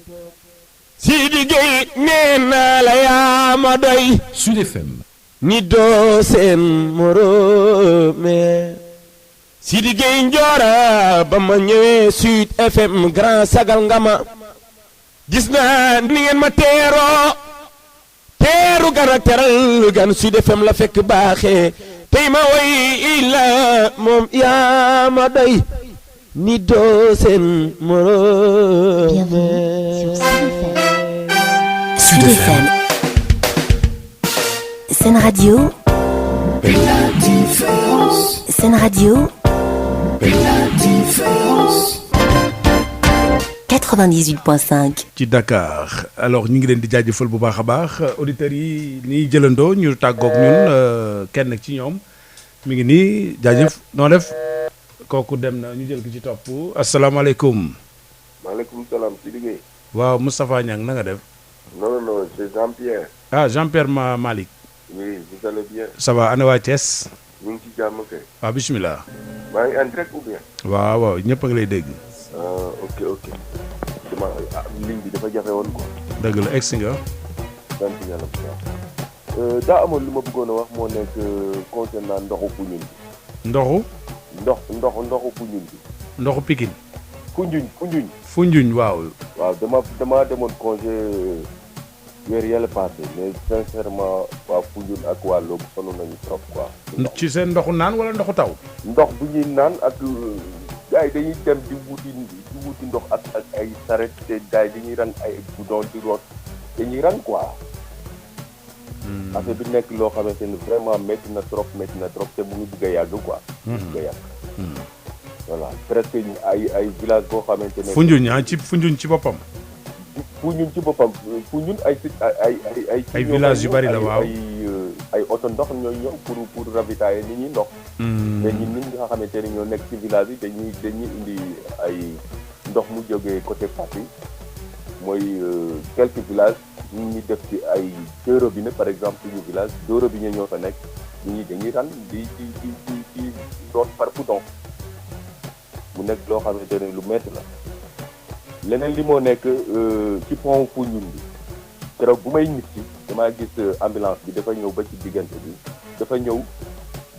Sidi Gueye nee naa la yaa ma doy Sud FM ni doo seen morome Sidi Gueye Ndiora ba ma ñëwee Sud FM grand sagal nga ma gis naa ni ngeen ma teeru gan ak teral gan Sud FM la fekk baaxee tey ma woy ila moom yaa ma doy ni doo seen morome Sud FM Sen Radio La différence Sen Radio La différence 98.5 ci Dakar alors ñu ngi leen di jaajëfal bu baax a baax auditeurs yi nii jëlandoo ñu tàggoog ñun kenn ci ñoom mi ngi nii jaajëf noo def kooku dem na ñu jël ki ci topp asalaamaaleykum. maaleykum salaam ci liggéey. waaw Moustapha Niang na nga def. non c'est Jean-Pierre. ah Jean-Pierre Malick. oui vous allez bien. ça va ana waa Thiès. ñu ngi ci jàmm kay. waaw bismillah. maa ngi en direct ou bien. waaw ñëpp a ngi lay dégg. ok dama ligne bi dafa jafe woon quoi. dëgg la egsi nga. sant yàlla bu baax. daa amoon li ma bëggoon a wax moo nekk concernant ndoxu Foundiougne bi. ndoxu Foundiougne bi. ndoxu Pikine. Foundiougne waaw. waaw dama demoon congé weer yàlla passé mais sincèrement waa Foundiougne ak waa Loobu sonn nañu trop quoi. ci seen ndoxu naan wala ndoxu taw. ndox bu ñuy naan ak gars yi dañuy dem di wuti ndox ak ay saret te gars yi dañuy ran ay bidon di root dañuy ran quoi. affaire bi nekk loo xamante ni vraiment métti na trop te mu ngi bëgg a yàgg quoi. mu ngi bëgg a yàgg. voilà presque ay village boo xamante ne. Foundiougne ci boppam. Foundiougne ay village yu bari la waaw ay oto ndox ñooy ñëw pour ravitailler nit ñi ndox. mais ñun nit ñi nga xamante ne ñoo nekk ci village yi dañuy indi ay ndox mu jógee côté Fatick mooy quelques villages nit ñi def ci ay 2 robinets par exemple suñu village 2 robinets ñoo fa nekk nit ñi dañuy ran di root par bouton mu nekk loo xamante ne lu métti la. leneen li moo nekk ci pont Foundiougne bi keroog bu may nit ci damaa gis ambulance bi dafa ñëw ba ci diggante bi dafa ñëw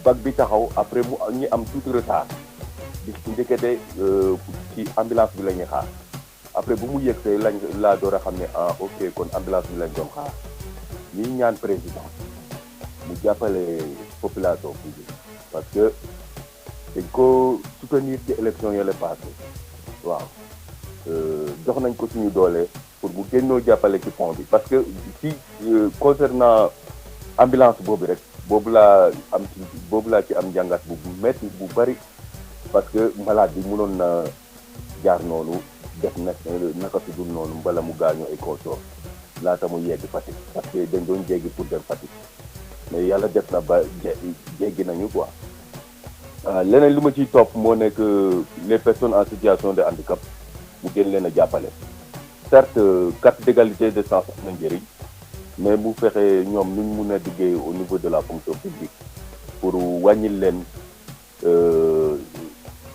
bag bi taxaw après mu ñu am tuuti retard bis bu njëkkate ci ambulance bi la ñuy xaar après bu mu yëgsee laa door a xam ne ok kon ambulance bi lañ doon xaar ñuy ñaan président mu jàppale population Foundiougne parce que dañ ko soutenir ci élection yële passé waaw jox nañ ko suñu doole pour mu génnoo jàppale ci pont bi parce que ci concernant ambulance boobu rek boobu laa ci am njàngat bu metti bu bari parce que malade bi mënoon na jaar noonu def naka su dul noonu mbala mu gaañoo ay consort laata mu yegg Fatick parce que dañ doon jéggi pour dem Fatick mais yàlla def na ba jéggi nañu quoi. leneen li ma ciy topp moo nekk les personnes en situation de handicap mu gën leen a jàppale certes carte d'égalité de chance am na njëriñ mais mu fexe ñoom nuñ mun a liggéey au niveau de la fonction publique pour wàññil leen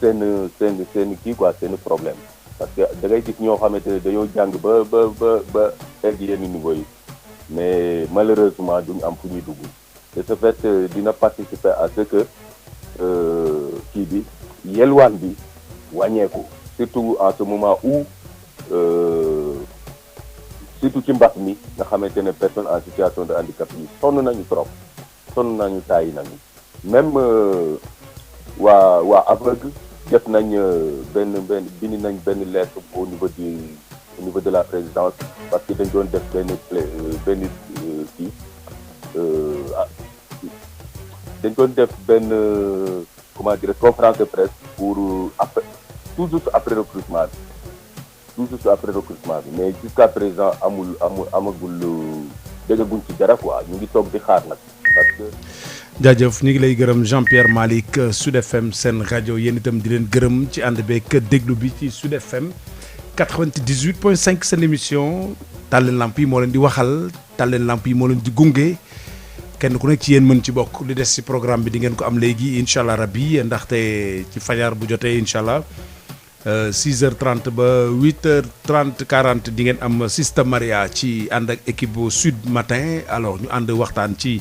seen kii quoi seen problème parce que da ngay gis ñoo xamante ne dañoo jàng ba egg yenn niveau yi mais malheureusement duñ am fu ñuy dugg de ce fait dina participer à ce que kii bi yelwaan bi wàññeeku surtout en ce moment où surtout ci mbas mi nga xamante ne personne en situation de handicap yi sonn nañu trop sonn nañu tàyyi nañu même waa aveugle def nañ bind nañ benn lettre au niveau de la présidence parce que dañ doon def dañ doon def benn comment dire conférence de presse pour après tout juste après recrutement bi mais jusqu'à présent amagul déggaguñ ci dara quoi ñu ngi toog di xaar nag parce que. jaajëf ñu ngi lay gërëm Jean-Pierre Malick Sud FM seen rajo yéen itam di leen gërëm ci ànd beeg déglu bi ci Sud FM 98.5 seen émission Tàlleen Lamp yi moo leen di waxal Tàlleen Lamp yi moo leen di gunge kenn ku nekk ci yéen mën ci bokk li des ci programme bi di ngeen ko am léegi incha allah rabbi ndaxte ci fajar bu jotee incha allah 6h30 ba 8h30 40 di ngeen am Sista Maria ci ànd ak équipe bu Sud Matin alors ñu ànd waxtaan ci.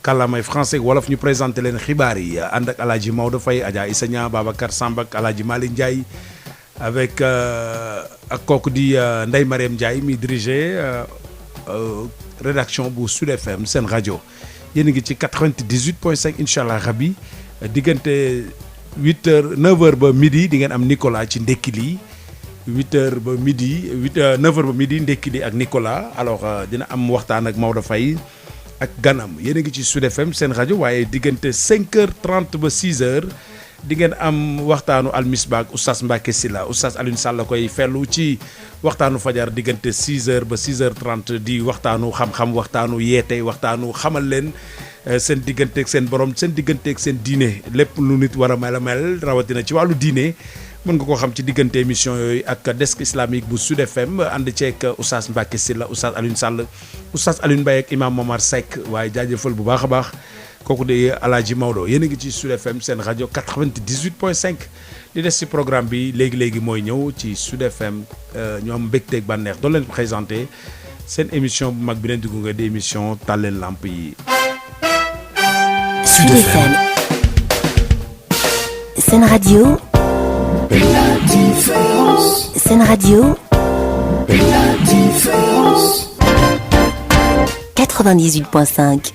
kàllaamay français wolof ñu présenté leen xibaar yi ànd ak El Hadj Maodo Faye Adja Issa Niang Babacar Samb ak El Hadj Malick Ndiaye avec ak kooku di Ndeye Mariam Ndiaye mi dirigé rédaction bu Sud FM seen rajo yéen a ngi ci 98.5 incha allah rabi diggante 8h 9h ba midi di ngeen am Nicolas ci ndekki li 8h ba midi 9h ba midi ndekki li ak Nicolas alors dina am waxtaan ak Maodo Faye. ak ganam yéen a ngi ci Sud FM seen rajo waaye diggante 5h30 ba 6h di ngeen am waxtaanu almisbah ak oustaz Mbacke Sylla oustaz Alioune Sall la koy fellu ci waxtaanu fajar diggante 6h ba 6h30 di waxtaanu xam-xam waxtaanu yeete waxtaanu xamal leen seen digganteeg seen borom seen digganteeg seen diine lépp lu nit war a mel rawatina ci wàllu diine mën nga koo xam ci diggante émission yooyu ak desk islamique bu Sud FM ànd ceeg oustaz Mbacke Sylla oustaz Alioune Sall oustaz Alioune Mbaye ak imam Momar Seck waaye jaajëfal bu baax a baax kooku de Alaaji Maodo yéen a ngi ci Sud FM seen rajo 98.5 li des ci programme bi léegi mooy ñëw ci Sud FM ñu am mbégteeg bànneex doon leen présenté seen émission bu mag bi leen di gunge di émission Tàlleen Lamp yi. Sud FM seen radio. La différence. Seen radio. La différence. 98.5.